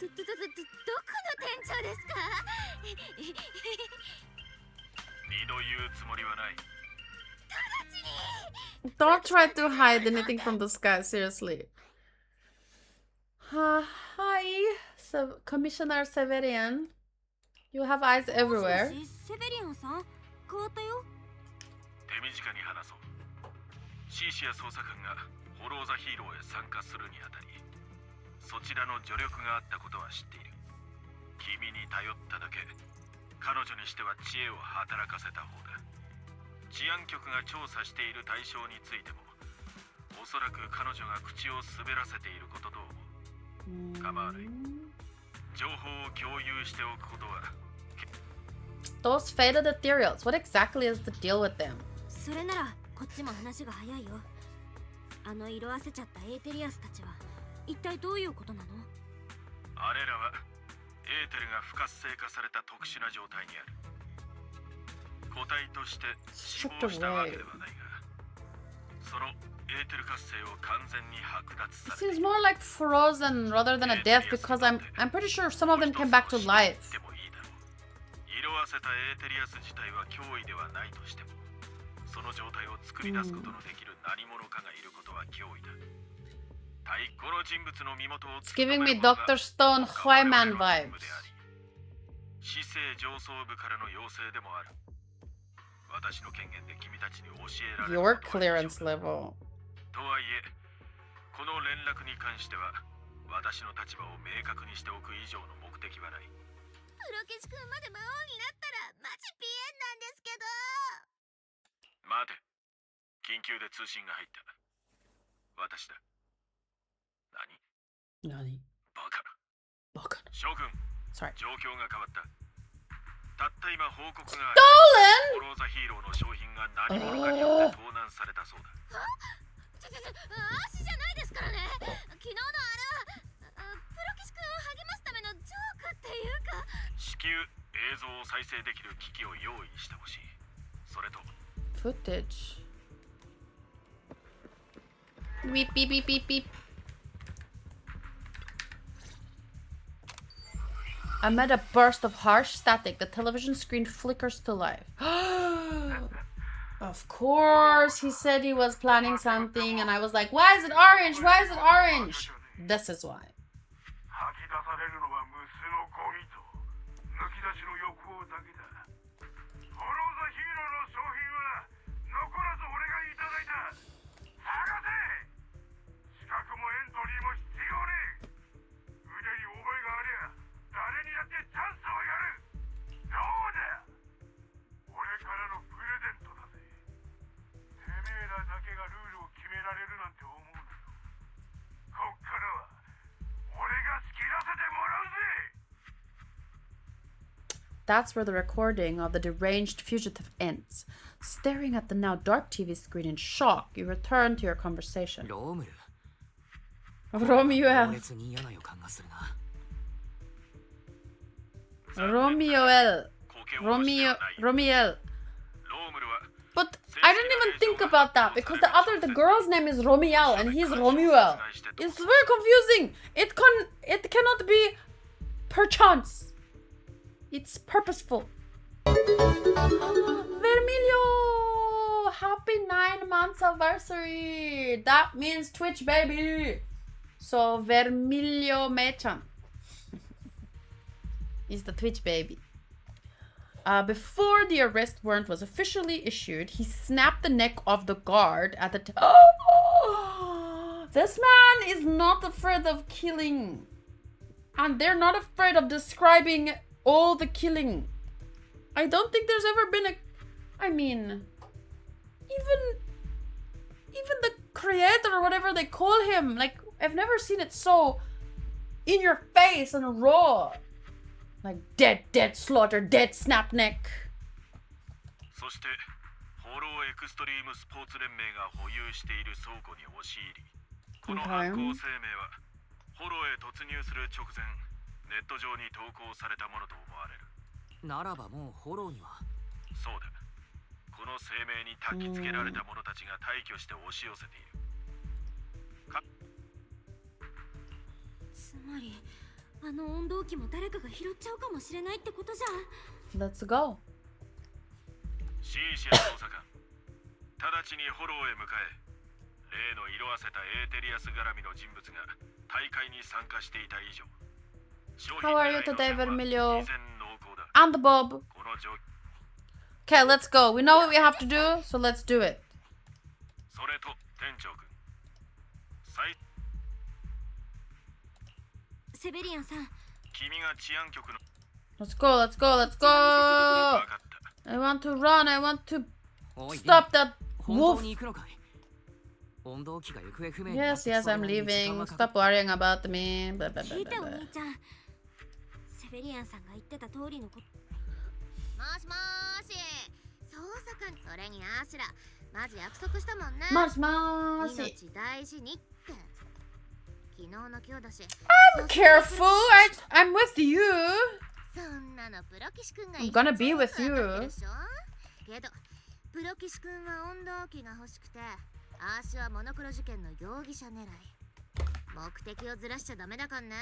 てどこの店長ですか？二度言うつもりはない。 Don't try to hide anything from this guy, seriously. Hi, Commissioner Severian. You have eyes everywhere. セベリアンさん、変わったよ。手短に話そう。シーシア捜査官がフォローザヒーローへ参加するにあたり、そちらの助力があったことは知っている。君に頼っただけ、彼女にしては知恵を働かせた方だ。治安局が調査している対象についても、おそらく彼女が口を滑らせていることと思う。構わない。情報を共有しておくことは。 Those faded ethereals. What exactly is the deal with them? それならこっちも話が早いよ。あの色あせちゃったエーテリアスたちは一体どういうことなの？あれらはエーテルが不活性化された特殊な状態にある。個体として死亡したわけではないが、そのエーテル活性を完全に剥奪さ It れてい seems る。 more like frozen rather than a death because I'm pretty sure some of them came back to life. でもいいだろう。色あせたエーテリアス自体は脅威ではないとしても、その状態を作り出すことのできる何者かがいることは脅威だ。この人物の身元を It's giving me Dr. Stone Hoyman vibes. 市政上層部からの要請でもある。私の権限で君たちに教えられる Your ことは clearance level. とはいえ、この連絡に関しては私の立場を明確にしておく以上の目的はない。プロケシ君まで魔王になったらマジピエンなんですけど。待て、緊急で通信が入った。私だ。何？バカ。将軍、 Sorry. 状況が変わった。たった今報告がある。フォローザヒーローの商品が何者かによって盗難されたそうだ。足じゃないですからね。昨日のあれはプロケシ君を励ますためのジョークっていうか。至急映像を再生できる機器を用意してほしい。それと Footage. Beep beep beep beep beep. Amid a burst of harsh static, the television screen flickers to life. Of course, he said he was planning something, and I was like, why is it orange? Why is it orange? This is why. 吐き出されるのは無数のゴミと抜き出しの欲望だけだ。フォローザヒーローの商品は残らず俺がいただいた。探せ。資格もエントリーも必要ねえ。腕に覚えがありゃ誰にだってチャンスをやる。どうだ。俺からのプレゼントだぜ。てめえらだけがルールを決められるなんて思うなよ。こっからは俺が仕切らせてもらうぜ。 That's where the recording of the deranged fugitive ends. Staring at the now dark TV screen in shock, you return to your conversation. ロームル。 Romuel. 烈に嫌な予感がするな。 Romuel. Romuel. But I didn't even think about that because the girl's name is Romiel and he's Romuel. It's very confusing. It cannot be perchance. It's purposeful. Vermilio! Happy 9 months anniversary. That means Twitch, baby. So Vermilio Mechan is the Twitch baby. Before the arrest warrant was officially issued, he snapped the neck of the guard at the This man is not afraid of killing. And they're not afraid of describing all the killing. I don't think there's ever been even the creator or whatever they call him, like, I've never seen it so in your face and raw. Like dead, slaughter, dead, snap neck. そしてフォローエクストリームスポーツ連盟が保有している倉庫に押し入り、この犯行声明はフォローへ突入する直前、ネット上に投稿されたものと思われる。ならばもうフォローには。そうだ。この声明に焚き付けられた者たちが大挙して押し寄せている。つまりあの温動機も誰かが拾っちゃうかもしれないってことじゃん。 Let's go. シーシア捜査官、直ちにフォローへ向かえ。例の色あせたエーテリアス絡みの人物が大会に参加していた以上、 How are you today, Vermilio? 依然濃厚だ。 And the Bob. この状況、 Okay, let's go. We know what we have to do, so let's do it. それと店長君、最セベリアンさん、君が治安局の Let's go, let's go, let's go. 分かった。 I want to run. I want to おい stop that 本 wolf. 当に行くのかい？温動機が行方不明に Yes, なって yes, それ I'm なりに時間 leaving. がかか Stop worrying about me. Blah, blah, 聞 blah, いて blah, お blah. 兄ちゃん。セベリアンさんが言ってた通りのこと。もしもーし、捜査官、それにアシュラ、マジ約束したもんね。 Mosh, mosh. 命大事にって。昨日の今日だし。 I'm careful. I'm with you. そんなのプロ騎士君が I'm gonna be with you. けど、プロ騎士君は温動機が欲しくて、アーシュはモノクロ事件の容疑者狙い。目的をずらしちゃダメだからね。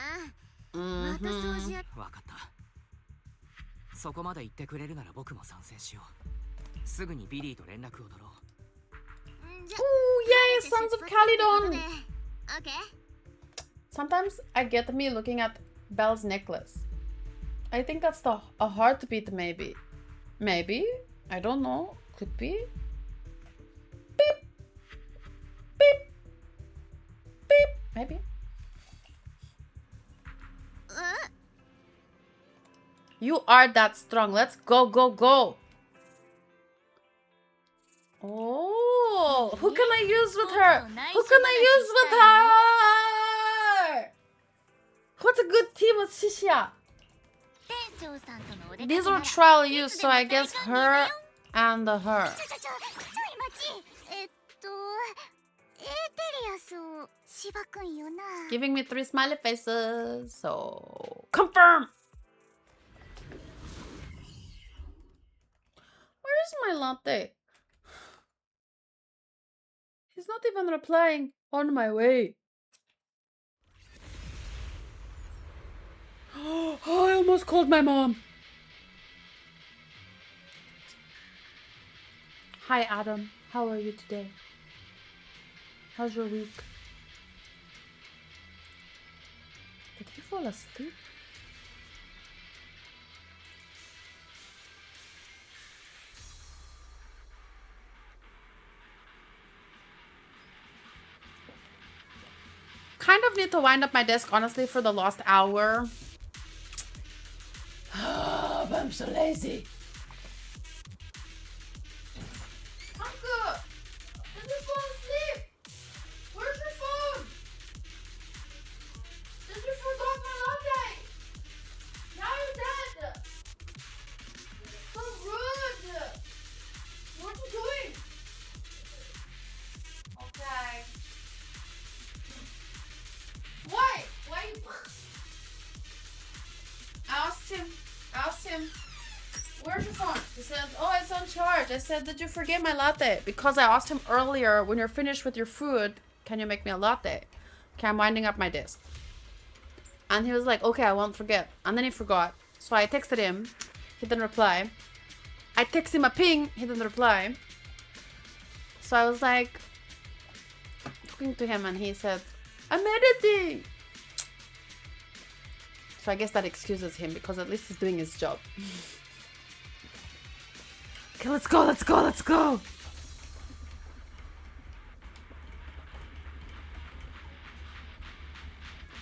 また掃除や。分かった。そこまで言ってくれるなら僕も賛成しよう。すぐにビリーと連絡を取ろう。 Ooh, yay, Sons of Calydon. Okay. Sometimes I get me looking at Belle's necklace. I think that's a heartbeat, maybe. Maybe? I don't know. Could be. Beep. Beep. Beep. Maybe. You are that strong. Let's go, go, go. Oh, who can I use with her? Who can I use with her? What's a good team with Shishia? These are trial use, so I guess her and her. Giving me 3 smiley faces, so confirm. Where is my latte? He's not even replying. On my way. Oh, I almost called my mom. Hi, Adam. How are you today? How's your week? Did he fall asleep? Kind of need to wind up my desk, honestly, for the last hour. But I'm so lazy. I'm good. I just want to sleep. Where's your phone? Did you forget my latte? Now you're dead. So rude. What are you doing? Okay. Why? Why you... I asked him, where's your phone? He said, oh, it's on charge. I said, did you forget my latte? Because I asked him earlier, when you're finished with your food, can you make me a latte? Okay, I'm winding up my desk. And he was like, okay, I won't forget. And then he forgot. So I texted him. He didn't reply. I texted him a ping. He didn't reply. So I was like, talking to him, and he said, I'm editing. So I guess that excuses him, because at least he's doing his job. Okay, let's go, let's go, let's go.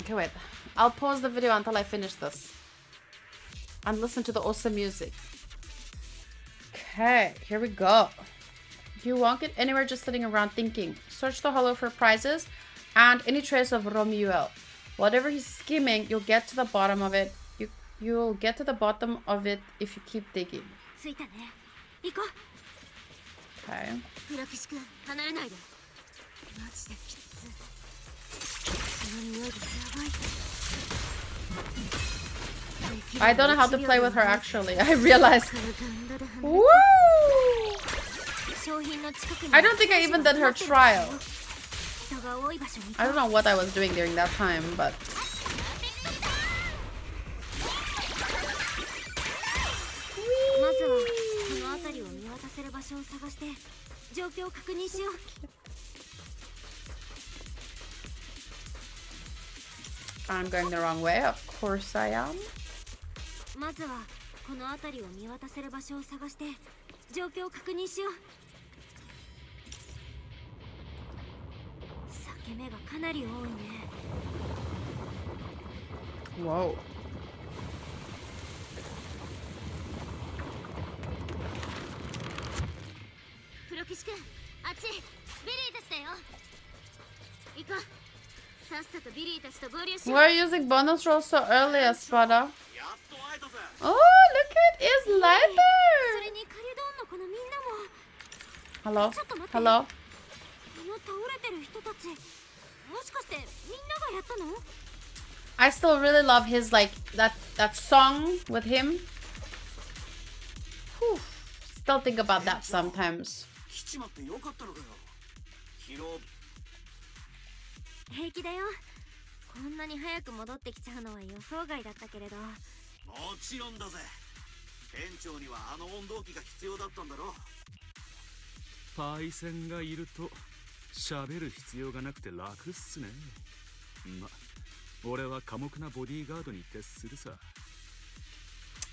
Okay, wait. I'll pause the video until I finish this. And listen to the awesome music. Okay, here we go. You won't get anywhere just sitting around thinking. Search the hollow for prizes and any trace of Romuel. Whatever he's scheming, you'll get to the bottom of it. You'll get to the bottom of it if you keep digging. Okay. I don't know how to play with her, actually. I realized. Woo! I don't think I even did her trial. I don't know what I was doing during that time, but... せる場所を探して状況を確認しよう。I'm going the wrong way. Of course I am. まずはこの辺りを見渡せる場所を探して状況を確認しよう。裂け目がかなり多いね。Whoa. プロキシ君、あっちビリーたちだよ。行こう。さっさとビリーたちと合流しよう。 We're using bonus rolls so early, Espada. やっと会えたぜ。 Oh, look at his そ leather. れにカリドーンのこのみんなも Hello. ちょっと待って。 Hello. この倒れてる人たち、もしかしてみんながやったの？ I still really love his like that song with him. Whew. Still think about that sometimes. 来ちまってよかったのかよ。疲労。平気だよ。こんなに早く戻ってきちゃうのは予想外だったけれど。もちろんだぜ。店長にはあの温動機が必要だったんだろう。パイセンがいると喋る必要がなくて楽っすね。ま、俺は寡黙なボディーガードに徹するさ。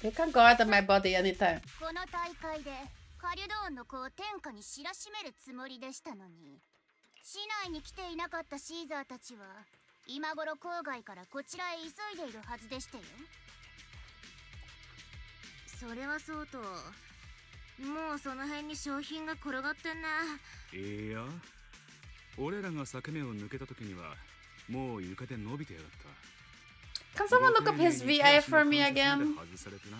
You can go out of my body anytime. この大会でカリュドーンの子を天下に知らしめるつもりでしたのに、市内に来ていなかったシーザーたちは今頃郊外からこちらへ急いでいるはずでしたよ。それはそうと、もうその辺に商品が転がってんな。いや、俺らが裂け目を抜けた時にはもう床で伸びてやがった。 Can someone look up his VA for me again? 外されてな。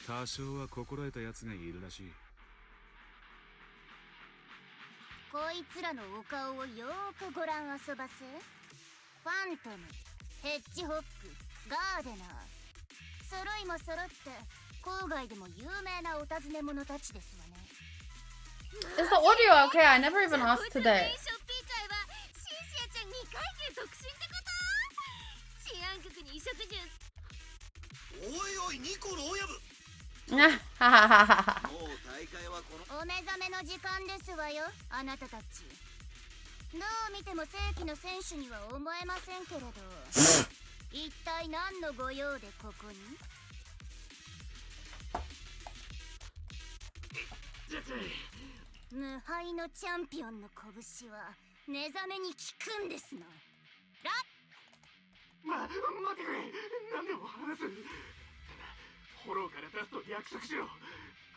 多少は心得たやつがいるらしい。こいつらのお顔をよーくご覧遊ばせ。ファントム、ヘッジホック、ガーデナー、揃いも揃って郊外でも有名なお尋ね者たちですわね。 Is the audio okay? I never even asked today. ショッピー会はシンシアちゃん2階級独身ってこと？治安局に衣食住。おいおい、ニコの親分。はははは。もう大会はこの。お目覚めの時間ですわよ、あなたたち。どう見ても正規の選手には思えませんけれど、一体何のご用でここに？無敗のチャンピオンの拳は寝覚めに効くんですの。待ってくれ。何でも話す。フォローから出すと約束しろ。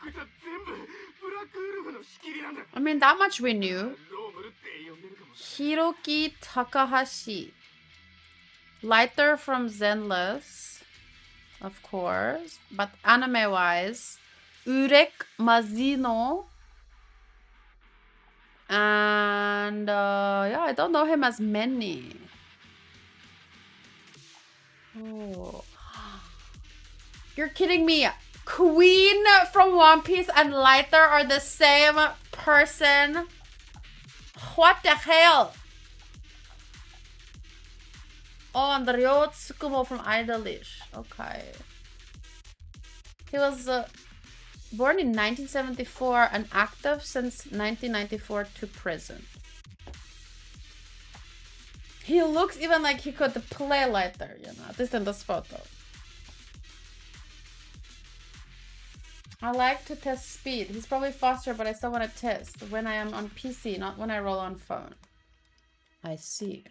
こいつは全部ブラックウルフの仕切りなんだ。 I mean, that much we knew. ロームルって呼んでるかも。 Hiroki Takahashi. Lighter from Zenless. Of course. But anime-wise, Urek Mazino. And yeah, I don't know him as many. Oh. You're kidding me. Queen from One Piece and Lighter are the same person. What the hell? Oh, and Ryo Tsukumo from Idolish. Okay. He was born in 1974 and active since 1994 to present. He looks even like he could play Lighter, you know, at least in this photo. I like to test speed. He's probably faster, but I still want to test when I am on PC, not when I roll on phone. I see.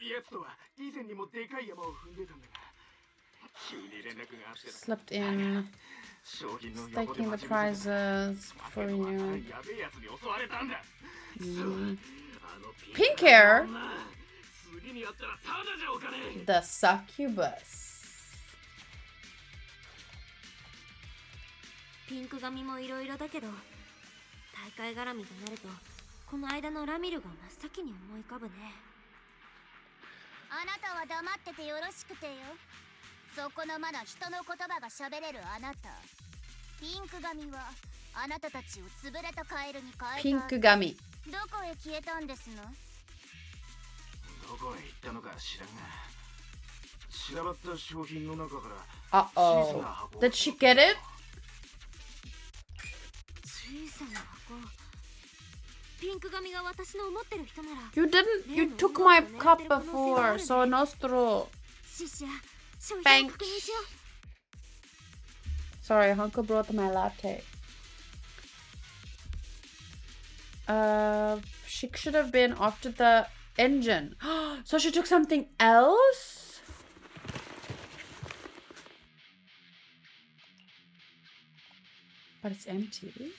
Slipped in, staking the prizes for renewal. Pink hair. The succubus. ピンク髪もいろいろだけど、大会絡みとなるとこの間のラミルが真っ先に思い浮かぶね。あなたは黙っててよろしくてよ。そこのまだ人の言葉が喋れるあなた。ピンク髪はあなたたちを潰れたカエルに変えた。ピンク髪。どこへ消えたんですの？どこへ行ったのか知らんが、散らばった商品の中から。 Uh-oh. Did she get it? 小 You didn't. You took my cup before, so nostro. Thanks. Sorry, Hanko brought my latte. She should have been after the engine. So she took something else? But it's empty.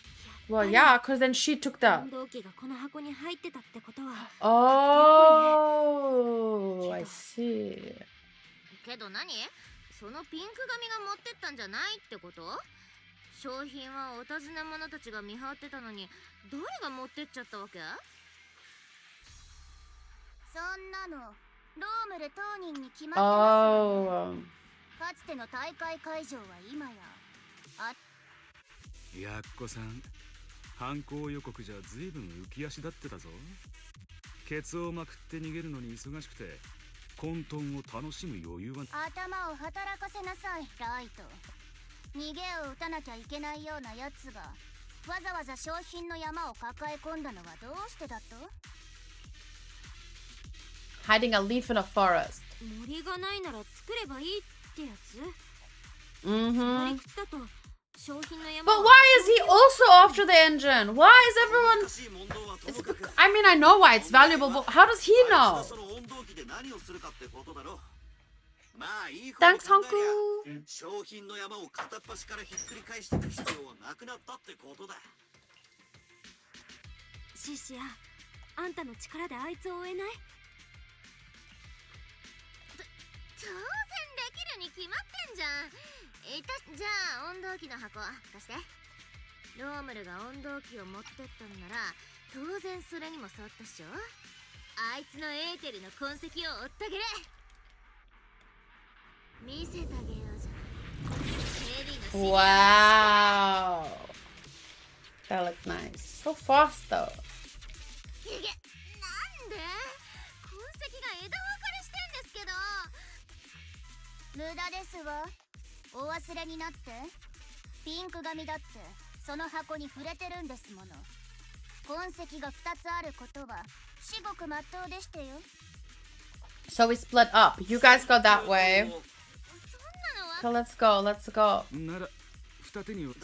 Well, yeah, because then she took the... Oh, I see. けど何？そのピンク髪が持ってったんじゃないってこと？商品はお尋ね者たちが見張ってたのに、誰が持ってっちゃったわけ？そんなのロームル当人に決まってますよね。かつての大会会場は今ややっこさん、犯行予告じゃ随分浮き足立ってたぞ。ケツをまくって逃げるのに忙しくて混沌を楽しむ余裕は。頭を働かせなさい、ライト。逃げを打たなきゃいけないようなやつがわざわざ商品の山を抱え込んだのはどうしてだと？ Hiding a leaf in a forest. 森がないなら作ればいいってやつ？ Mm-hmm. 理屈だと商品の山。 But why is he also after the engine? Why is everyone... I mean, I know why it's valuable, but how does he know? Thanks, Hanku. 商品の山を片っ端からひっくり返していく必要はなくなったってことだ。シシア、あんたの力であいつを追えない？当然できるに決まってんじゃん。じゃあ温度機の箱貸して。ロームルが温度機を持ってったんなら当然それにも沿ったっしょ。あいつのエーテルの痕跡を追ってあげる。見せてあげようじゃん。Wow. That looked nice. So fast though. なんで？痕跡が枝分かれしてんですけど。無駄ですわ。お忘れになって。ピンク髪だってその箱に触れてるんですもの。痕跡が2つあることは至極まっとうでしてよ。 So we split up. You guys go that way. So let's go. Let's go. なら二手に。 Why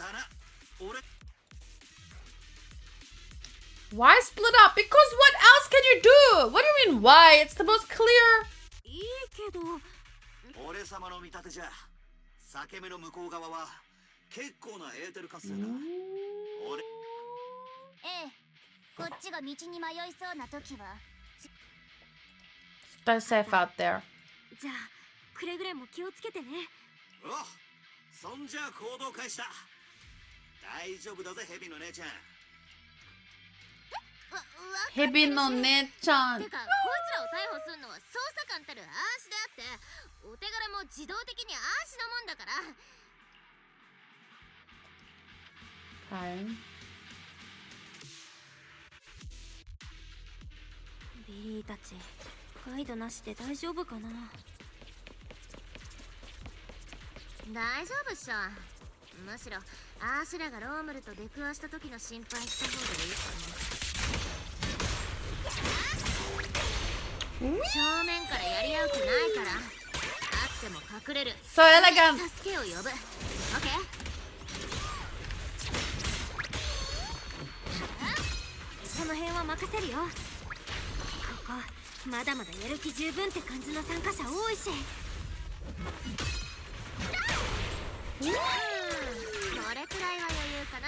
split up? Because what else can you do? What do you mean why? It's the most clear. いいけど。俺様の見立てじゃ、裂け目の向こう側は結構なエーテル活性だ。俺。ええ、こっちが道に迷いそうな時は。Stay safe out there. じゃあ、くれぐれも気をつけてね。お、そんじゃ行動開始だ。大丈夫だぜ、ヘビの姉ちゃん。ヘビの姉ちゃん。てか、こいつらを逮捕するのは捜査官たるアーシであって、お手柄も自動的にアーシのもんだから。はい。ビリーたち、ガイドなしで大丈夫かな？大丈夫っしょ。むしろアーシュラがロームルと出くわした時の心配した方がいいかも。正面からやり合う気ないから、あっても隠れる。So elegant. 助けを呼ぶ。オッケー。その辺は任せるよ。ここまだまだやる気十分って感じの参加者多いし。これくらいは余裕かな。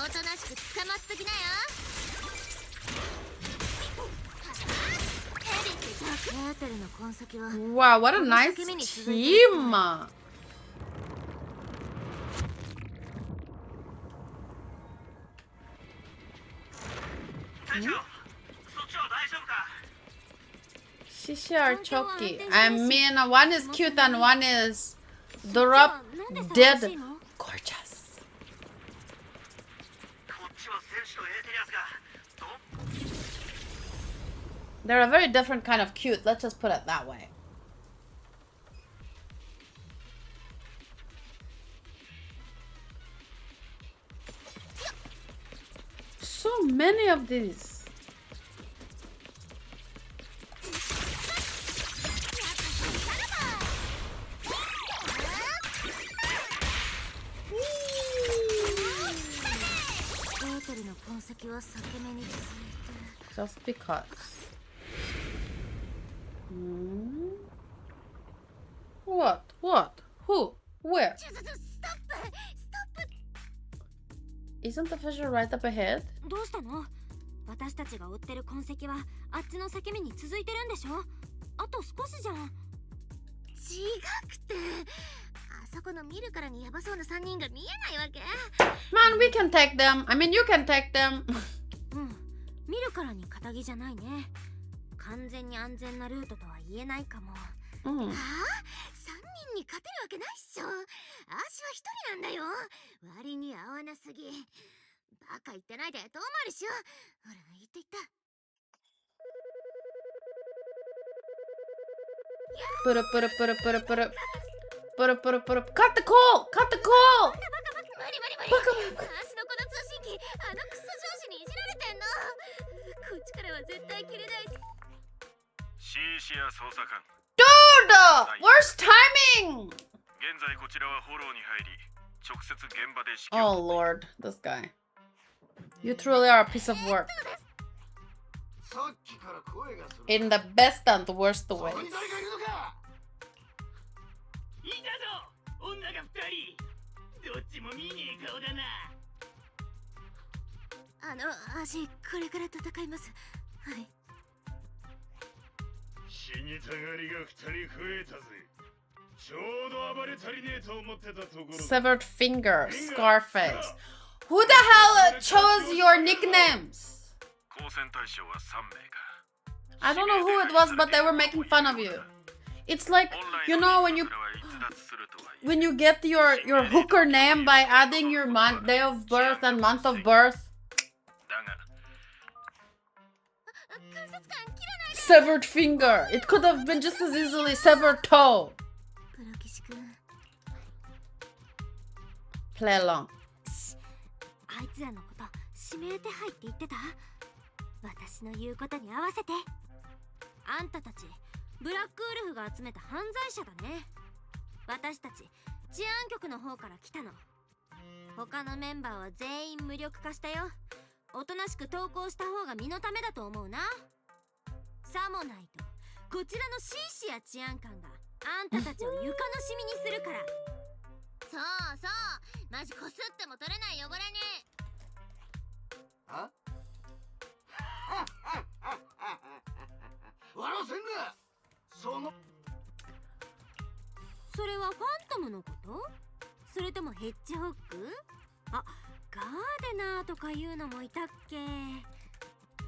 おとなしく捕まっときなよ。エーテルの痕跡は。 Wow, what a nice team. 隊長、そっちは大丈夫か？ Shishi are choky. I mean, one is cute and one is drop dead gorgeous. こっちは戦士とエーテリアスが。 They're a very different kind of cute. Let's just put it that way. so many of these. Just because. What? What? Who? Where? Isn't the fissure right up ahead? どうしたの？私たちが追ってる痕跡はあっちの裂け目に続いてるんでしょ？あと少しじゃん。違くて、あそこの見るからにヤバそうな3人が見えないわけ。Man, we can take them. I mean, you can take them. うん、見るからに堅気じゃないね。完全に安全なルートとは言えないかも。はあ？3人に勝てるわけないっしょ。あーしは1人なんだよ。割に合わなすぎ。バカ言ってないで遠回りしよう。ほら、言って言った。Put up. Cut the call! Cut the call! 無理。あーしのこの通信機、あのクソ上司にいじられてんの。こっちからは絶対切れない。シーシア捜査官。Dude! Worst timing! 現在こちらはフォローに入り、直接現場で指揮 Oh を。 lord, this guy. You truly are a piece of work. さっきから声がする。 In the best and worst そこ ways. に誰かいるのか？いたぞ、女が2人。どっちも見ねえ顔だな。あーし、これから戦います。はい。死にたがりが2人増えたぜ。ちょうど暴れ足りねえと思ってたところだ。 Severed finger, Scarface. Who the hell chose your nicknames? 交戦対象は3名か。 I don't know who it was, but they were making fun of you. It's like, you know, when you get your hooker name by adding your day of birth and month of birth. Severed finger. It could have been just as easily severed toe. Play along. あいつらのこと指名手配って言ってた？私の言うことに合わせて。あんたたちブラックウルフが集めた犯罪者だね。私たち治安局の方から来たの。他のメンバーは全員無力化したよ。おとなしく投降した方が身のためだと思うな。さもないとこちらのシーシア治安官があんたたちを床のシミにするから。そうそう、マジこすっても取れない汚れに。あ？笑わせんな。それはファントムのこと？それともヘッジホック？あ、ガーデナーとかいうのもいたっけ？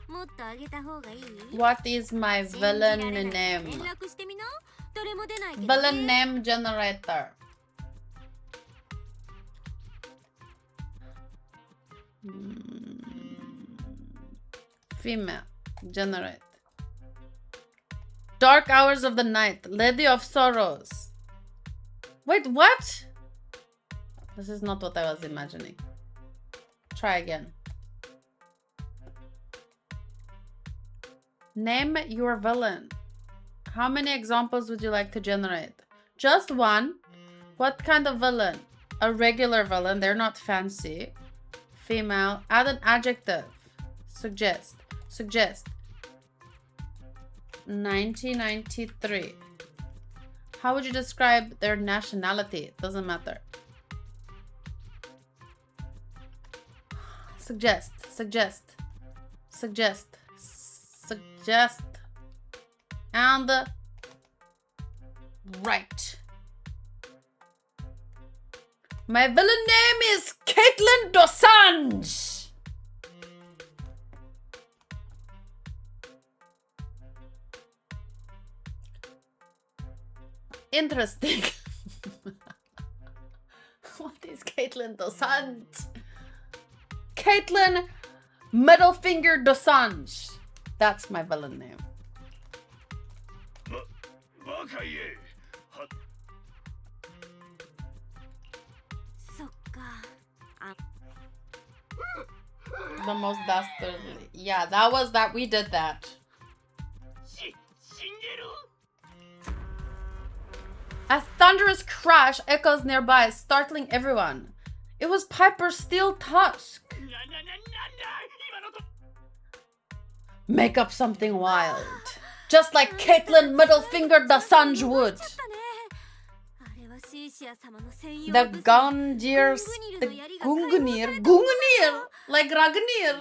もっとあげた方がいい？ What is my villain 連 name? 絡してみな。誰も出ないけど、ね。 Villain name generator. Female. Generate. Dark hours of the night. Lady of sorrows. Wait, what? This is not what I was imagining. Try again. Name your villain. How many examples would you like to generate? Just one. What kind of villain? A regular villain. They're not fancy. Female. Add an adjective. Suggest. 1993. How would you describe their nationality? Doesn't matter. Suggest. And right. My villain name is Caitlin Dosanjh. Interesting. What is Caitlin Dosanjh? Caitlin Middle Finger Dosanjh. That's my villain name. バカ言え。そっか。あ、the most dastardly. Yeah, that was that. We did that. A thunderous crash echoes nearby, startling everyone. It was Piper's steel tusk. Make up something wild. Just like Caitlyn middle-fingered the Sanj would. The Gungnir, like Ragnir.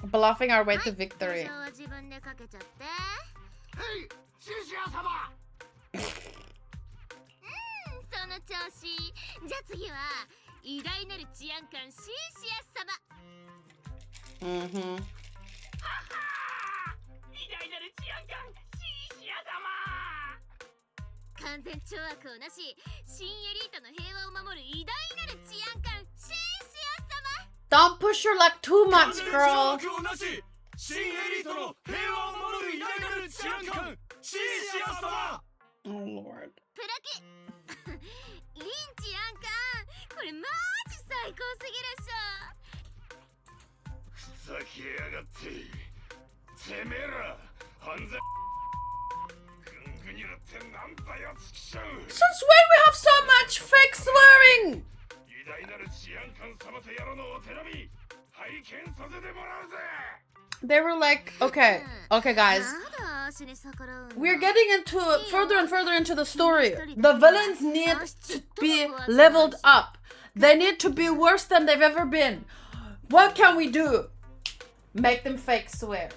Bluffing our way to victory. Mm-hmm. 完全懲悪をなし、新エリートの平和を守る偉大なる治安官シンシア様。 Don't push your luck too much, girl. 新エリートの平和を守る偉大なる治安官シンシア様。 Oh Lord. プラキリン治安官、これマジ最高すぎるっしょ。ふざけやがって。てめえら犯罪。 Since when we have so much fake swearing? They were like, okay, guys. We're getting into further and further into the story. The villains need to be leveled up. They need to be worse than they've ever been. What can we do? Make them fake swear.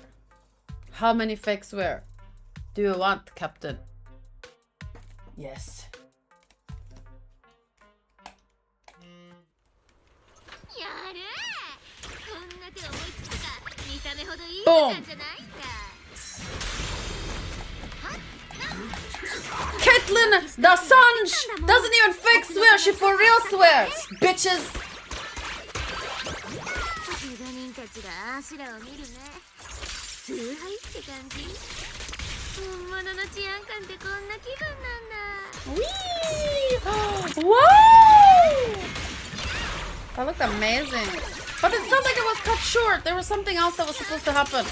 How many fake swear do you want, Captain? Yes. Boom. Caitlyn, the Sanj, doesn't even fake swear, she for real swears, bitches. Whee! Whoa! That looked amazing. But it felt like it was cut short. There was something else that was supposed to happen.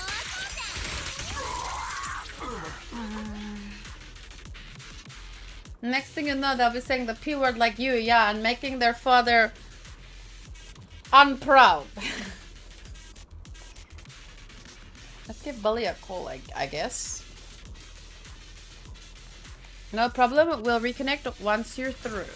Next thing you know, they'll be saying the P word like you, yeah, and making their father unproud. Let's give Bully a call, I guess. No problem, we'll reconnect once you're through.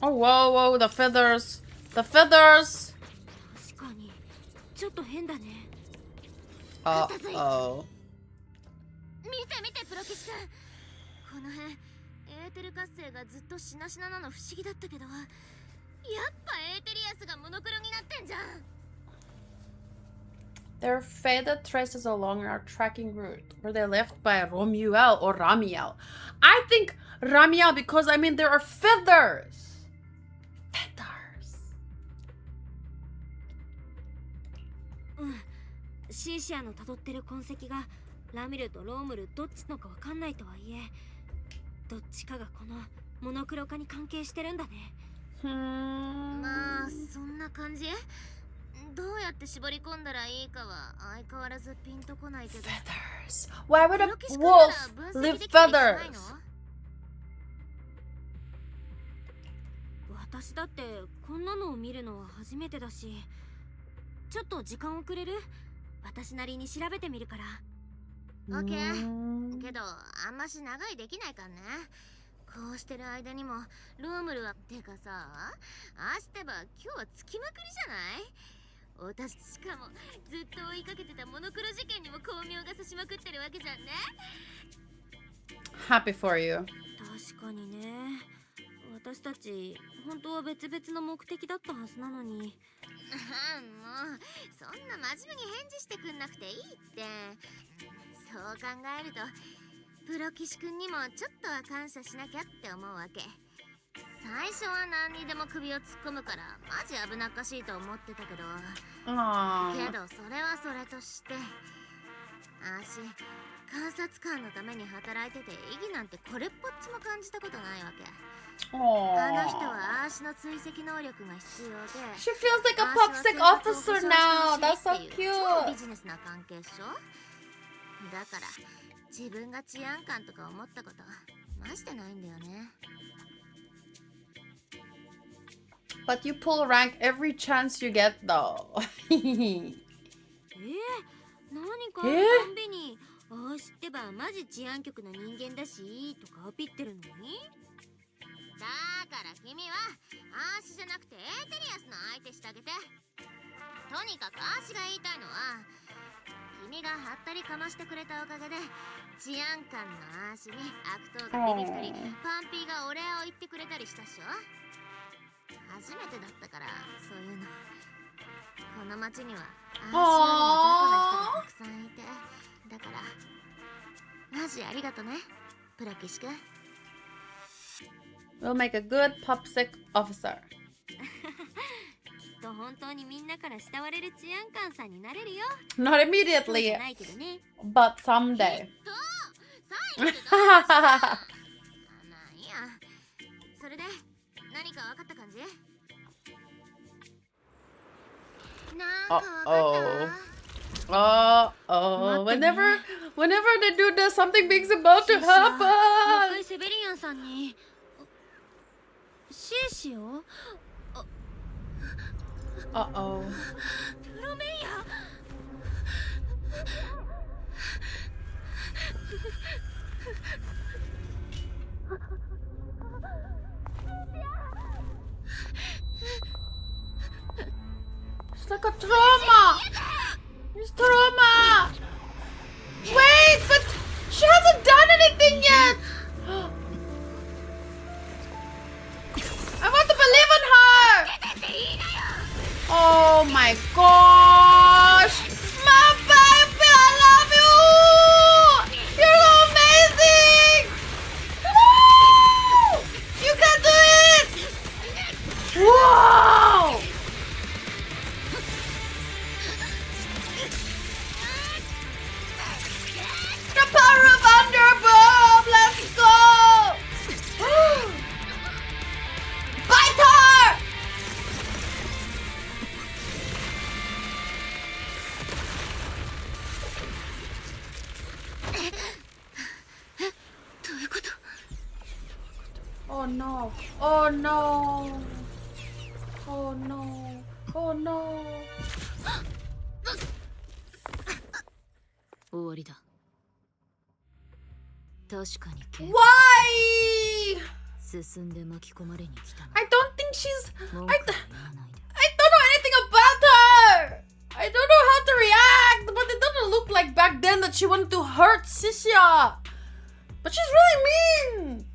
Oh, whoa, whoa, the feathers. The feathers. Uh-oh. この辺エーテル活性がずっとしなしななの不思議だったけど、やっぱエーテリアスがモノクロになってんじゃん。 There are faded traces along our tracking route. Were they left by Romuel or Ramiel? I think Ramiel because, I mean, there are feathers. Feathers. シーシアの辿ってる痕跡がラミルとロームルどっちのかわかんないとはいえ、どっちかがこのモノクロ化に関係してるんだね。まあそんな感じ。どうやって絞り込んだらいいかは相変わらずピンとこないけど。Feathers. Why would a wolf leave feathers? 私だってこんなのを見るのは初めてだし、ちょっと時間をくれる？私なりに調べてみるから。オッケー。けどあんまし長いできないかんね。こうしてる間にもロームルはてかさ、あしてば今日はつきまくりじゃない？私しかもずっと追いかけてたモノクロ事件にも巧妙が刺しまくってるわけじゃんね。Happy for you. 確かにね。私たち本当は別々の目的だったはずなのに。もうそんな真面目に返事してくんなくていいって。そう考えるとプロ騎士くんにもちょっとは感謝しなきゃって思うわけ。最初は何にでも首を突っ込むからマジ危なっかしいと思ってたけど、けどそれはそれとして、あーし監察官のために働いてて意義なんてこれっぽっちも感じたことないわけ。あの人はアーシの追跡能力が必要で、 She feels like a PopSec officer now. That's so 超ビ cute. ジネスな関係っしょ。だから自分が治安官とか思ったことマジでないんだよね。But you pull rank every chance you get, though. 何かあるたんびに、ああ知ってばマジ治安局の人間だしとかアピってるのに。だから君はアーシじゃなくてエーテリアスの相手してあげて。とにかくアーシが言いたいのは、君がはったりかましてくれたおかげで治安官のアーシに悪党がビビったりパンピーがお礼を言ってくれたりしたっしょ。初めてだったからそういうの。この町にはアーシよりも雑魚な人がたくさんいて、だからマジありがとねプロ騎士くん。We'll make a good PopSec officer. きっと本当にみんなから慕われる治安官さんになれるよ。 Not そうじ immediately, ゃないけどね。 but someday. サインってどうした？まあいいや。それで何か分かった感じ？なんか分かった？ Whenever they do this, something big's about to シーシャ、もう一 happen. 回セベリアンさんにシーシを Uh-oh. プロメイヤIt's like a trauma. It's trauma. Wait, but she hasn't done anything yet. I want to believe in her. Oh my gosh. My baby, I love you. You're so amazing. Woo! You can do it. Wow. The power of Underbomb! Let's go! Bite her! Oh no! Oh no! Oh no! Oh no! 終わりだ。確かに警 Why? 進んで巻き込まれに来たが I don't think she's. 文 I 句は言わないで。 don't know anything about her. I don't know how to react, but it doesn't look like back then that she wanted to hurt Sisha. But she's really mean.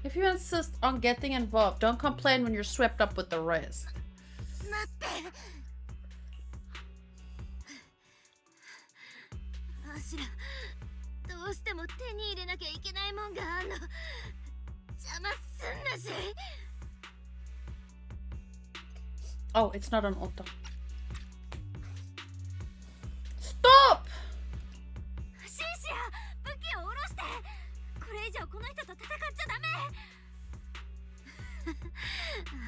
If you insist on getting involved, don't complain when you're swept up with the rest. 待って。アシラ、どうしても手に入れなきゃいけないもんがあんの。邪魔すんなし。 Oh, it's not an auto. Stop! シーシア、武器を下ろして。これ以上この人と戦っちゃダメ。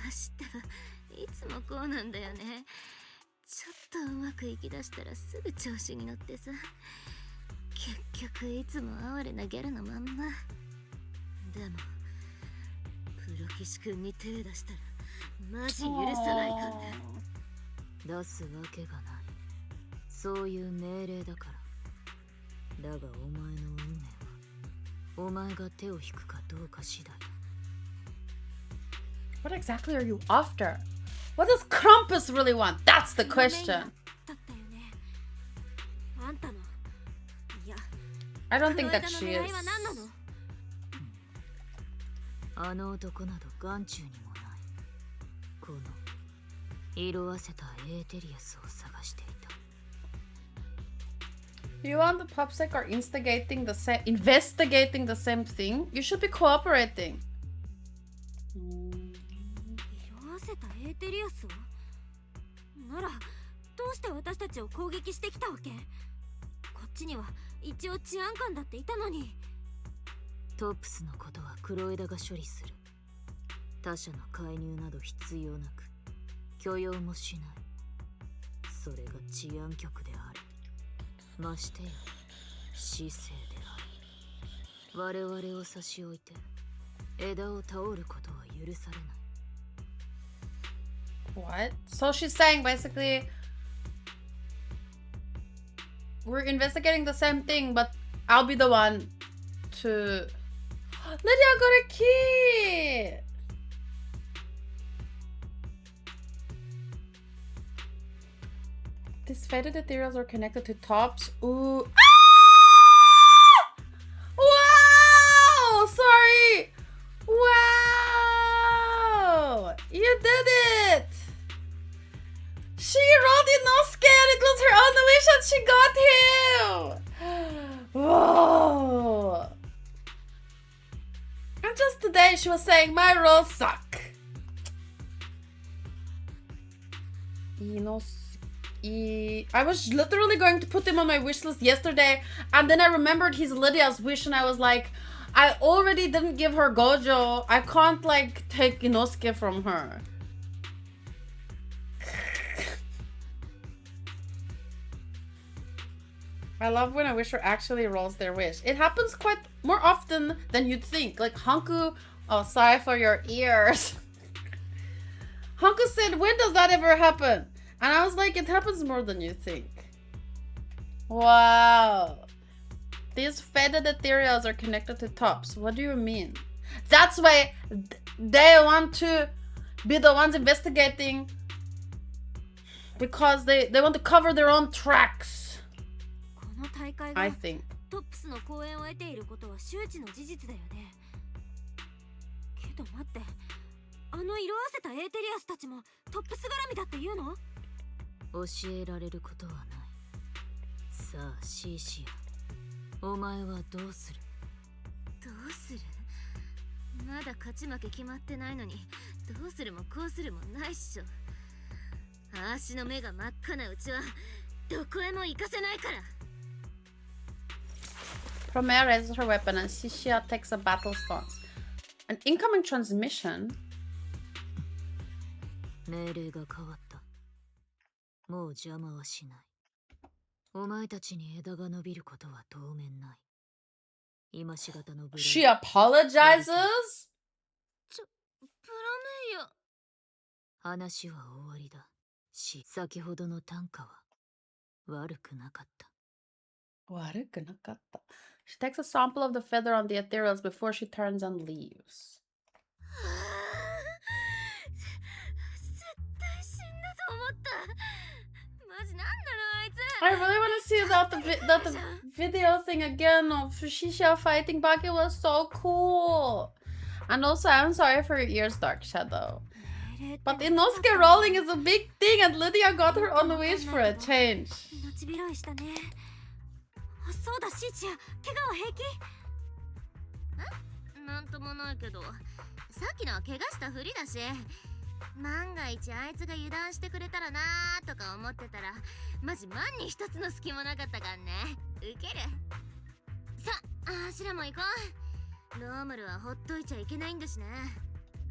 あしてはいつもこうなんだよね。ちょっとうまくいきだしたらすぐ調子に乗ってさ。結局いつも哀れなギャラのまんま。でもプロキシ君に手出したらマジ許さないかんね。出すわけがない。そういう命令だから。だがお前の運命はお前が手を引くかどうか次第だ。 What exactly are you after? What does Krampus really want? That's the question. だったよね。あんたの。いや、 I don't ク think ロエ that ダの she 狙 is. いは何なの？あの男など眼中にもない。この色あせたエーテリアスを探していた。 You and the Popsec are investigating the same thing? You should be cooperating. 色あせたエーテリアスを？ならどうして私たちを攻撃してきたわけ？こっちには一応治安官だっていたのに。トップスのことはクロエダが処理する。他者の介入など必要なく許容もしない。それが治安局である。ましてや市政である。我々を差し置いて枝を倒ることは許されない。 What? So she's saying basically we're investigating the same thing, but I'll be the one to... Lydia got a key! These faded ethereals are connected to tops. Ooh. Ah! Wow! Sorry! Wow! You did it! She rolled Inosuke and it was her own wish and she got him! Whoa! And just today she was saying my rolls suck. I was literally going to put him on my wish list yesterday, and then I remembered he's Lydia's wish, and I was like, I already didn't give her Gojo. I can't like take Inosuke from her. I love when a wisher actually rolls their wish. It happens quite more often than you'd think. Like Hanku, oh, sorry for your ears. Hanku said, when does that ever happen? And I was like, it happens more than you think. Wow. These faded ethereals are connected to tops. What do you mean? That's why they want to be the ones investigating, because they want to cover their own tracks. この大会 I が think. トップスの公演を得ていることは周知の事実だよね。けど待って、あの色あせたエーテリアスたちもトップス絡みだって言うの？教えられることはない。さあシーシア、お前はどうする？どうする？まだ勝ち負け決まってないのにどうするもこうするもないっしょ。足の目が真っ赤なうちはどこへも行かせないから。 Promare raises her weapon and Shishia takes a battle stance. An incoming transmission? 命令が変わった。もう邪魔はしない。お前たちに枝が伸びることは当面ない。今しがたのブレ She apologizes? プロメイヤ。話は終わりだ。先ほどの短歌は悪くなかった。悪くなかった。She takes a sample of the feather on the ethereals before she turns and leaves. 絶対死んだと思った。マジなんなのあいつ。I really want to see the video thing again of Shisha fighting back. It was so cool. And also, I'm sorry for your ears, Dark Shadow. But Inosuke rolling is a big thing, and Lydia got her own wish for a change. 命拾いしたね。あ、そうだシーチア、怪我は平気？え？なんともないけど、さっきのは怪我したふりだし、万が一あいつが油断してくれたらなーとか思ってたら、マジ万に一つの隙もなかったからね。ウケる。さあ、あしらも行こう。ロームルはほっといちゃいけないんだしね。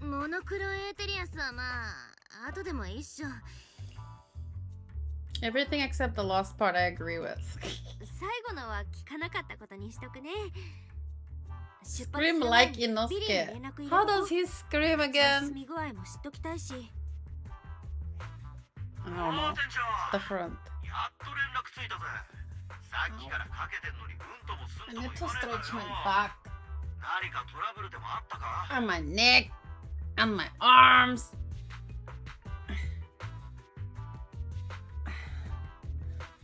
モノクロエーテリアスはまあ後でもいいっしょ。 Everything except the last part I agree with. 最後のは聞かなかったことにしとくね。Scream like Inosuke. How does he scream again? み具合も知っときたいし。 I don't know. The front. やっと連絡ついたぜ。さっきからかけてんのにうんともすん I とも need 言 to わねえ stretch から my よ。 back 何かトラブルでもあったか？ and my neck and my arms.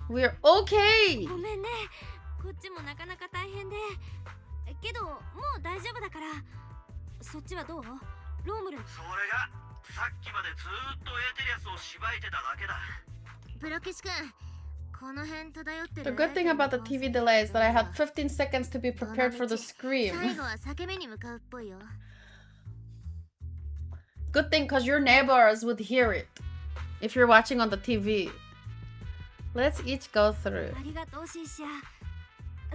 We're okay. ごめんね。こっちもなかなか大変で。けどもう大丈夫だから。そっちはどう？ロームル。それがさっきまでずーっとエーテリアスをしばいてただけだ。プロキシ君、この辺漂ってる。 The good thing about the TV delay is that I had 15 seconds to be prepared for the 最 scream. 後は裂け目に向かうっぽいよ。 Good thing because your neighbors would hear it if you're watching on the TV. Let's each go through. ありがとうシーシャ。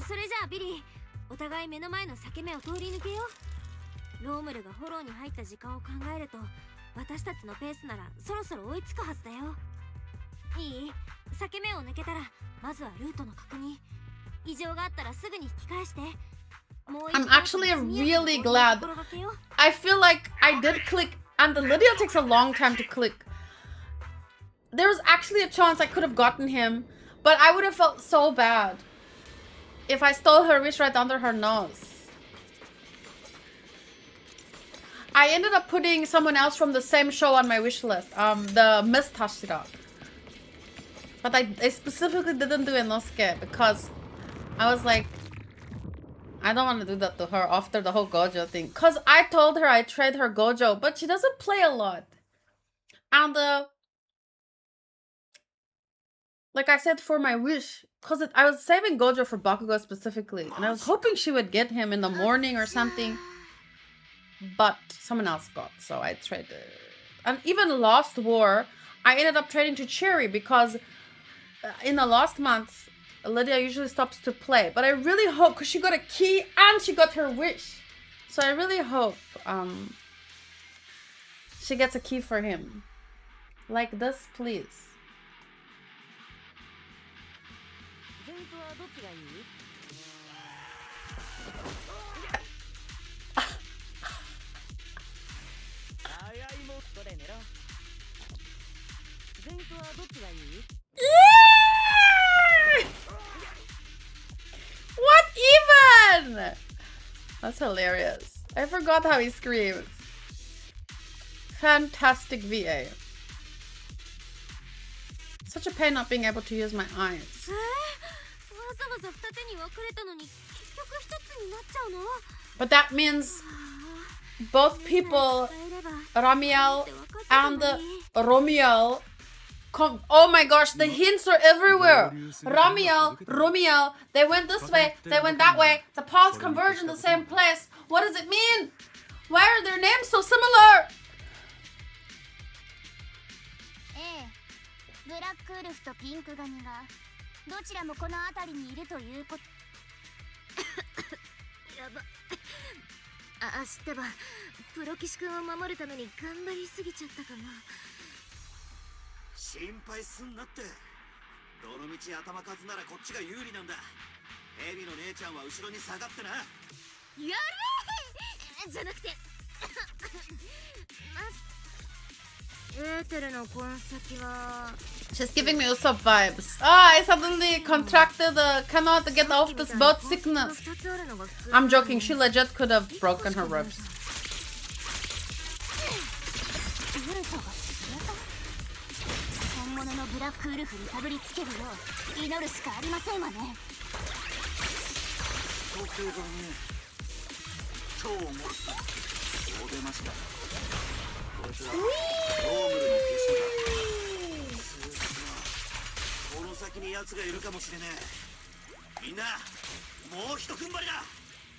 それじゃあビリー、お互い目の前の裂け目を通り抜けよう。ロームルがフォローに入った時間を考えると、私たちのペースならそろそろ追いつくはずだよ。いい？裂け目を抜けたらまずはルートの確認。異常があったらすぐに引き返して。 I'm actually really glad. I feel like I did click and the Lydia takes a long time to click. There was actually a chance I could have gotten him, but I would have felt so bad if I stole her wish right under her nose. I ended up putting someone else from the same show on my wish list, the Miss Tashira. But I specifically didn't do Inosuke because I was like, I don't want to do that to her after the whole Gojo thing. Because I told her I trade her Gojo, but she doesn't play a lot. And like I said, for my wish, because I was saving Gojo for Bakugo specifically. And I was hoping she would get him in the morning or something. But someone else got, so I traded. And even Lost War, I ended up trading to Cherry because in the last month, Lydia usually stops to play. But I really hope, because she got a key and she got her wish. So I really hope she gets a key for him. Like this, please. What even? That's hilarious. I forgot how he screams. Fantastic VA. Such a pain not being able to use my eyes. But that means both people, Ramiel and Romiel, oh my gosh, the hints are everywhere. Ramiel, Romiel, they went this way, they went that way. The paths converge in the same place. What does it mean? Why are their names so similar? ブラックウルフとピンクガニがどちらもこの辺りにいるということ。やば。あ、知ってばプロ騎士君を守るために頑張りすぎちゃったかも。心配すんなって。どの道頭数ならこっちが有利なんだ。エビの姉ちゃんは後ろに下がってな。やれーじゃなくてエーテルの痕跡は She's giving me Usopp vibes. Ah, I suddenly contracted cannot get off this boat sickness. I'm joking, she legit could have broken her ribs.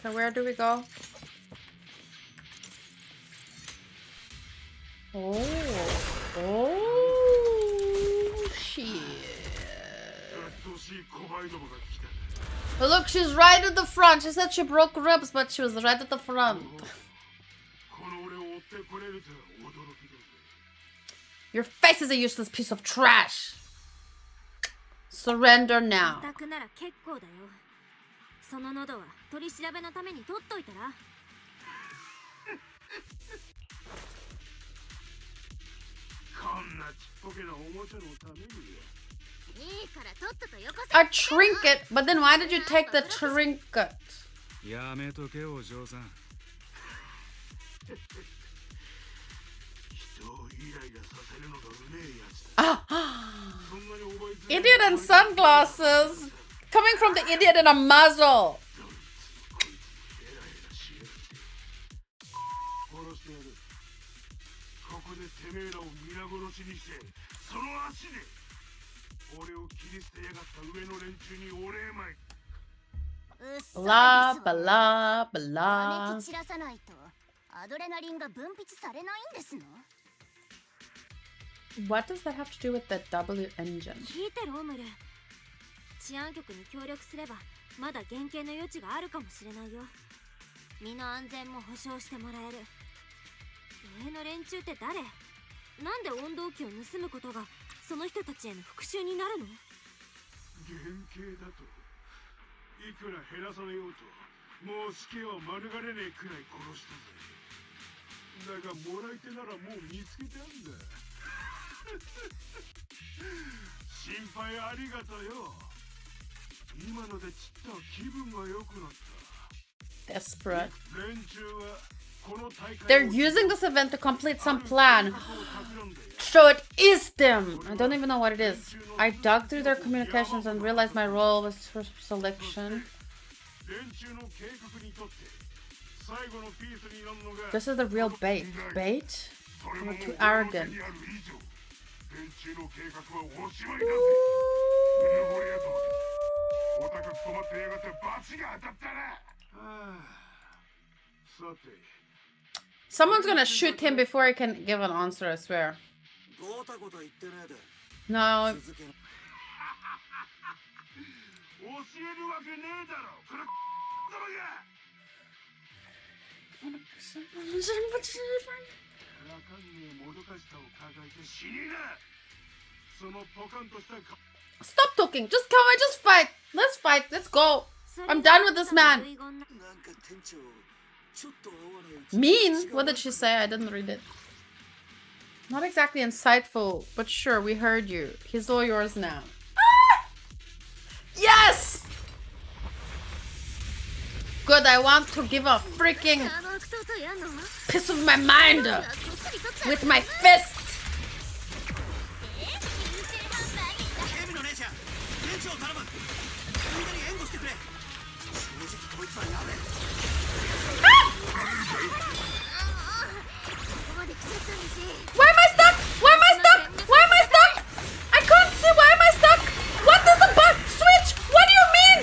Okay, where do we go? Oh, shit. But look, she's right at the front. She said she broke ribs, but she was right at the front. Your face is a useless piece of trash. Surrender now. その喉は取り調べのために取っといたら。こんなちっぽけなおもちゃのために。いいからとっととよこせ。 A trinket? But then why did you take the trinket? やめとけお嬢さん。人をイライラさせるのがうめえやつだ。Ah, そんなに覚えて idiot in sunglasses coming from the idiot in a muzzle. 殺してやる。ここでてめえらを皆殺しにして、その足で俺を切り捨てやがった上の連中にお礼参り。Blah blah 打 blah. 撃散らさないとアドレナリンが分泌されないんですの。 What does that have to do with the W engine? 聞いてロームル。治安局に協力すればまだ減刑の余地があるかもしれないよ。身の安全も保証してもらえる。上の連中って誰？なんで温動機を盗むことがその人たちへの復讐になるの？減刑だといくら減らされようともう死刑は免れねえくらい殺したぜ。だがもらい手ならもう見つけてあんだ。心配ありがとよ。今のでちっと気分が良くなった。 Desperate. 連中はこの大会 They're using this event to complete some plan. So it is them. I don't even know what it is. I dug through their communications and realized my role was for selection. This is the real bait. Bait? I'm too arrogant. Someone's gonna shoot him before he can give an answer, I swear. No. Stop talking. Just can I just fight? Let's fight. Let's go. I'm done with this man. Mean? What did she say? I didn't read it. Not exactly insightful, but sure, we heard you. He's all yours now. Ah! Yes! Good, I want to give a freaking piece of my mind with my fist. Why am I stuck? Why am I stuck? Why am I stuck? I can't see. Why am I stuck? What is the button? Switch? What do you mean?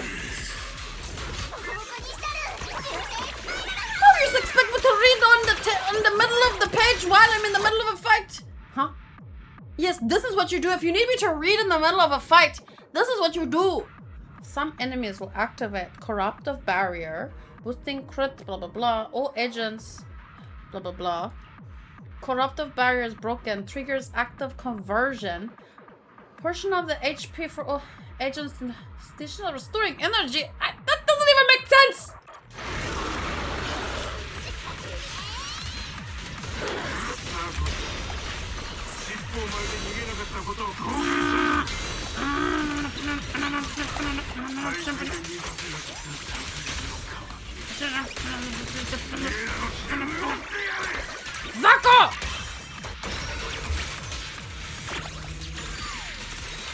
How do you expect me to read on the middle of the page while I'm in the middle of a fight? Huh? Yes, this is what you do if you need me to read in the middle of a fight. This is what you do. Some enemies will activate corruptive barrier, boosting crit, blah blah blah. All agents, blah blah blah. Corruptive barrier is broken, triggers active conversion. Portion of the HP for all agents in station restoring energy. That doesn't even make sense. Zako!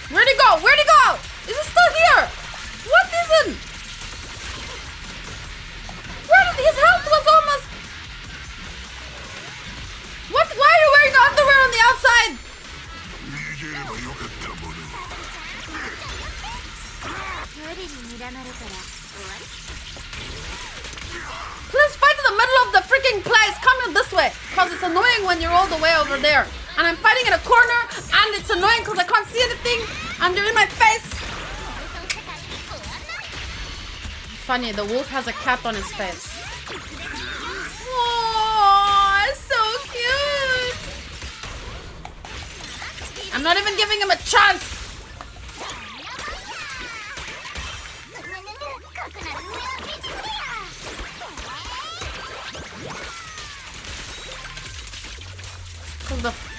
Where'd he go? Where'd he go? Is he still here? What is it? Where did his health was almost... What? Why are you wearing underwear on the outside? Please fight in the middle of the freaking place. Come this way, because it's annoying when you're all the way over there. And I'm fighting in a corner, and it's annoying because I can't see anything, and you're in my face. Funny, the wolf has a cat on his face. Oh, it's so cute. I'm not even giving him a chance.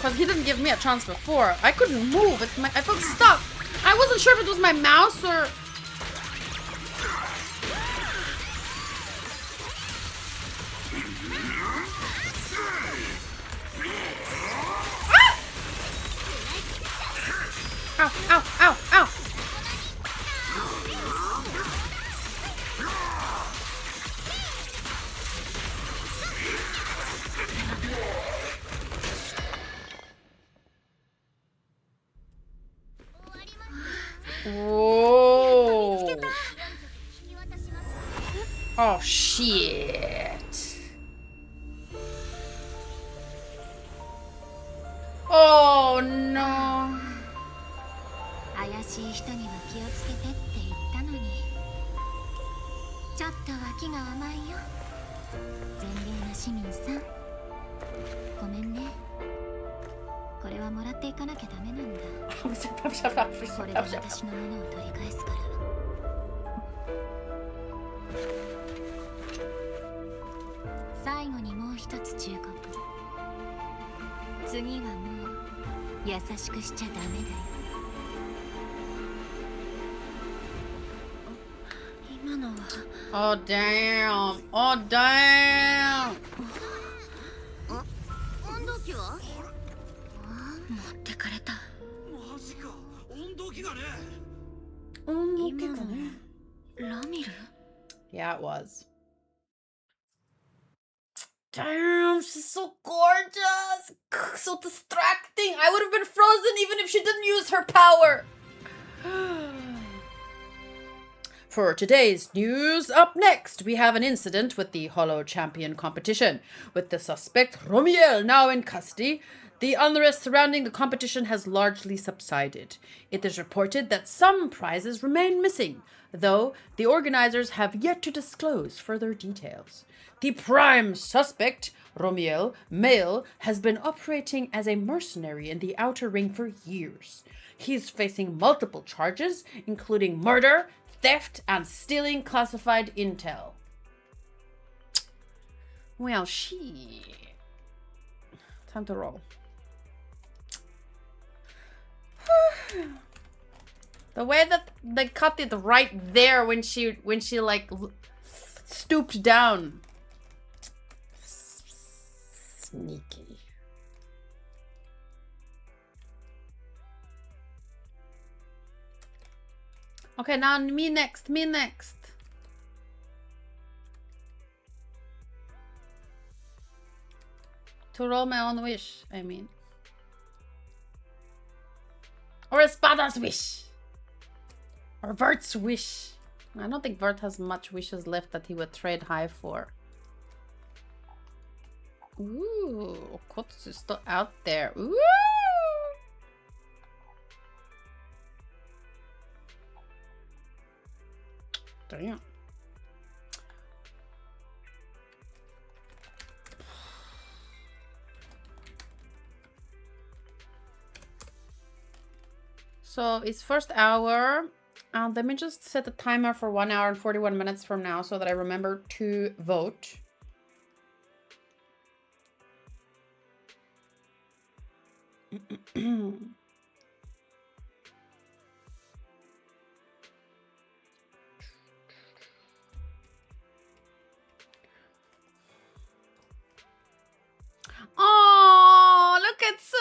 Because he didn't give me a chance before. I couldn't move. I felt stuck. I wasn't sure if it was my mouse or... Ow, ow, ow, ow. Whoa. Oh, shit. Oh, no. 怪しい人には気をつけてって言ったのにちょっと脇が甘いよ善良な市民さんごめんねこれはもらっていかなきゃダメなんだこれで私のものを取り返すから最後にもう一つ忠告次はもう優しくしちゃダメだよ今のは Oh, damn. Oh, damn. 温度計は持ってかれたマジか温度計がね今のラミル Yeah, it was. Damn, she's so gorgeous. So distracting. I would have been frozen even if she didn't use her power. For today's news, up next, we have an incident with the Hollow Champion competition. With the suspect, Romiel, now in custody, the unrest surrounding the competition has largely subsided. It is reported that some prizes remain missing, though the organizers have yet to disclose further details. The prime suspect, Romiel, male, has been operating as a mercenary in the Outer Ring for years. He's facing multiple charges, including murder, theft, and stealing classified intel. Well, time to roll. The way that they cut it right there when she like stooped down. Sneaky. Okay, now me next. To roll my own wish, I mean. Or Espada's wish. Or Vert's wish. I don't think Vert has much wishes left that he would trade high for. Ooh, Kotsu's still out there. Ooh! Damn. So it's first hour. Let me just set the timer for 1 hour and 41 minutes from now so that I remember to vote. Oh, look at Sophie.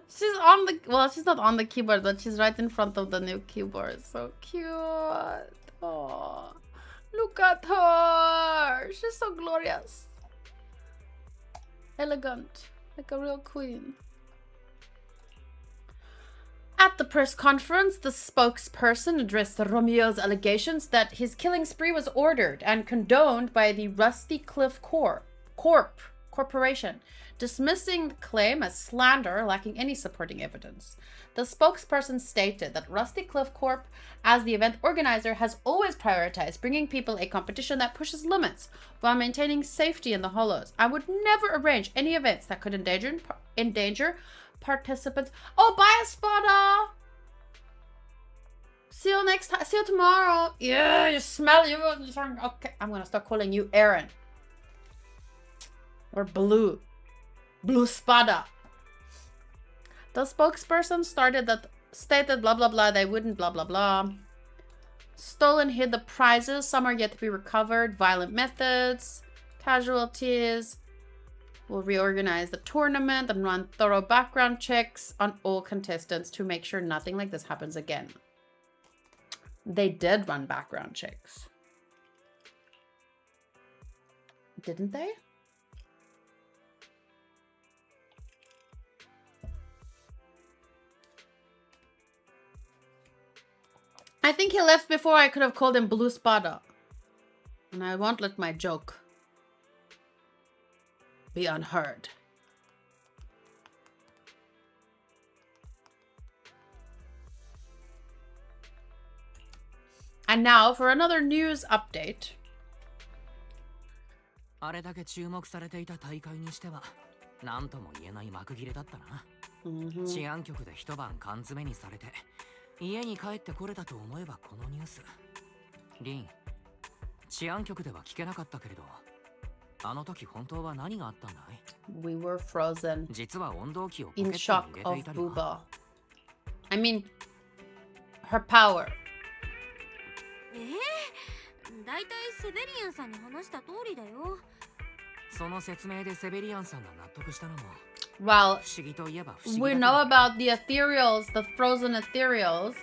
She's on the, well, she's not on the keyboard, but she's right in front of the new keyboard. So cute. Oh, look at her. She's so glorious. Elegant, like a real queen. At the press conference, the spokesperson addressed Romeo's allegations that his killing spree was ordered and condoned by the Rusty Cliff Corporation, dismissing the claim as slander lacking any supporting evidence. The spokesperson stated that Rusty Cliff Corp, as the event organizer, has always prioritized bringing people a competition that pushes limits while maintaining safety in the Hollows. I would never arrange any events that could endanger participants. Oh, bye, Espada! See you next time. See you tomorrow. Yeah, you smell you. Okay, I'm gonna start calling you Aaron. Or blue. Blue spada. The spokesperson stated blah blah blah, they wouldn't blah blah blah. Stolen hid the prizes, some are yet to be recovered. Violent methods, casualties. We'll reorganize the tournament and run thorough background checks on all contestants to make sure nothing like this happens again. They did run background checks. Didn't they? I think he left before I could have called him Blue Spada. And I won't let my joke be unheard. And now for another news update. あれだけ注目されていた大会にしては何とも言えない幕切れだったな。治安局で一晩缶詰にされて家に帰ってこれたと思えばこのニュース。リン、治安局では聞けなかったけれど、あの時本当は何があったんだい？ We were frozen 実は温度計をポケ in ット shock に入れ of ていたりは。 Booba. I mean, her power. だいたいセベリアンさんに話した通りだよ。その説明でセベリアンさんが納得したのも Well, 不思議といえば不思議 we だけ know ど。 about the ethereals, the frozen ethereals,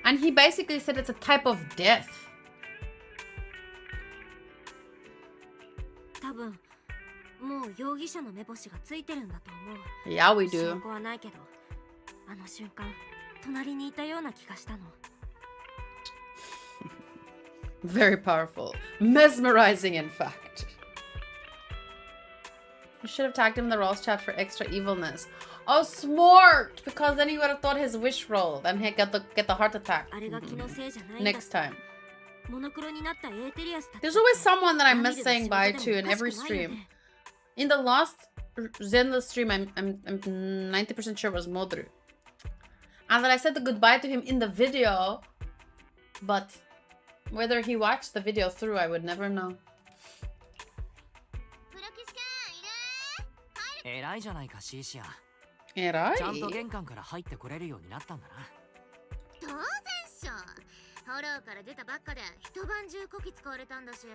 and he basically said it's a type of death. 多分もう容疑者の目星がついてるんだと思う。 Yeah, we 証 do. 拠はないけど、あの瞬間隣にいたような気がしたの。 Very powerful. Mesmerizing, in fact. You should have tagged him in the rolls chat for extra evilness. Oh, smart! Because then he would have thought his wish rolled and he'd get the heart attack あれが気のせいじゃないんだ。 next time. モノクロになったエーテリアスたち。 There's always someone that I miss saying bye to in every stream. In the last Zenless stream, I'm 90% sure it was Modru. And that I said the goodbye to him in the video, but whether he watched the video through, I would never know. 偉いじゃないかシーシア。偉い。ちゃんと玄関から入ってこれるようになったんだな。当然っしょ。ホローから出たばっかで一晩中こき使われたんだし。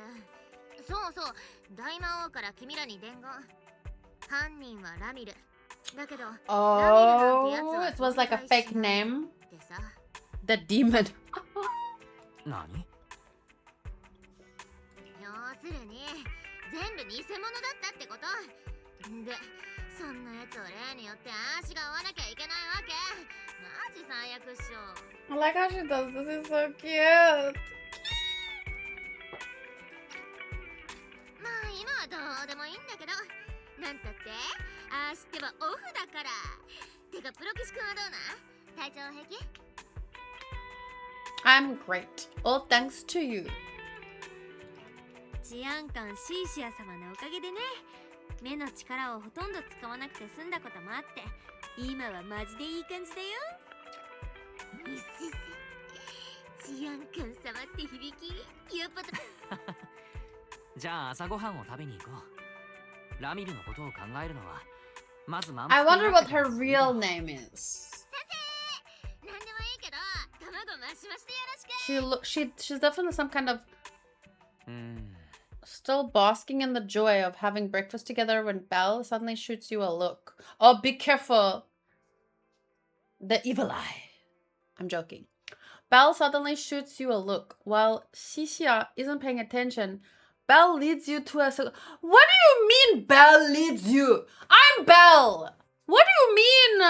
そうそう、大魔王から君らに伝言。犯人はラミル。だけど、 Oh, it was like a fake name. でさ。 The demon. 何？要するに全部偽物だったってこと。で、そんなやつを例によって足が合わなきゃいけないわけ。マジ最悪っしょ。 I like how she does this. It's so cute. まあ今はどうでもいいんだけど、なんたって明日はオフだから。てかプロキシ君はどうな？体調平気？ I'm great. All thanks to you. 治安官シーシア様のおかげでね、目の力をほとんど使わなくて済んだこともあって、今はマジでいい感じだよ。ミスス治安官様って響きやっぱじゃあ朝ごはんを食べに行こう。ラミルのことを考えるのはまず満 I 腹に wonder なって what から her real name is. なんでもいいけど卵マシマシでよろしく。 She's definitely some kind of うーん。 still basking in the joy of having breakfast together when Belle suddenly shoots you a look. Oh, be careful. The evil eye. I'm joking. Belle suddenly shoots you a look. While Xixia isn't paying attention, Belle leads you to a... What do you mean Belle leads you? I'm Belle! What do you mean?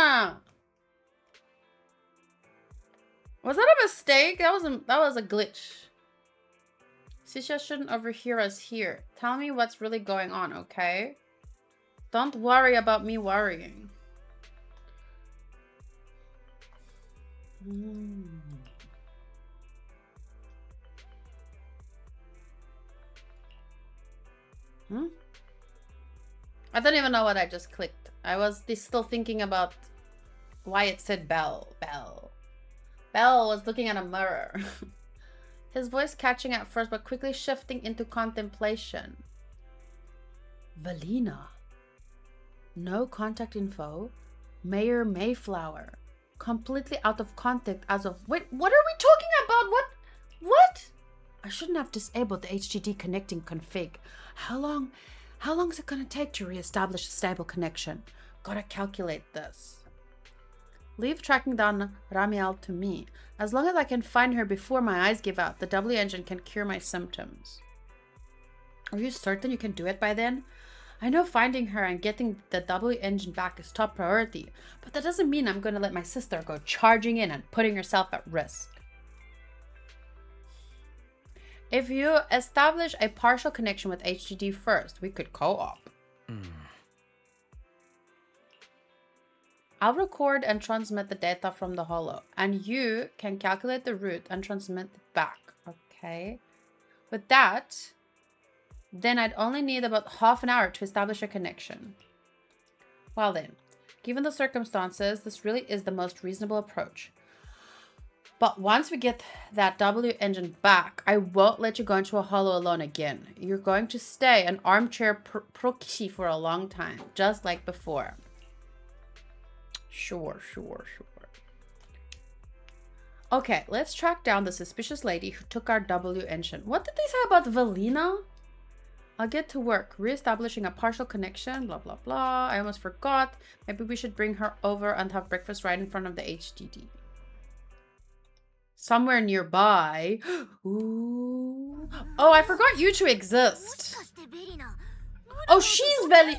Was that a mistake? That was a glitch. Xixia shouldn't overhear us here. Tell me what's really going on, okay? Don't worry about me worrying. I don't even know what I just clicked. I was still thinking about why it said Belle. Belle was looking at a mirror. His voice catching at first, but quickly shifting into contemplation. Valina. No contact info. Mayor Mayflower. Completely out of contact as of... Wait, what are we talking about? What? I shouldn't have disabled the HDD connecting config. How long is it gonna take to reestablish a stable connection? Gotta calculate this. Leave tracking down Ramiel to me. As long as I can find her before my eyes give out, the W engine can cure my symptoms. Are you certain you can do it by then? I know finding her and getting the W engine back is top priority, but that doesn't mean I'm gonna let my sister go charging in and putting herself at risk. If you establish a partial connection with HDD first, we could co-op. I'll record and transmit the data from the holo, and you can calculate the route and transmit it back. Okay. With that, then I'd only need about half an hour to establish a connection. Well then, given the circumstances, this really is the most reasonable approach. But once we get that W engine back, I won't let you go into a holo alone again. You're going to stay an armchair proxy for a long time, just like before. Sure. Okay, let's track down the suspicious lady who took our W engine. What did they say about Valina? I'll get to work, re-establishing a partial connection, blah, blah, blah. I almost forgot. Maybe we should bring her over and have breakfast right in front of the HDD. Somewhere nearby. Ooh. Oh, I forgot you two exist. Oh, she's very...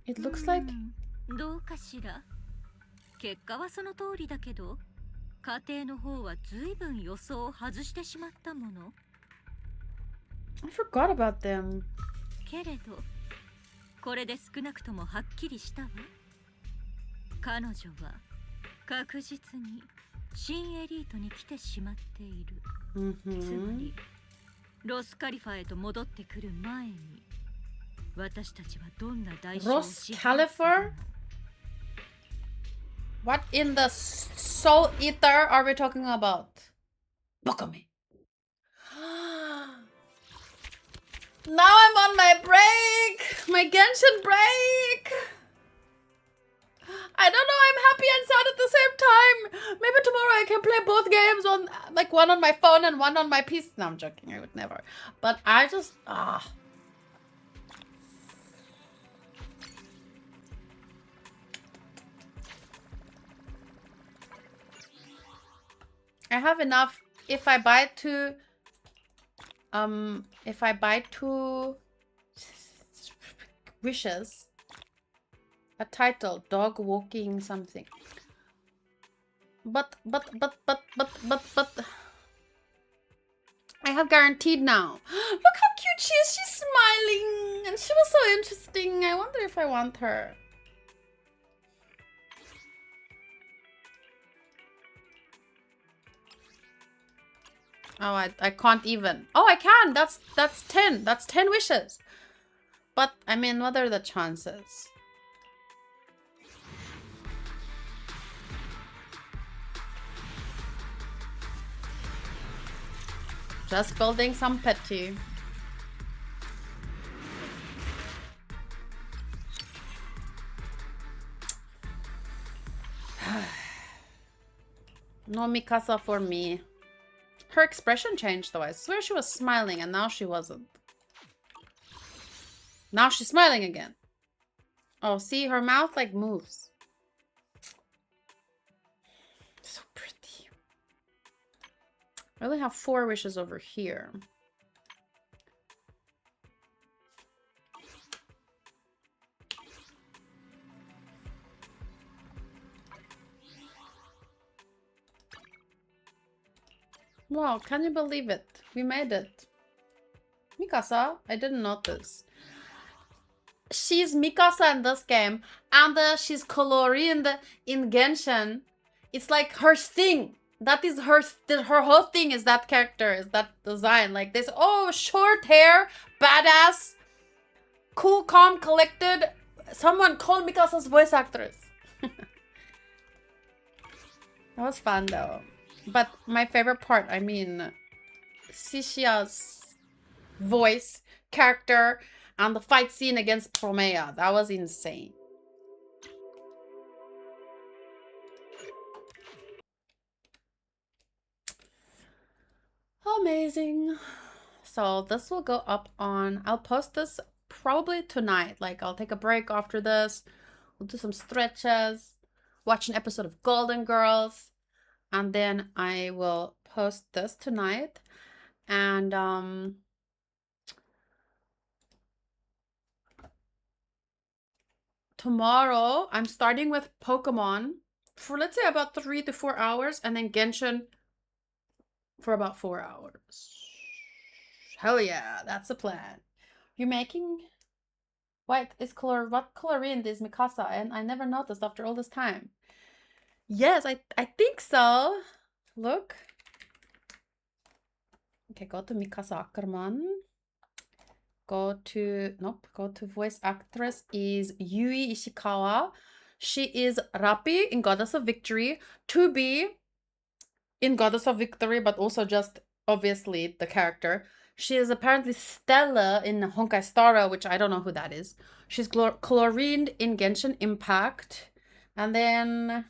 It looks like... どうかしら。結果はその通りだけど、家庭の方は随分予想を外してしまったもの。I forgot about them. けれど、これで少なくともはっきりしたわ。彼女は確実に新エリートに来てしまっている。つまり、ロスカリファへと戻ってくる前に、私たちはどんな代償を支払うの？ What in the soul ether are we talking about? Look at me. Now I'm on my break! My Genshin break! I don't know, I'm happy and sad at the same time. Maybe tomorrow I can play both games on, like, one on my phone and one on my PC. No, I'm joking, I would never. But I just, I have enough. If I buy two wishes, a title, dog walking something. But I have guaranteed now. Look how cute she is. She's smiling and she was so interesting. I wonder if I want her. Oh, I can't even. Oh, I can. That's 10. That's 10 wishes. But I mean, what are the chances? Just building some pity. No Mikasa for me. Her expression changed though. I swear she was smiling and now she wasn't. Now she's smiling again. Oh, see, her mouth like moves. So pretty. I only have 4 wishes over here. Wow, can you believe it? We made it. Mikasa, I didn't notice. She's Mikasa in this game, and she's Kolori in Genshin. It's like her thing. That is her whole thing is that character, is that design. Like this, oh, short hair, badass, cool, calm, collected. Someone call Mikasa's voice actress. That was fun though. But my favorite part, I mean, Sishia's voice character and the fight scene against Promea. That was insane. Amazing. So this will go up on, I'll post this probably tonight. Like, I'll take a break after this. We'll do some stretches, watch an episode of Golden Girls, and then I will post this tonight. And tomorrow I'm starting with Pokemon for, let's say, about 3 to 4 hours, and then Genshin for about 4 hours. Hell yeah, that's the plan. You're making what colorine is Mikasa? And I never noticed after all this time. Yes, I think so. Look. Okay, go to Mikasa Ackerman. Go to voice actress is Yui Ishikawa. She is Rappi in Goddess of Victory. To be in Goddess of Victory, but also just obviously the character. She is apparently Stella in Honkai Star Rail, which I don't know who that is. She's Chlorine in Genshin Impact. And then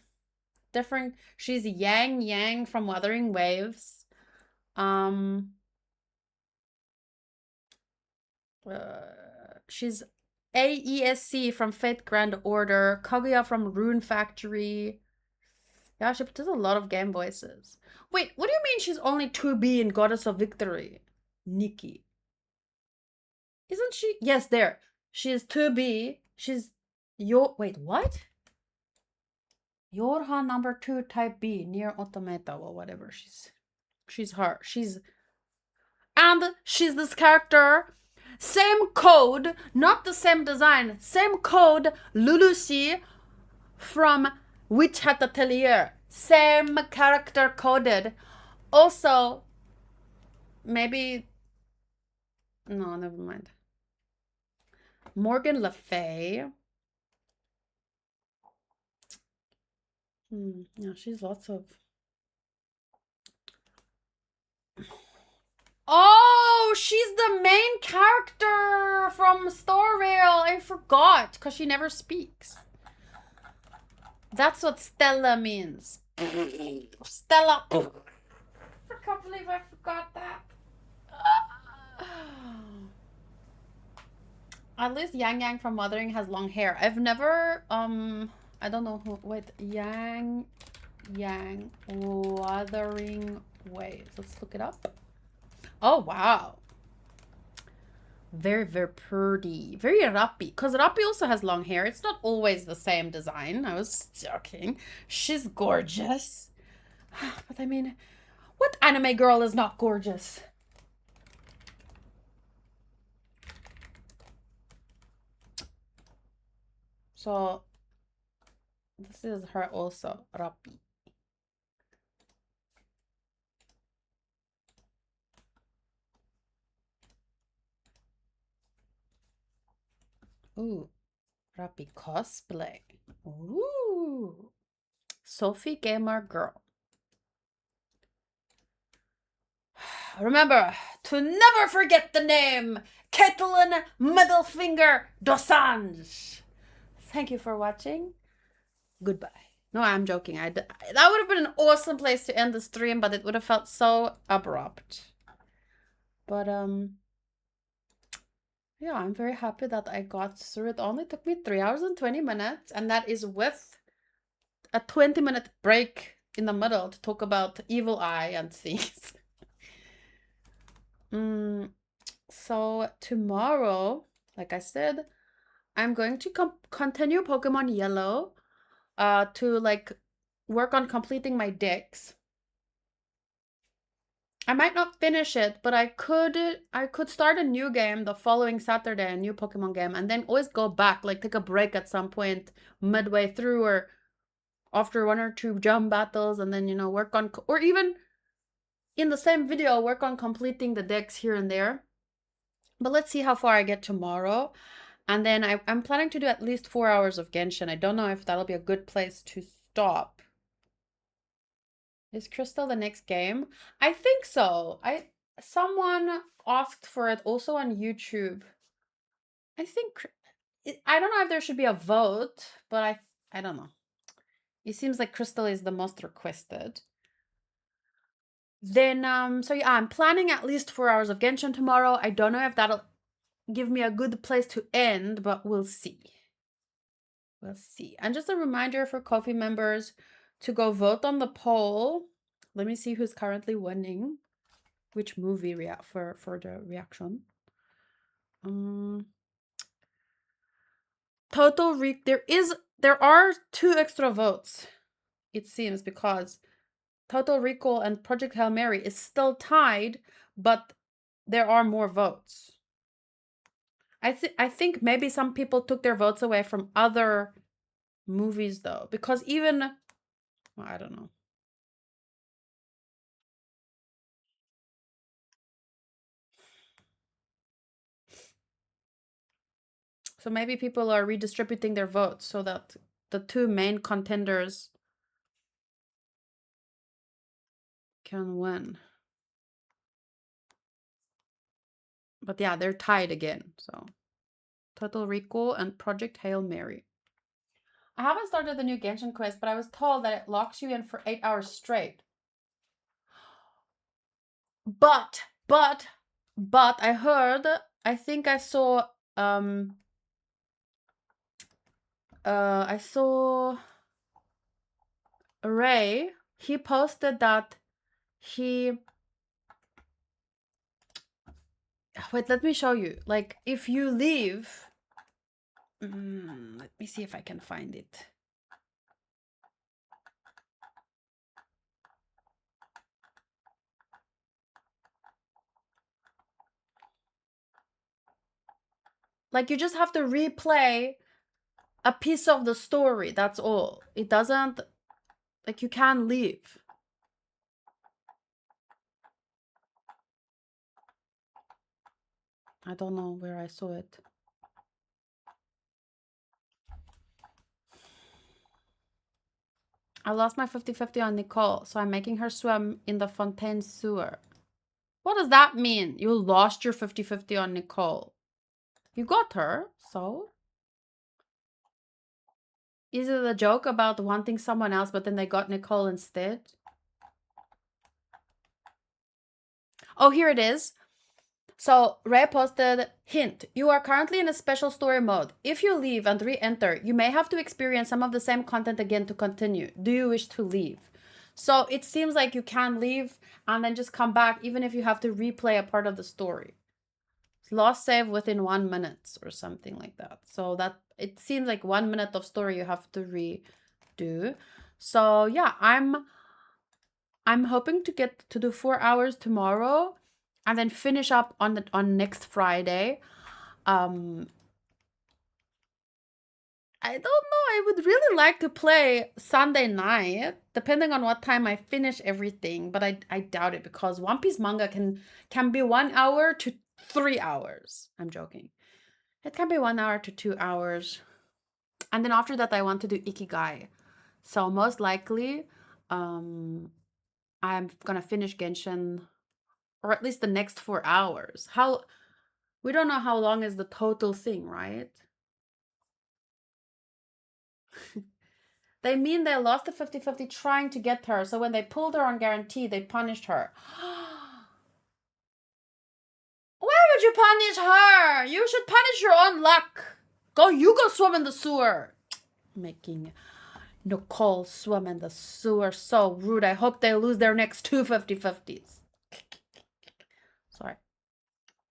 she's Yang from Wuthering Waves. She's AESC from Fate Grand Order. Kaguya from Rune Factory. Yeah, she does a lot of game voices. Wait, what do you mean she's only 2B in Goddess of Victory? Nikki. Isn't she? Yes, there. She is 2B. She's wait, what? Yorha number 2 type B near Automata or whatever. She's her. And she's this character. Same code, not the same design. Same code, Lulusi from Witch Hat Atelier. Same character coded. Also, maybe... No, never mind. Morgan Le Fay. Yeah, she's lots of... Oh, she's the main character from Star Rail. I forgot, because she never speaks. That's what Stella means. Stella. I can't believe I forgot that. At least Yang from Wuthering has long hair. I've never, I don't know who, wait, Yang Wuthering Waves. Let's look it up. Oh, wow. Very, very pretty. Very Rappi. Because Rappi also has long hair. It's not always the same design. I was joking. She's gorgeous. But I mean, what anime girl is not gorgeous? So, this is her also, Rappi. Ooh, Rappi cosplay. Ooh. Sophie Gamer Girl. Remember to never forget the name Caitlin Middlefinger Dosange. Thank you for watching. Goodbye. No, I'm joking. That would have been an awesome place to end the stream, but it would have felt so abrupt. But yeah, I'm very happy that I got through. It only took me 3 hours and 20 minutes, and that is with a 20-minute break in the middle to talk about Evil Eye and things. So tomorrow, like I said, I'm going to continue Pokemon Yellow to like work on completing my decks. I might not finish it, but I could start a new game the following Saturday, a new Pokemon game, and then always go back, like take a break at some point midway through or after 1 or 2 gym battles, and then, you know, work on, or even in the same video, work on completing the decks here and there. But let's see how far I get tomorrow. And then I'm planning to do at least 4 hours of Genshin. I don't know if that'll be a good place to stop. Is Crystal the next game? I think so. Someone asked for it also on YouTube. I think I don't know if there should be a vote, but I don't know. It seems like Crystal is the most requested. Then so yeah, I'm planning at least 4 hours of Genshin tomorrow. I don't know if that'll give me a good place to end, but we'll see. We'll see. And just a reminder for Ko-fi members to go vote on the poll. Let me see who's currently winning. Which movie for the reaction. There are 2 extra votes, it seems, because Total Recall and Project Hail Mary is still tied, but there are more votes. I think maybe some people took their votes away from other movies though, because even, well, I don't know. So maybe people are redistributing their votes so that the 2 main contenders can win. But yeah, they're tied again. So Total Recall and Project Hail Mary. I haven't started the new Genshin quest, but I was told that it locks you in for 8 hours straight. But I heard, I think I saw Ray, he posted that wait, let me show you. Like, if you leave, let me see if I can find it. Like, you just have to replay a piece of the story, that's all. It doesn't, like, you can't leave. I don't know where I saw it. I lost my 50-50 on Nicole, so I'm making her swim in the Fontaine sewer. What does that mean? You lost your 50-50 on Nicole. You got her, so? Is it a joke about wanting someone else, but then they got Nicole instead? Oh, here it is. So, Ray posted, hint, you are currently in a special story mode. If you leave and re-enter, you may have to experience some of the same content again to continue. Do you wish to leave? So, it seems like you can leave and then just come back, even if you have to replay a part of the story. Lost save within 1 minute or something like that. So, that it seems like 1 minute of story you have to redo. So, yeah, I'm hoping to get to do 4 hours tomorrow and then finish up on next Friday. I don't know. I would really like to play Sunday night, depending on what time I finish everything. But I doubt it, because One Piece manga can be 1 hour to 3 hours. I'm joking. It can be 1 hour to 2 hours, and then after that I want to do Ikigai. So most likely, I'm gonna finish Genshin, or at least the next 4 hours. We don't know how long is the total thing, right? They mean they lost the 50-50 trying to get her, so when they pulled her on guarantee, they punished her. Why would you punish her? You should punish your own luck. You go swim in the sewer. Making Nicole swim in the sewer, so rude. I hope they lose their next 2 50-50s. Sorry.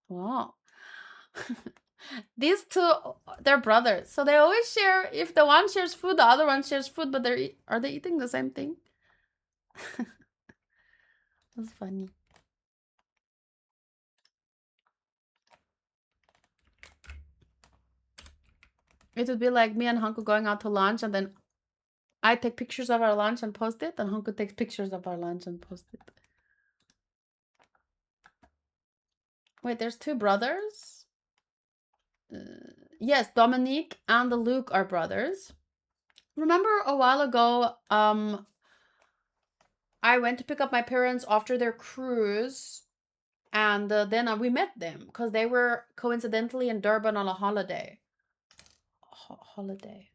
Wow. These 2, they're brothers, so they always share. If the one shares food, the other one shares food, but are they eating the same thing? That's funny. It would be like me and Hanko going out to lunch, and then I take pictures of our lunch and post it, and Hanko takes pictures of our lunch and post it. Wait, there's 2 brothers? Yes, Dominique and Luke are brothers. Remember a while ago, I went to pick up my parents after their cruise, And then we met them because they were coincidentally in Durban on a holiday. Holiday.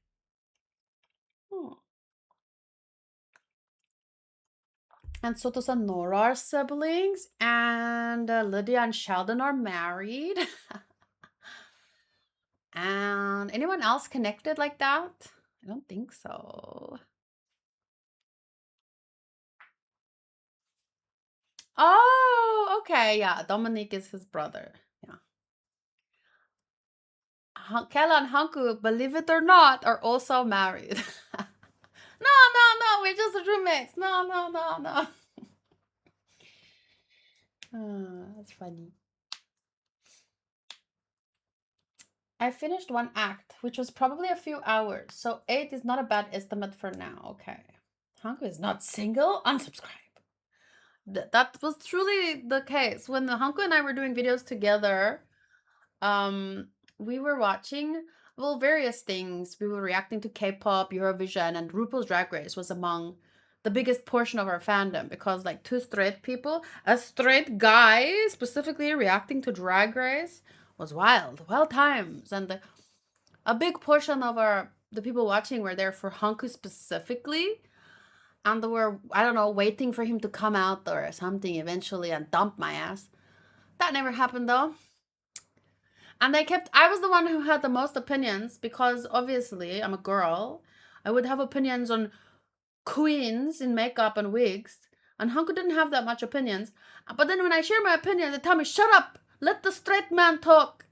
And Sotos and Nora are siblings, and Lydia and Sheldon are married. And anyone else connected like that? I don't think so. Oh, okay, yeah. Dominic is his brother. Yeah. Kella and Hanku, believe it or not, are also married. No, we're just roommates. No. That's funny. I finished one act, which was probably a few hours, so 8 is not a bad estimate for now. Okay. Hanku is not single? Unsubscribe. That was truly the case. When Hanku and I were doing videos together, we were watching, well, various things. We were reacting to K-pop, Eurovision, and RuPaul's Drag Race was among the biggest portion of our fandom because like two straight people, a straight guy specifically reacting to Drag Race was wild times. And a big portion of the people watching were there for Hanku specifically. And they were, I don't know, waiting for him to come out or something eventually and dump my ass. That never happened though. And I was the one who had the most opinions because obviously I'm a girl. I would have opinions on queens in makeup and wigs. And Hanku didn't have that much opinions. But then when I share my opinions, they tell me, shut up! Let the straight man talk!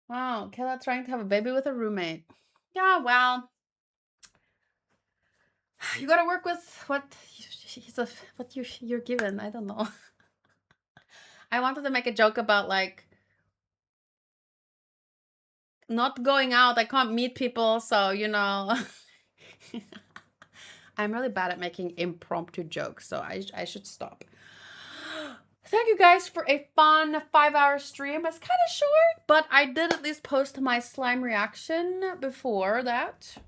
Wow, Kayla trying to have a baby with a roommate. Yeah, well, you gotta work with what you're given. I don't know. I wanted to make a joke about like not going out. I can't meet people, so you know. I'm really bad at making impromptu jokes, so I should stop. Thank you guys for a fun 5-hour stream. It's kind of short, but I did at least post my slime reaction before that.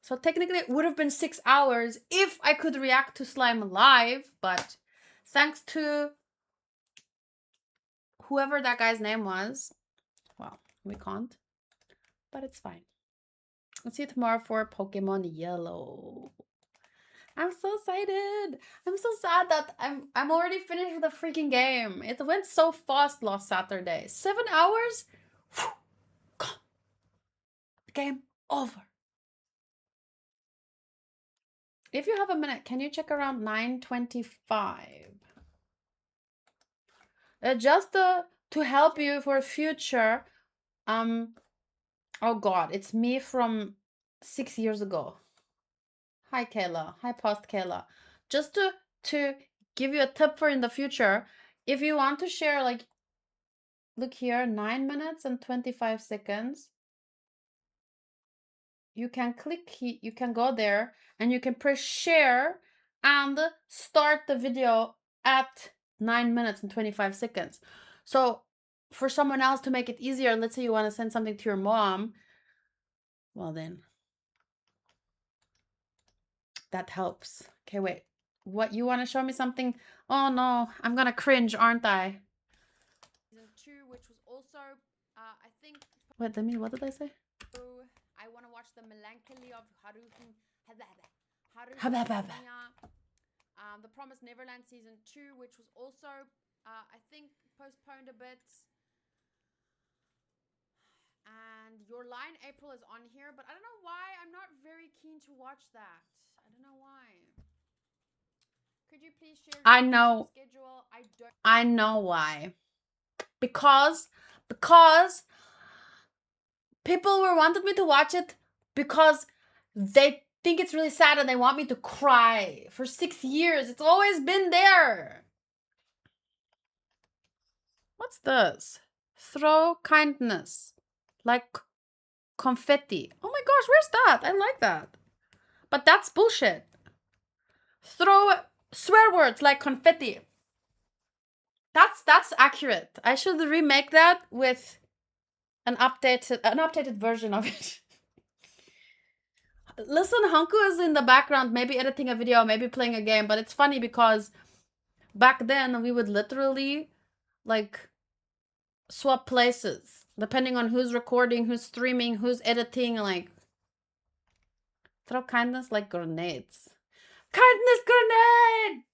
So technically it would have been 6 hours if I could react to slime live, but thanks to whoever that guy's name was, well, we can't, but it's fine. I'll see you tomorrow for Pokemon Yellow. I'm so excited. I'm so sad that I'm already finished with the freaking game. It went so fast last Saturday. 7 hours? Whew. Gone. Game over. If you have a minute, can you check around 9:25? Just to help you for future. Oh god, it's me from 6 years ago. Hi Kayla. Hi Post Kayla. Just to give you a tip for in the future, if you want to share, like, look here, 9 minutes and 25 seconds. You can you can go there and you can press share and start the video at 9 minutes and 25 seconds. So for someone else to make it easier, let's say you want to send something to your mom, well then, that helps. Okay, wait. What, you want to show me something? Oh no, I'm gonna cringe, aren't I? Season 2, which was also, I think... Wait, what did I say? I want to watch the melancholy of Haruhi. The Promised Neverland Season 2, which was also, I think, postponed a bit. And Your Lie in April is on here, but I don't know why. I'm not very keen to watch that. I don't know why. Could you please share your schedule? I know why. Because people wanted me to watch it because they think it's really sad and they want me to cry. For 6 years, it's always been there. What's this? Throw kindness like confetti. Oh my gosh, where's that? I like that. But that's bullshit. Throw swear words like confetti. That's accurate. I should remake that with an updated version of it. listen, Hanku is in the background, maybe editing a video, maybe playing a game, but it's funny because back then we would literally like swap places depending on who's recording, who's streaming, who's editing, like throw kindness like grenades. Kindness grenade!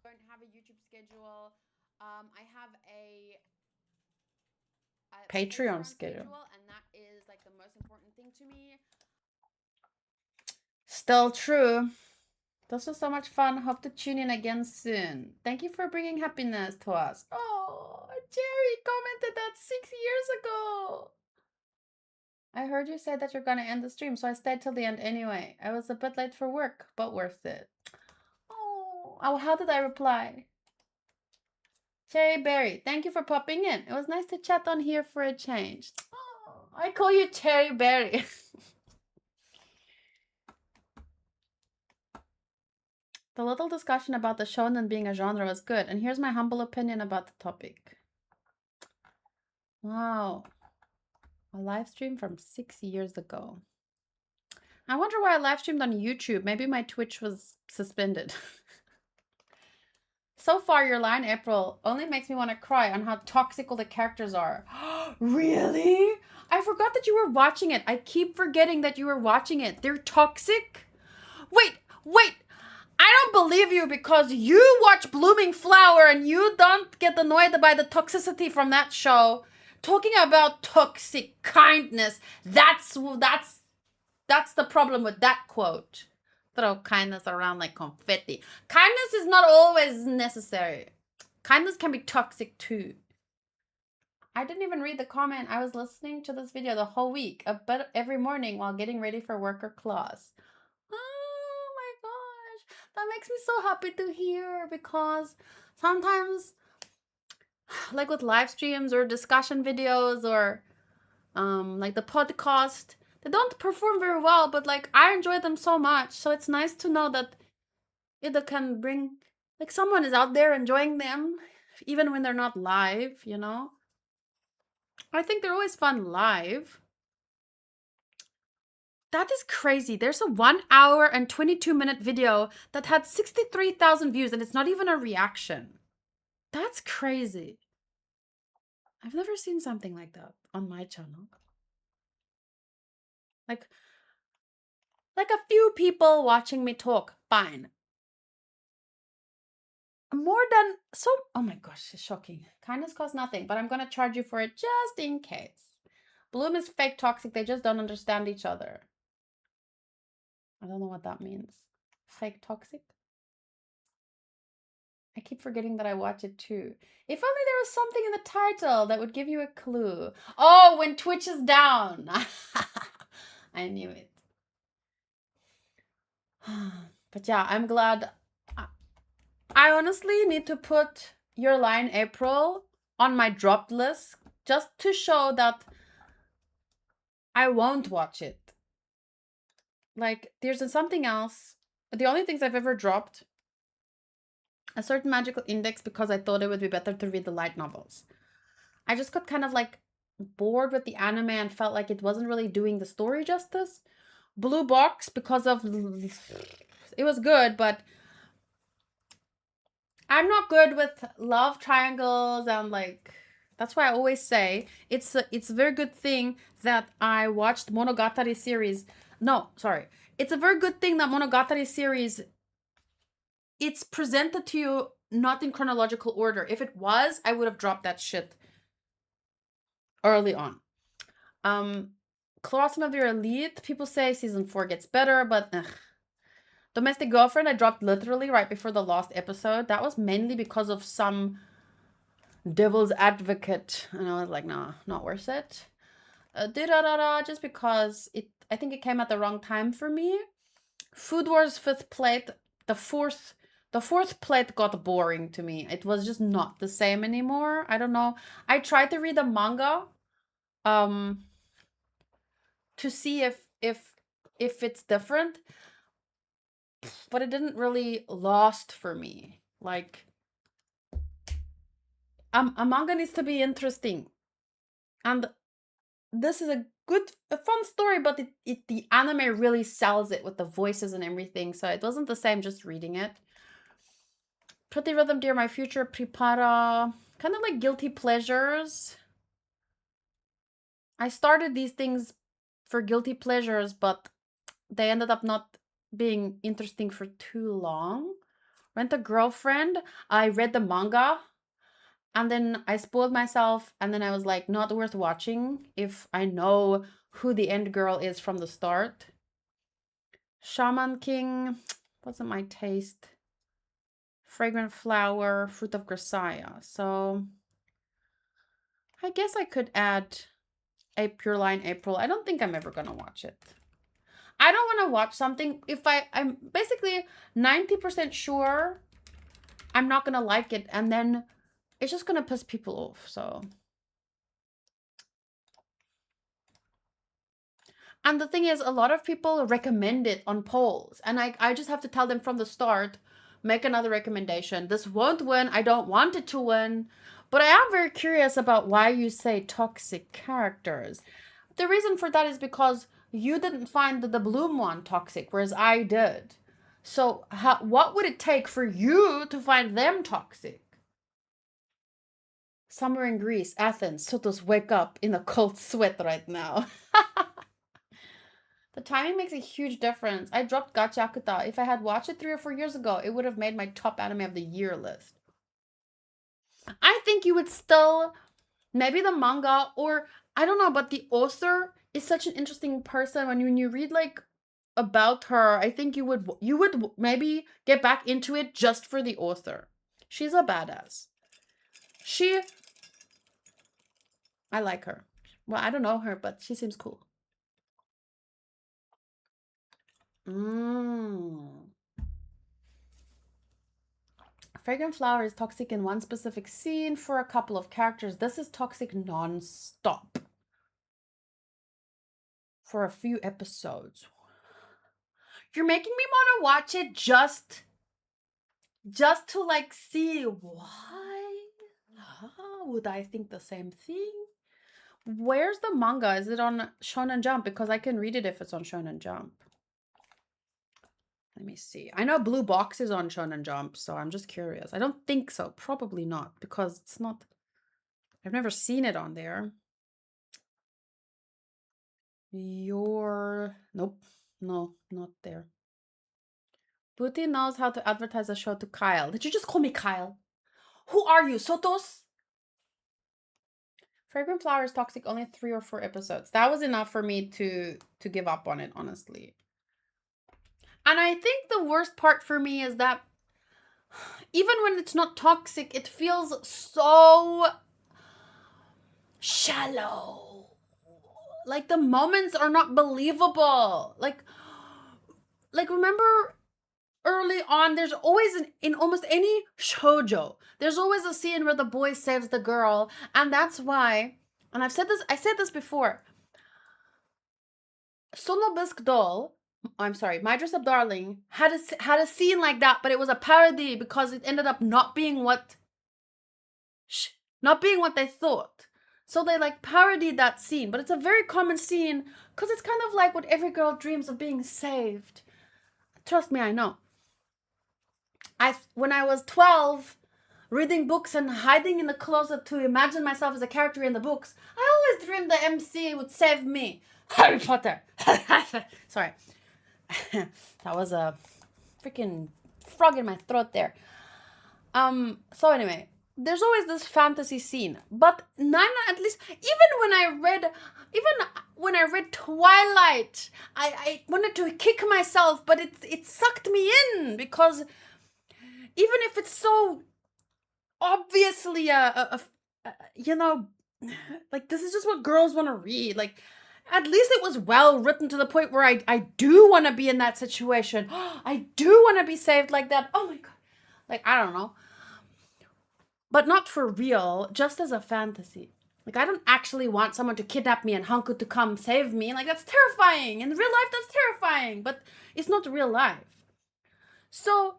Going to have a YouTube schedule. I have a Patreon schedule, and that is like the most important thing to me. Still true. This was so much fun. Hope to tune in again soon. Thank you for bringing happiness to us. Oh, Jerry commented that 6 years ago. I heard you say that you're gonna end the stream, so I stayed till the end anyway. I was a bit late for work, but worth it. Oh, how did I reply? Cherry Berry, thank you for popping in. It was nice to chat on here for a change. Oh, I call you Cherry Berry. The little discussion about the shonen being a genre was good, and here's my humble opinion about the topic. Wow. A live stream from 6 years ago. I wonder why I live streamed on YouTube. Maybe my Twitch was suspended. So far, your line, April, only makes me want to cry on how toxic all the characters are. Really? I forgot that you were watching it. I keep forgetting that you were watching it. They're toxic? Wait. I don't believe you because you watch Blooming Flower and you don't get annoyed by the toxicity from that show. Talking about toxic kindness, that's the problem with that quote. Throw kindness around like confetti. Kindness is not always necessary. Kindness can be toxic too. I didn't even read the comment. I was listening to this video the whole week, but every morning while getting ready for work or class. Oh my gosh. That makes me so happy to hear because sometimes, like with live streams or discussion videos or like the podcast, they don't perform very well, but like I enjoy them so much. So it's nice to know that it can bring, like someone is out there enjoying them, even when they're not live, you know? I think they're always fun live. That is crazy. There's a 1 hour and 22-minute video that had 63,000 views and it's not even a reaction. That's crazy. I've never seen something like that on my channel. Like a few people watching me talk, fine. More than oh my gosh, it's shocking. Kindness costs nothing, but I'm gonna charge you for it just in case. Bloom is fake toxic, they just don't understand each other. I don't know what that means. Fake toxic? I keep forgetting that I watch it too. If only there was something in the title that would give you a clue. Oh, when Twitch is down. I knew it. But yeah, I'm glad. I honestly need to put Your Line April on my dropped list just to show that I won't watch it. Like, there's something else. The only things I've ever dropped, A Certain Magical Index, because I thought it would be better to read the light novels. I just got kind of like bored with the anime and felt like it wasn't really doing the story justice. Blue Box, because of it was good, but I'm not good with love triangles and like that's why I always say it's a very good thing that I watched Monogatari series. No, sorry. It's a very good thing that Monogatari series, it's presented to you not in chronological order. If it was, I would have dropped that shit early on. Clawson of your Elite, people say season 4 gets better, but ugh. Domestic Girlfriend, I dropped literally right before the last episode. That was mainly because of some devil's advocate. And I was like, nah, not worth it. Just because I think it came at the wrong time for me. Food Wars 5th plate, the fourth plate got boring to me. It was just not the same anymore. I don't know. I tried to read the manga to see if it's different, but it didn't really last for me. Like a manga needs to be interesting, and this is good, a fun story, but the anime really sells it with the voices and everything, so it wasn't the same just reading it. Pretty Rhythm, Dear My Future, Prepara, kind of like guilty pleasures. I started these things for guilty pleasures, but they ended up not being interesting for too long. Rent a Girlfriend, I read the manga, and then I spoiled myself, and then I was like, not worth watching if I know who the end girl is from the start. Shaman King wasn't my taste. Fragrant Flower, Fruit of Grisaya. So I guess I could add a Pure Line April. I don't think I'm ever gonna watch it. I don't want to watch something if I'm basically 90% sure I'm not gonna like it, and then it's just gonna piss people off. So, and the thing is, a lot of people recommend it on polls, and I just have to tell them from the start, make another recommendation. This won't win. I don't want it to win, but I am very curious about why you say toxic characters. The reason for that is because you didn't find the Bloom one toxic, whereas I did. So what would it take for you to find them toxic? Somewhere in Greece, Athens, Sotos wake up in a cold sweat right now. The timing makes a huge difference. I dropped Gachakuta. If I had watched it 3 or 4 years ago, it would have made my top anime of the year list. I think you would still, maybe the manga, or I don't know, but the author is such an interesting person. When you read like about her, I think you would maybe get back into it just for the author. She's a badass. I like her. Well, I don't know her, but she seems cool. Fragrant Flower is toxic in one specific scene for a couple of characters. This is toxic non-stop for a few episodes. You're making me want to watch it just to like see why. Would I think the same thing? Where's the manga? Is it on Shonen Jump? Because I can read it if it's on Shonen Jump. Let me see. I know Blue Box is on Shonen Jump, so I'm just curious. I don't think so. Probably not, because it's not... I've never seen it on there. Nope. No, not there. Booty knows how to advertise a show to Kyle. Did you just call me Kyle? Who are you, Sotos? Fragrant Flower is toxic, only 3 or 4 episodes. That was enough for me to give up on it, honestly. And I think the worst part for me is that even when it's not toxic, it feels so shallow. Like the moments are not believable. Like remember early on, there's always in almost any shoujo, there's always a scene where the boy saves the girl, and that's why, and I said this before, Solo Bisque Doll, I'm sorry, My Dress Up Darling had a scene like that, but it was a parody because it ended up not being what they thought. So they like parodied that scene, but it's a very common scene because it's kind of like what every girl dreams of, being saved. Trust me, I know. When I was 12, reading books and hiding in the closet to imagine myself as a character in the books, I always dreamed the MC would save me. Harry Potter. Sorry. That was a freaking frog in my throat there. So anyway, there's always this fantasy scene, but none, at least, even when I read Twilight, I wanted to kick myself, but it sucked me in, because even if it's so obviously you know, like, this is just what girls want to read, like, at least it was well written to the point where I do want to be in that situation. I do want to be saved like that. Oh my god. Like, I don't know. But not for real, just as a fantasy. Like, I don't actually want someone to kidnap me and Hanku to come save me. Like, that's terrifying. In real life, that's terrifying. But it's not real life. So,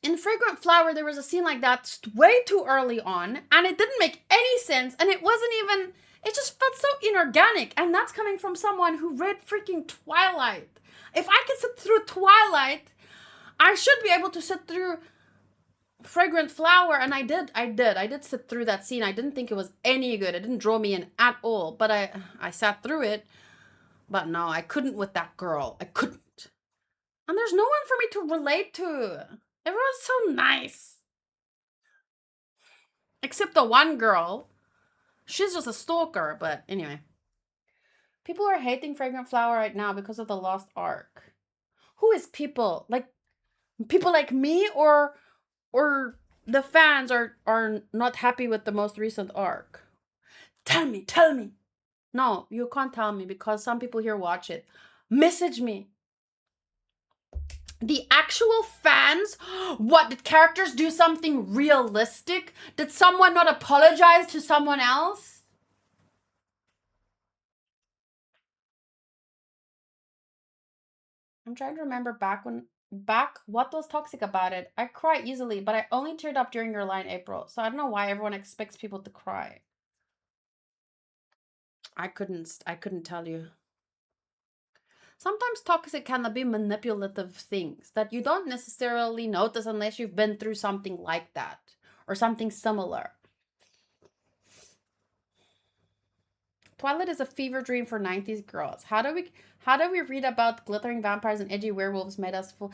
in Fragrant Flower, there was a scene like that way too early on. And it didn't make any sense. And it wasn't It just felt so inorganic, and that's coming from someone who read freaking Twilight. If I could sit through Twilight, I should be able to sit through Fragrant Flower, and I did sit through that scene. I didn't think it was any good. It didn't draw me in at all, but I sat through it. But no, I couldn't with that girl. I couldn't. And there's no one for me to relate to. Everyone's so nice. Except the one girl. She's just a stalker, but anyway. People are hating Fragrant Flower right now because of the lost arc. Who is people? Like people like me, or the fans are not happy with the most recent arc? Tell me. No, you can't tell me because some people here watch it. Message me. The actual fans, what, did characters do something realistic? Did someone not apologize to someone else? I'm trying to remember back what was toxic about it. I cry easily, but I only teared up during your line, April. So I don't know why everyone expects people to cry. I couldn't tell you. Sometimes toxic can be manipulative things that you don't necessarily notice unless you've been through something like that or something similar. Twilight is a fever dream for 90s girls. How do we read about glittering vampires and edgy werewolves made us full?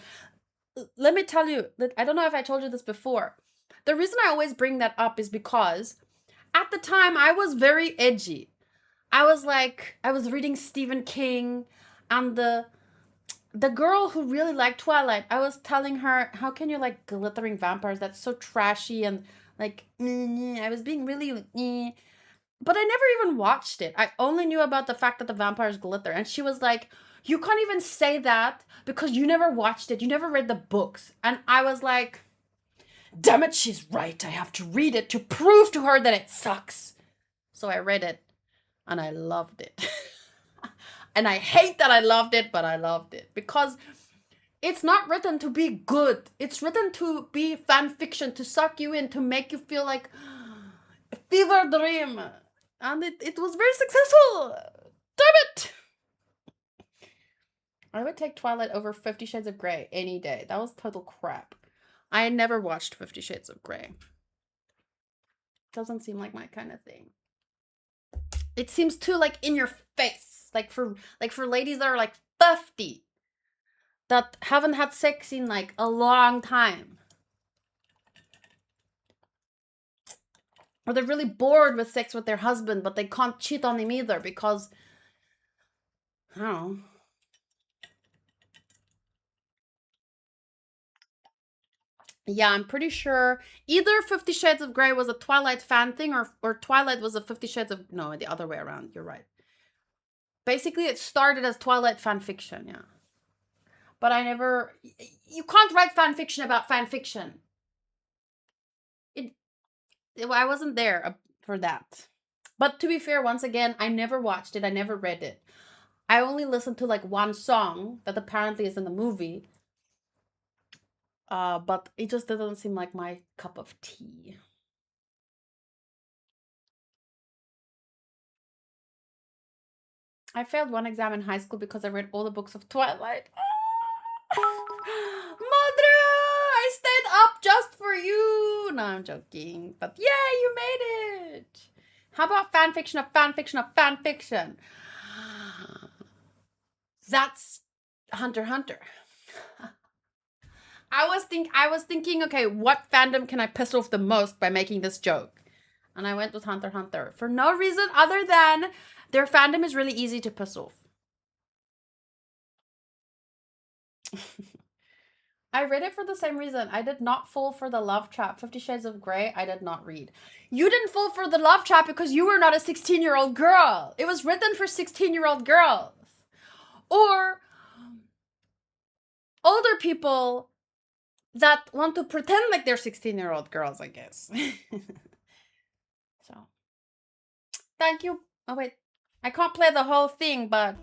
Let me tell you, I don't know if I told you this before. The reason I always bring that up is because at the time I was very edgy. I was reading Stephen King, and the girl who really liked Twilight, I was telling her, how can you like glittering vampires? That's so trashy, and like, I was being really, but I never even watched it. I only knew about the fact that the vampires glitter, and she was like, you can't even say that because you never watched it. You never read the books. And I was like, damn it, she's right. I have to read it to prove to her that it sucks. So I read it. And I loved it. And I hate that I loved it, but I loved it. Because it's not written to be good. It's written to be fan fiction, to suck you in, to make you feel like a fever dream. And it was very successful. Damn it! I would take Twilight over 50 Shades of Grey any day. That was total crap. I never watched 50 Shades of Grey. Doesn't seem like my kind of thing. It seems too like in your face, like for ladies that are like 50 that haven't had sex in like a long time, or they're really bored with sex with their husband, but they can't cheat on him either because I don't know. Yeah, I'm pretty sure either 50 Shades of Grey was a Twilight fan thing, or Twilight was a 50 Shades of... No, the other way around. You're right. Basically, it started as Twilight fan fiction, yeah. But I never... You can't write fan fiction about fan fiction. I wasn't there for that. But to be fair, once again, I never watched it. I never read it. I only listened to like one song that apparently is in the movie. But it just doesn't seem like my cup of tea. I failed one exam in high school because I read all the books of Twilight. Madre! I stayed up just for you! No, I'm joking. But yeah, you made it! How about fanfiction of fanfiction of fanfiction? That's Hunter x Hunter. I was thinking, okay, what fandom can I piss off the most by making this joke? And I went with Hunter x Hunter for no reason other than their fandom is really easy to piss off. I read it for the same reason. I did not fall for the love trap. 50 Shades of Grey, I did not read. You didn't fall for the love trap because you were not a 16-year-old girl. It was written for 16-year-old girls. Or older people that want to pretend like they're 16-year-old girls, I guess. So, thank you. Oh, wait. I can't play the whole thing, but...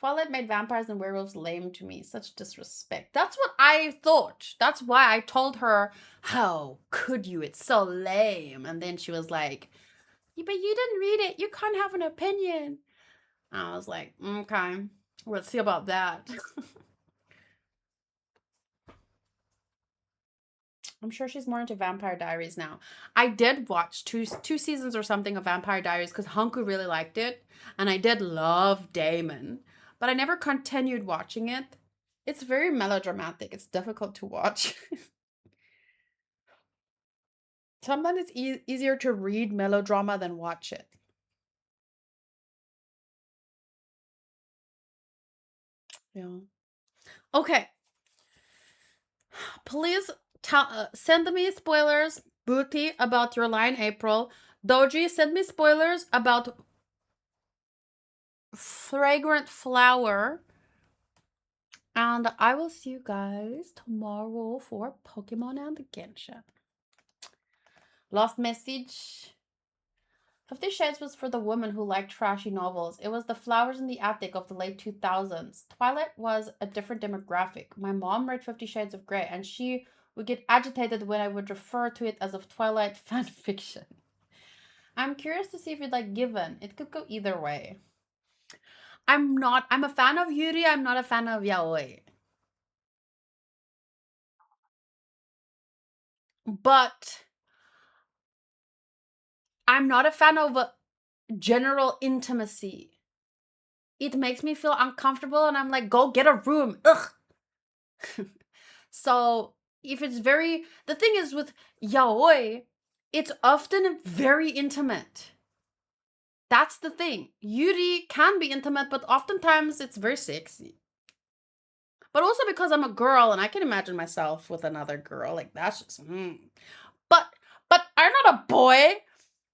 Twilight made vampires and werewolves lame to me. Such disrespect. That's what I thought. That's why I told her, how could you? It's so lame. And then she was like, yeah, but you didn't read it. You can't have an opinion. I was like, okay, let's see about that. I'm sure she's more into Vampire Diaries now. I did watch two seasons or something of Vampire Diaries because Hanku really liked it. And I did love Damon. But I never continued watching it. It's very melodramatic. It's difficult to watch. Sometimes it's easier to read melodrama than watch it. Yeah. Okay. Please send me spoilers, Booty, about your line April. Doji, send me spoilers about Fragrant Flower. And I will see you guys tomorrow for Pokemon and Genshin. Last message. 50 Shades was for the woman who liked trashy novels. It was the flowers in the attic of the late 2000s. Twilight was a different demographic. My mom read 50 Shades of Grey, and she would get agitated when I would refer to it as of Twilight fan fiction. I'm curious to see if you'd like Given. It could go either way. I'm a fan of Yuri, I'm not a fan of Yaoi. But I'm not a fan of general intimacy. It makes me feel uncomfortable and I'm like, go get a room. Ugh. So if it's the thing is with yaoi, it's often very intimate. That's the thing. Yuri can be intimate, but oftentimes it's very sexy. But also because I'm a girl and I can imagine myself with another girl. Like that's just But I'm not a boy.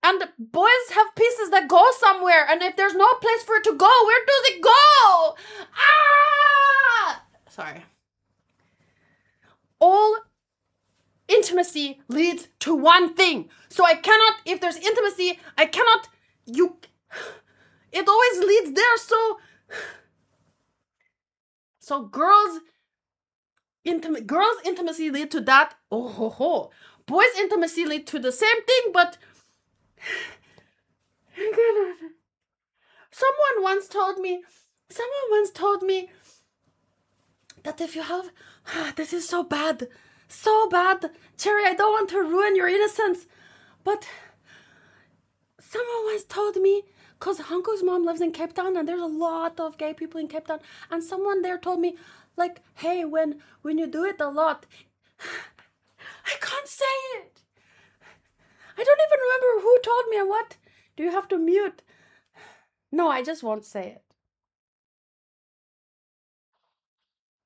And boys have pieces that go somewhere. And if there's no place for it to go, where does it go? Ah! Sorry. All intimacy leads to one thing. So I cannot, if there's intimacy, it always leads there. So girls' intimacy lead to that. Oh ho ho. Boys' intimacy lead to the same thing, but someone once told me that if you have, this is so bad, Cherry, I don't want to ruin your innocence, but someone once told me, because Hanku's mom lives in Cape Town and there's a lot of gay people in Cape Town, and someone there told me, like, hey, when you do it a lot, I can't say it. I don't even remember who told me and what. Do you have to mute? No, I just won't say it.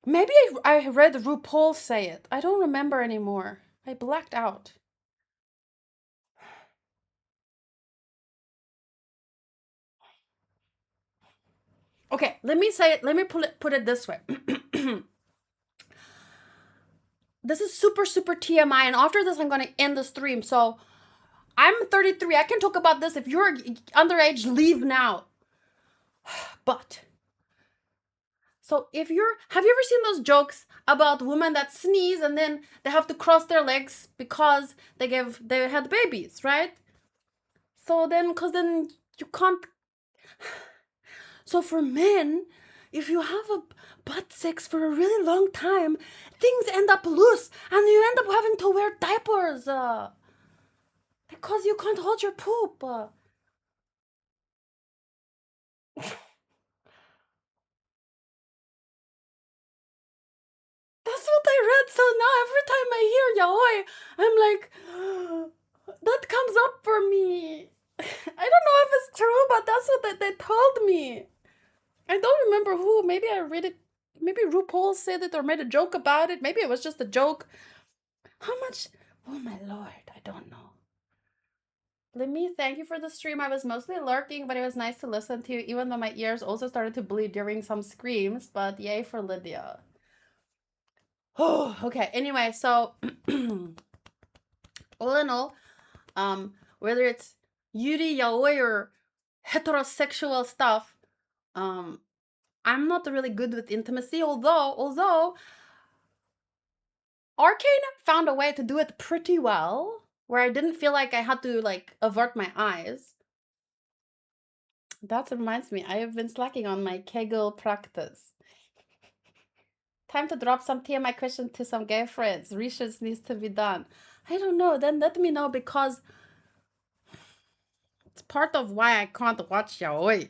Maybe I read RuPaul say it. I don't remember anymore. I blacked out. Okay, let me say it. Let me put it this way. This is super, super TMI, and after this, I'm going to end the stream. So, I'm 33. I can talk about this. If you're underage, leave now. But, so have you ever seen those jokes about women that sneeze and then they have to cross their legs because they had babies, right? So then, because then you can't. So for men, if you have a butt sex for a really long time, things end up loose and you end up having to wear diapers because you can't hold your poop. That's what I read. So now every time I hear yaoi, I'm like, that comes up for me. I don't know if it's true, but that's what they told me. I don't remember who. Maybe I read it. Maybe RuPaul said it or made a joke about it. Maybe it was just a joke. How much? Oh my lord, I don't know. Let me thank you for the stream. I was mostly lurking, but it was nice to listen to, even though my ears also started to bleed during some screams. But yay for Lydia. Oh, okay. Anyway, so all in all, whether it's yuri, yaoi, or heterosexual stuff, I'm not really good with intimacy, although Arcane found a way to do it pretty well, where I didn't feel like I had to like avert my eyes. That reminds me, I have been slacking on my Kegel practice. Time to drop some TMI questions to some gay friends. Research needs to be done. I don't know, then let me know, because it's part of why I can't watch yaoi.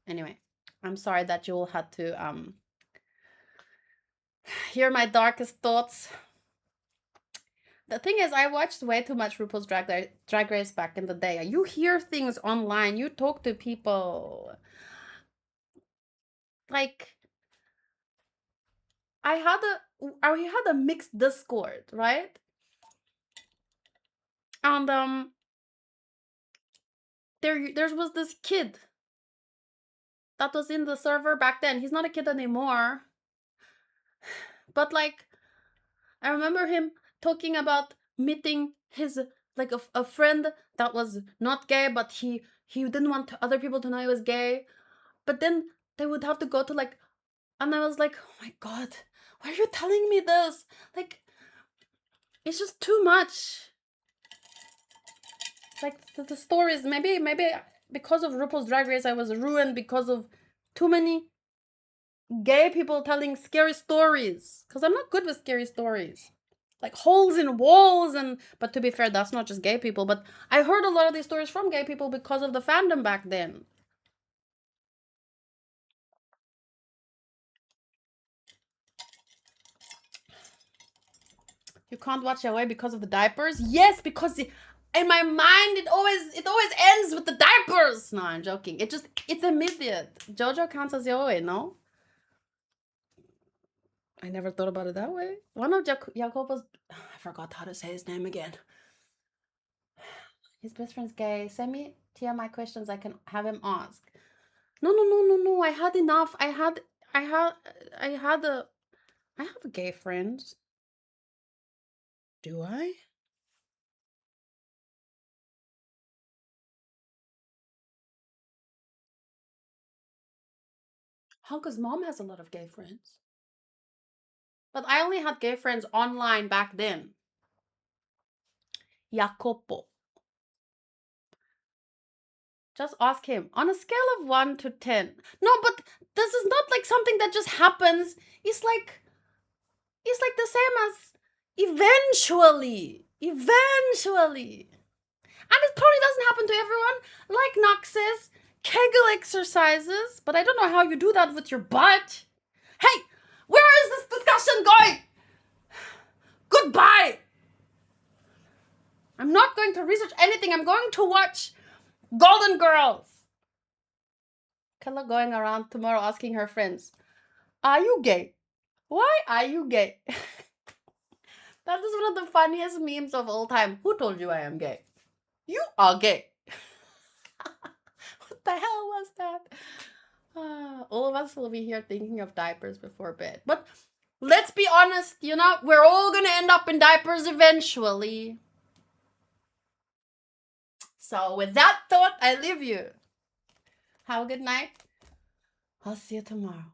Anyway, I'm sorry that you all had to hear my darkest thoughts. The thing is, I watched way too much RuPaul's Drag Race back in the day. You hear things online, you talk to people. Like, I had a mixed Discord, right? And there was this kid that was in the server back then. He's not a kid anymore. But like, I remember him talking about meeting his like a friend that was not gay, but he didn't want other people to know he was gay. But then they would have to go to like, and I was like, oh my god, why are you telling me this? Like, it's just too much. Like the stories, maybe because of RuPaul's Drag Race, I was ruined because of too many gay people telling scary stories. Because I'm not good with scary stories. Like holes in walls but to be fair, that's not just gay people, but I heard a lot of these stories from gay people because of the fandom back then. You can't watch away because of the diapers? Yes, because in my mind it always ends with the diapers. No, I'm joking. It's immediate. JoJo counts as yaoi, no? I never thought about it that way. One of Jacopo's, I forgot how to say his name again. His best friend's gay. Send me TMI questions I can have him ask. No. I had enough. I have gay friends. Do I? Hanka's mom has a lot of gay friends. But I only had gay friends online back then. Jacopo. Just ask him. On a scale of 1 to 10. No, but this is not like something that just happens. It's like the same as eventually. And it probably doesn't happen to everyone. Like Noxus, Kegel exercises. But I don't know how you do that with your butt. Hey, where is this discussion going? Goodbye. I'm not going to research anything. I'm going to watch Golden Girls. Kella going around tomorrow asking her friends, are you gay? Why are you gay? That is one of the funniest memes of all time. Who told you I am gay? You are gay. What the hell was that? All of us will be here thinking of diapers before bed. But let's be honest, we're all gonna end up in diapers eventually. So with that thought, I leave you. Have a good night. I'll see you tomorrow.